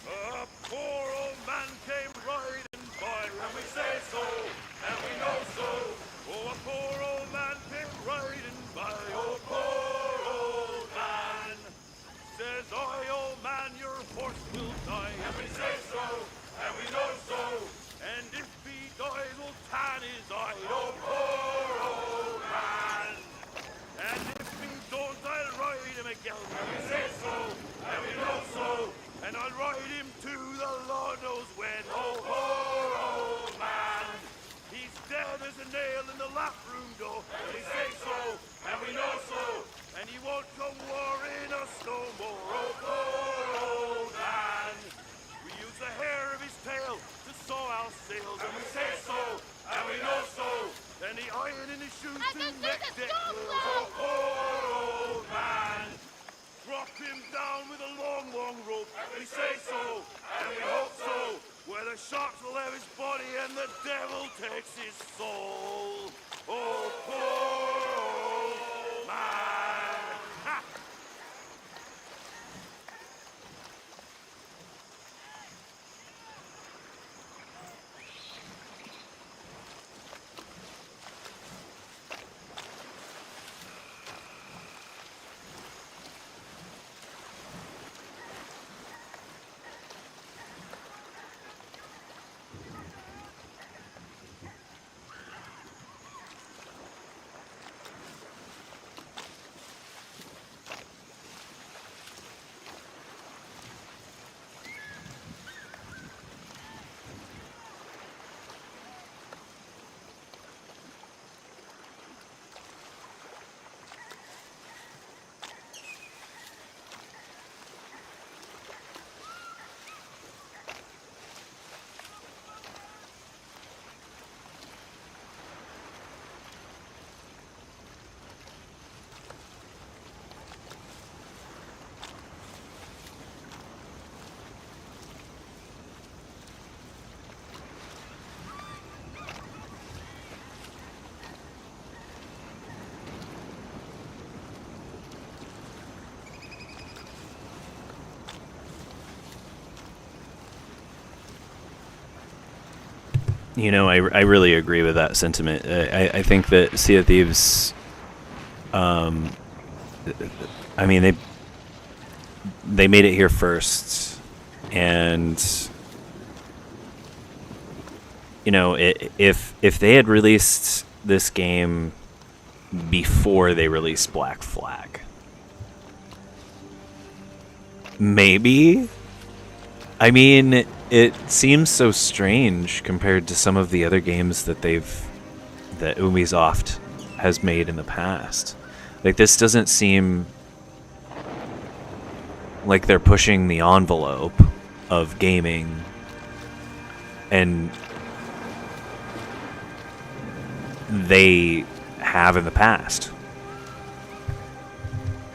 A poor old man came riding by, and we say so, and we know so. Oh, a poor old man came riding by, oh, poor old man. Says I, old man, your horse will die, and we say so, and we know so. And if he dies, we'll tan his eye, oh, poor old man. And if he don't, I'll ride him again, and we say so, and we know so. And I'll ride him to the Lord knows when, oh, poor old man. He's dead as a nail in the lap room door, and we say so, and we know so. And he won't come warring us no more, oh, poor old man. We use the hair of his tail to sew our sails, and we say so, and we know so. And the iron in his shoes to make deck clothes, oh, poor old man. Drop him down with a long, long rope, and we say so, and we hope so. Where the sharks will have his body and the devil takes his soul. Oh, poor old man. Ha! You know, I really agree with that sentiment. I think that Sea of Thieves, I mean, they made it here first, and you know, if they had released this game before they released Black Flag, maybe. I mean, it seems so strange compared to some of the other games that Ubisoft has made in the past. Like, this doesn't seem like they're pushing the envelope of gaming, and they have in the past.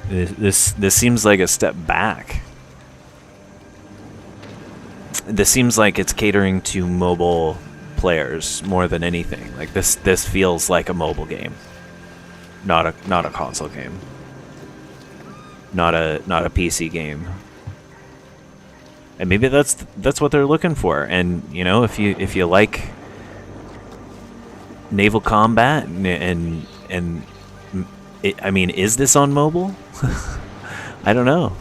This seems like a step back. This seems like it's catering to mobile players more than anything. Like, this feels like a mobile game, not a console game, not a PC game. And maybe that's what they're looking for. And you know, if you like naval combat and I mean, is this on mobile? I don't know.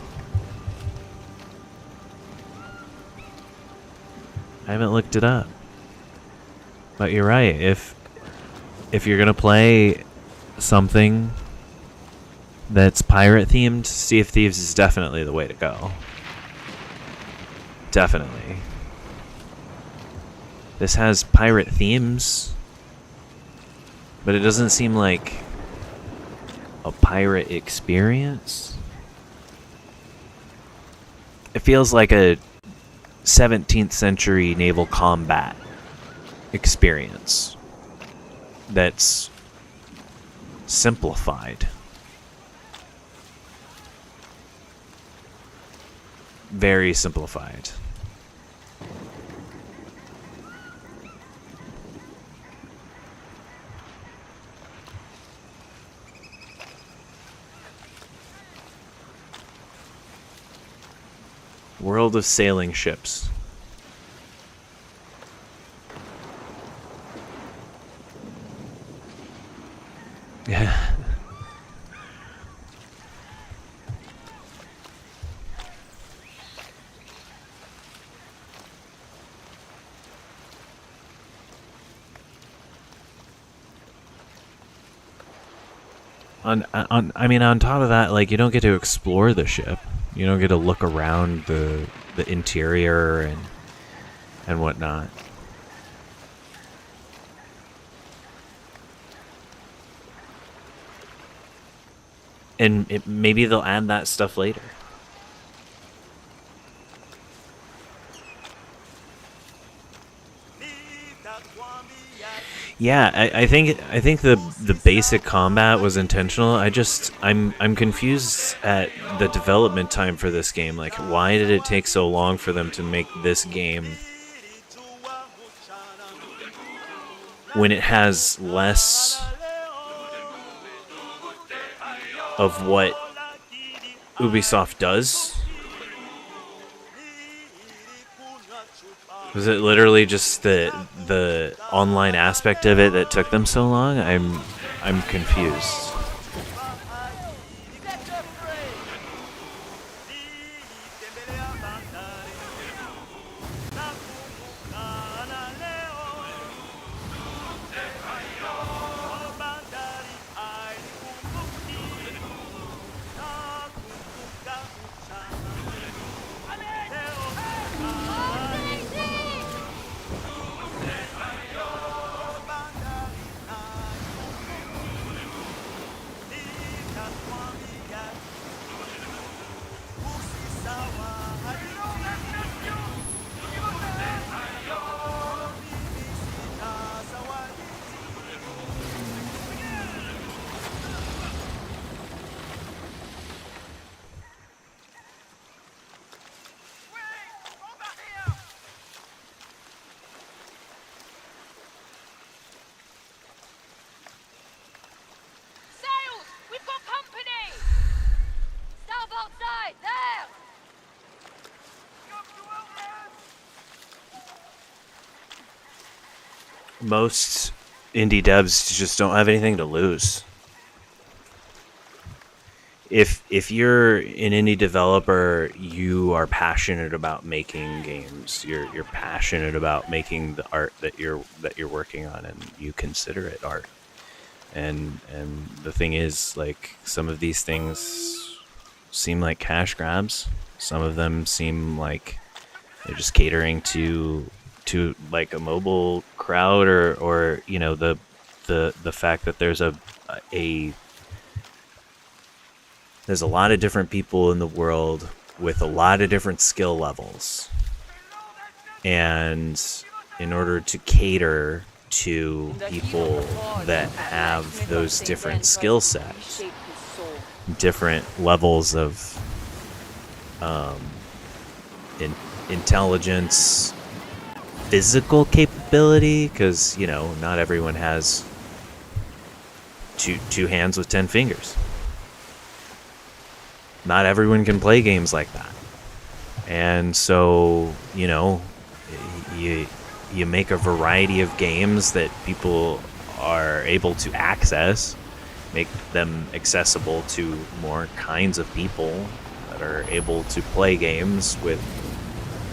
I haven't looked it up. But you're right. If you're gonna play something that's pirate themed, Sea of Thieves is definitely the way to go. Definitely. This has pirate themes. But it doesn't seem like a pirate experience. It feels like a 17th century naval combat experience that's simplified. Very simplified. World of sailing ships. Yeah. I mean, on top of that, like, you don't get to explore the ship. You don't get to look around the interior and whatnot. And maybe they'll add that stuff later. Yeah, I think the basic combat was intentional. I'm confused at the development time for this game. Like, why did it take so long for them to make this game when it has less of what Ubisoft does? Was it literally just the online aspect of it that took them so long? I'm confused. Sails! We've got company! Starboard side, there! Most indie devs just don't have anything to lose. If you're an indie developer, you are passionate about making games. You're passionate about making the art that you're working on, and you consider it art. And the thing is, like, some of these things seem like cash grabs. Some of them seem like they're just catering to like a mobile crowd, or you know, the fact that there's there's a lot of different people in the world with a lot of different skill levels, and in order to cater to people that have those different skill sets, different levels of intelligence, physical capability, because, you know, not everyone has two hands with 10 fingers. Not everyone can play games like that. And so, you know, you make a variety of games that people are able to access, make them accessible to more kinds of people that are able to play games with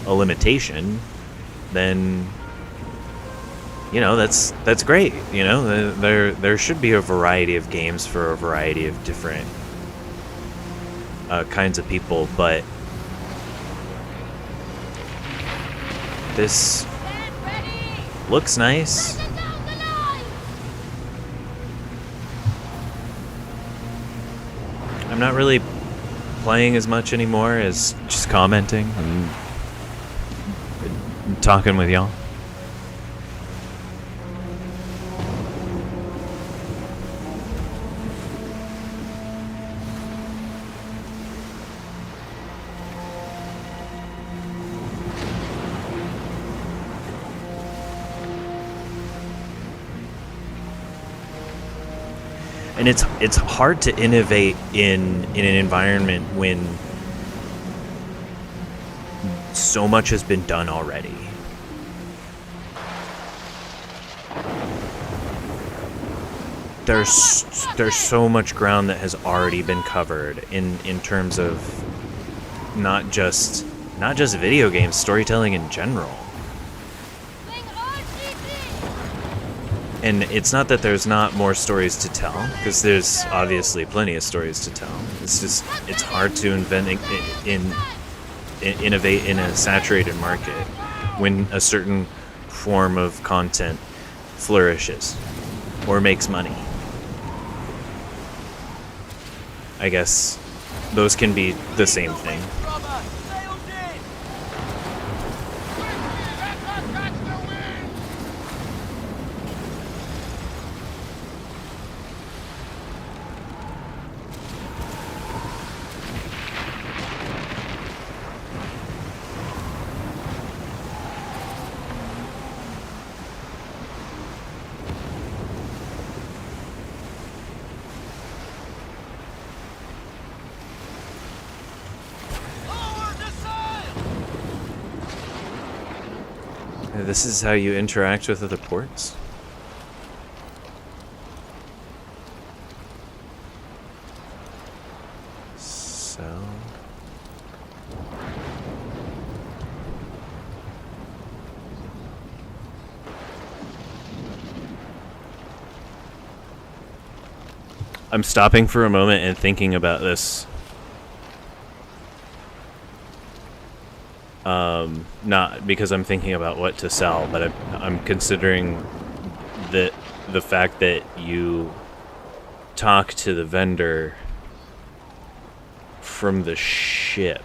a limitation, then, you know, that's great. You know, there should be a variety of games for a variety of different kinds of people, but this looks nice. not really playing as much anymore as just commenting and talking with y'all. And it's hard to innovate in an environment when so much has been done already. There's so much ground that has already been covered in terms of not just video games, storytelling in general. And it's not that there's not more stories to tell, because there's obviously plenty of stories to tell. It's just, it's hard to innovate in a saturated market when a certain form of content flourishes or makes money. I guess those can be the same thing. This is how you interact with other ports? So... I'm stopping for a moment and thinking about this. Not because I'm thinking about what to sell, but I'm considering the fact that you talk to the vendor from the ship.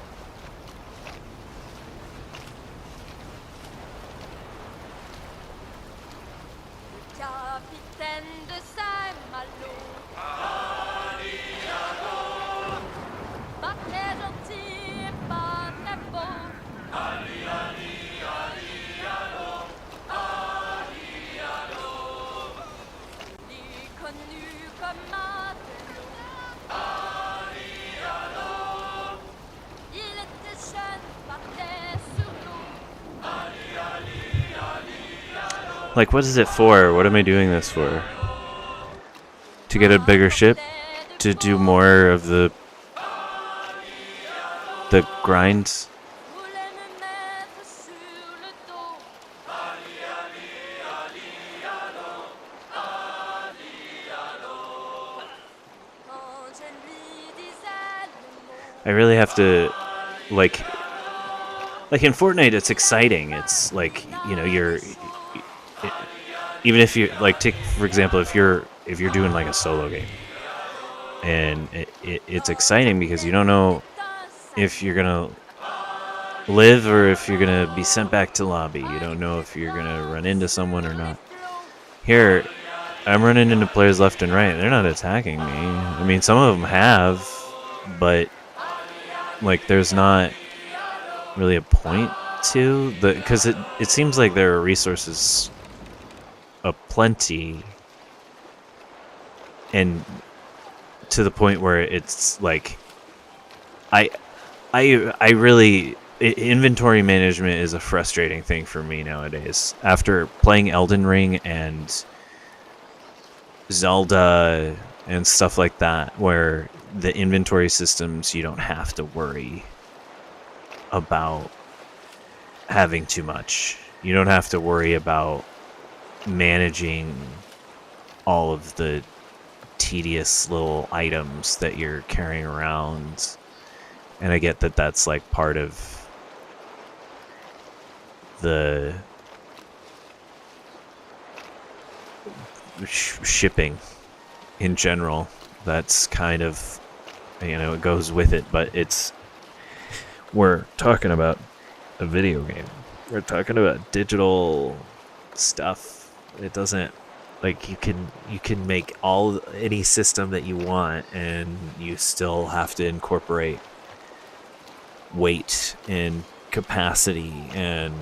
Like, what is it for? What am I doing this for? To get a bigger ship? To do more of the grinds? I really have to, like in Fortnite, it's exciting. It's like, you know, even if you like, take for example, if you're doing like a solo game, and it's exciting because you don't know if you're gonna live or if you're gonna be sent back to lobby. You don't know if you're gonna run into someone or not. Here, I'm running into players left and right. They're not attacking me. I mean, some of them have, but like, there's not really a point to because it seems like there are resources aplenty, and to the point where it's like I really, inventory management is a frustrating thing for me nowadays. After playing Elden Ring and Zelda and stuff like that, where the inventory systems, you don't have to worry about having too much. You don't have to worry about managing all of the tedious little items that you're carrying around. And I get that that's like part of the shipping in general. That's kind of it goes with it, but we're talking about a video game. We're talking about digital stuff. It doesn't, like, you can make any system that you want, and you still have to incorporate weight and capacity, and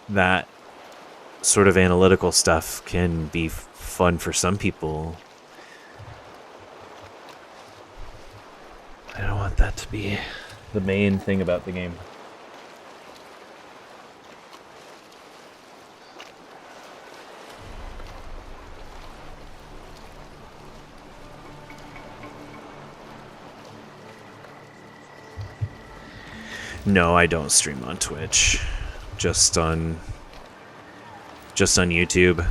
that sort of analytical stuff can be fun for some people. I don't want that to be the main thing about the game. No, I don't stream on Twitch. Just on YouTube.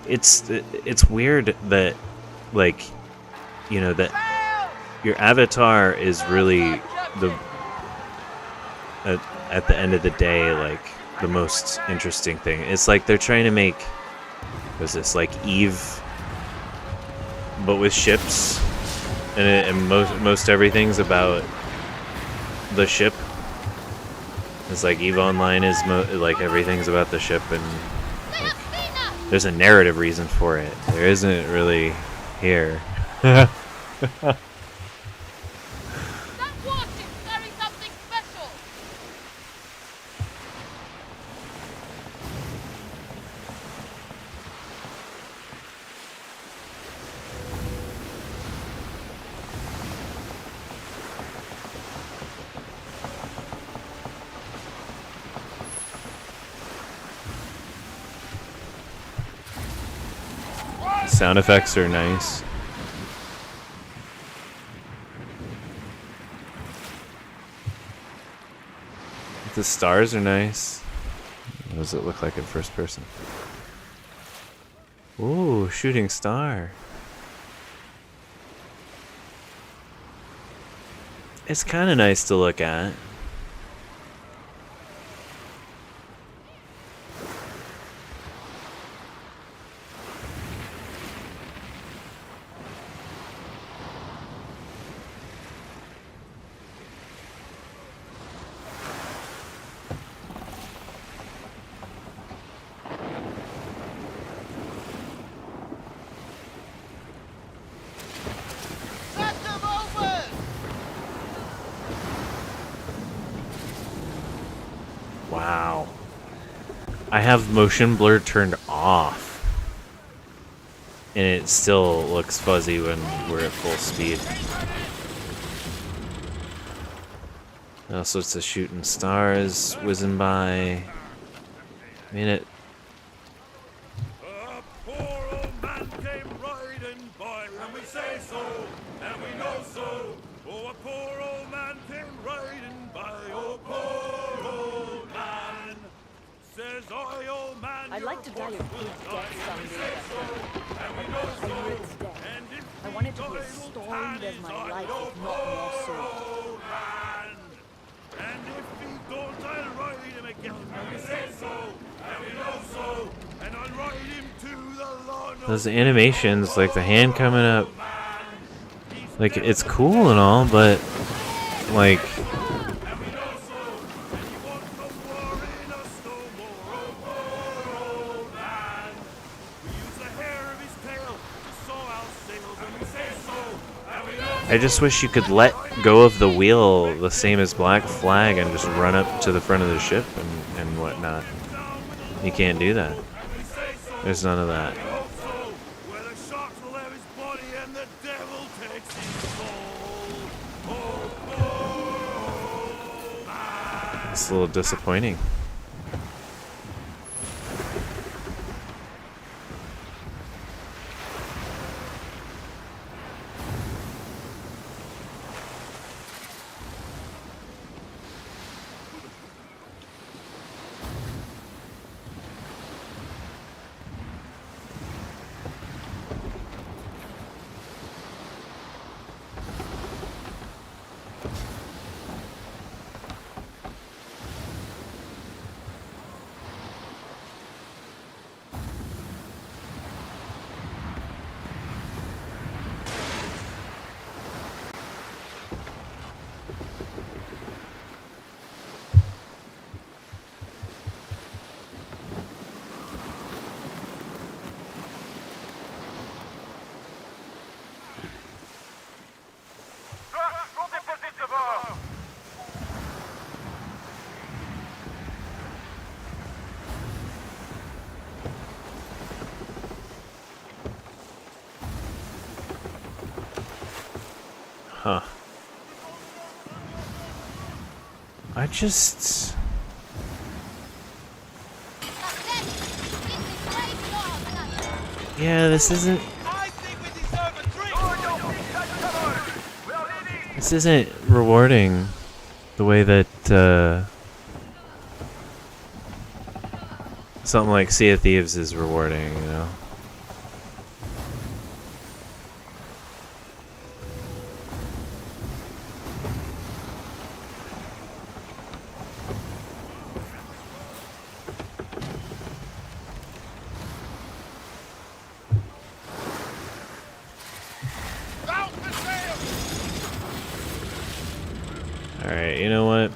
It's weird that, like, that your avatar is really at the end of the day, like, the most interesting thing. It's like they're trying to make, was this like Eve, but with ships, and most everything's about the ship. It's like Eve Online is like everything's about the ship, and there's a narrative reason for it. There isn't really here. That warship carries something special. Sound effects are nice. The stars are nice. What does it look like in first person? Ooh, shooting star. It's kind of nice to look at. Wow. I have motion blur turned off, and it still looks fuzzy when we're at full speed. All sorts of shooting stars whizzing by. I mean, it. A poor old man came riding by, and we say so, and we know so. Oh, a poor old man came riding by, oh, poor old man. Says I, old man, I'd like to die a good death someday. and we know so. A Ritz death. I want it to be as storied as my life, if not more so. And if he don't, I'll ride him again. And we say so, and we know so. And I'll ride him to the lawn. Those animations, like the hand coming up, like, it's cool and all, but, like, I just wish you could let go of the wheel the same as Black Flag and just run up to the front of the ship and whatnot. You can't do that. There's none of that. It's a little disappointing. I just... Yeah, this isn't... This isn't rewarding the way that something like Sea of Thieves is rewarding, you know? Alright, you know what?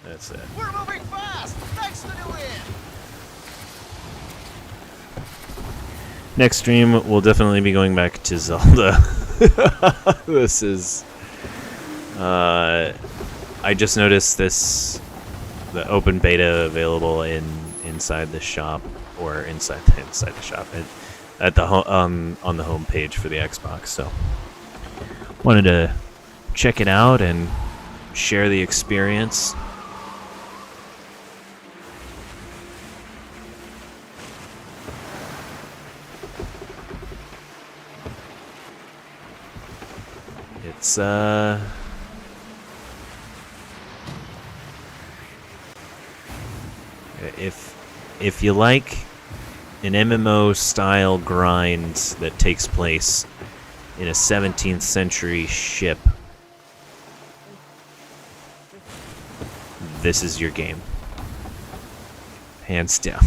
That's it. We're moving fast, thanks to the wind. Next stream, we'll definitely be going back to Zelda. This is... I just noticed this... The open beta available inside the shop, or inside the shop, at the on the home page for the Xbox. So, wanted to check it out and share the experience. It's if you like an MMO style grind that takes place in a 17th century ship, this is your game. Hands down.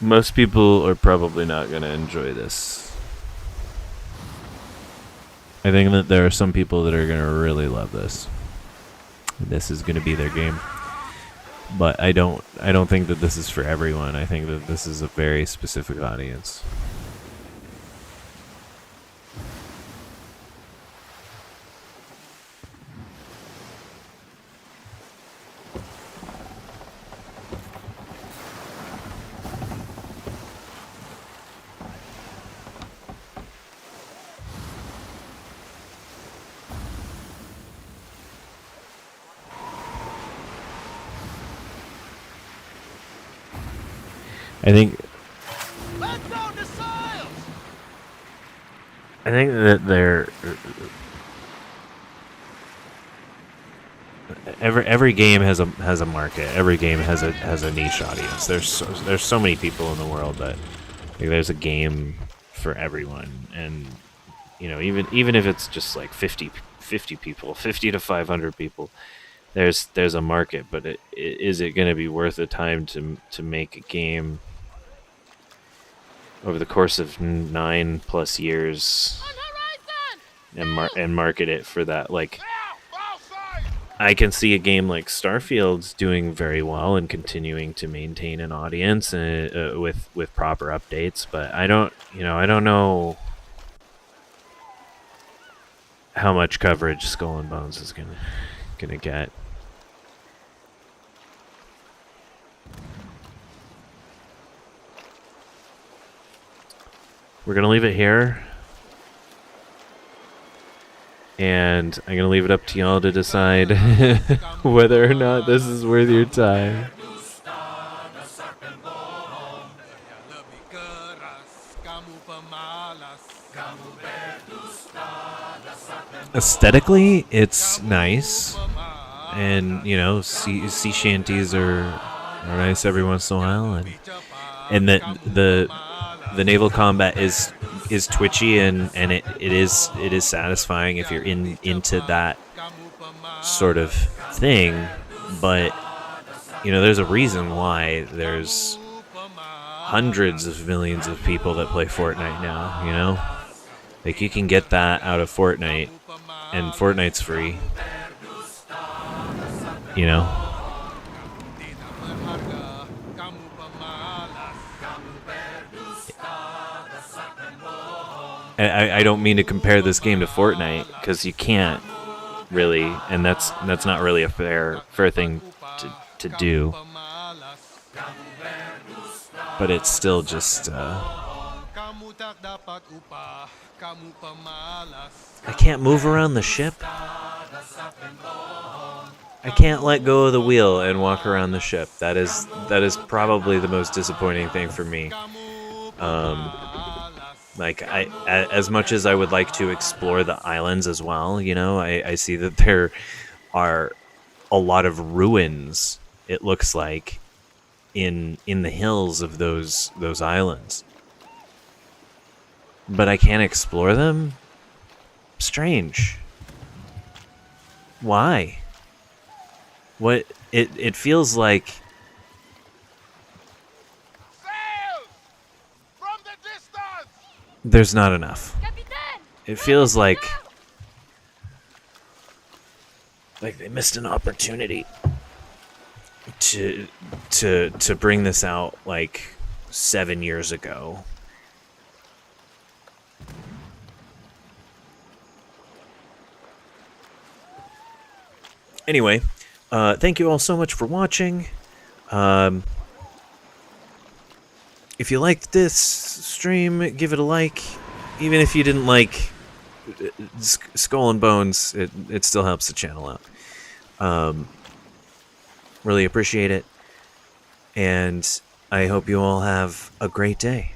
Most people are probably not going to enjoy this. I think that there are some people that are going to really love this. This is going to be their game. But I don't think that this is for everyone. I think that this is a very specific audience. I think that they're every game has a market. Every game has a niche audience. There's so many people in the world that like, there's a game for everyone. And you know, even if it's just like 50 people, 50 to 500 people, there's a market. But is it going to be worth the time to make a game over the course of 9+ years and market it for that? Like, I can see a game like Starfield's doing very well and continuing to maintain an audience with proper updates, but I don't know how much coverage Skull and Bones is gonna get. We're going to leave it here. And I'm going to leave it up to y'all to decide whether or not this is worth your time. Aesthetically, it's nice. And, you know, sea shanties are nice every once in a while. And that the naval combat is twitchy and it is satisfying if you're into that sort of thing, but you know, there's a reason why there's hundreds of millions of people that play Fortnite now, you know? Like, you can get that out of Fortnite, and Fortnite's free, you know? I don't mean to compare this game to Fortnite, because you can't really, and that's not really a fair thing to do. But it's still just I can't move around the ship. I can't let go of the wheel and walk around the ship. That is probably the most disappointing thing for me. Like as much as I would like to explore the islands as well, you know, I see that there are a lot of ruins. It looks like in the hills of those islands, but I can't explore them. Strange. Why? What it feels like. There's not enough. It feels like they missed an opportunity to bring this out like 7 years ago. Anyway, thank you all so much for watching. If you liked this stream, give it a like. Even if you didn't like Skull and Bones, it still helps the channel out. Really appreciate it. And I hope you all have a great day.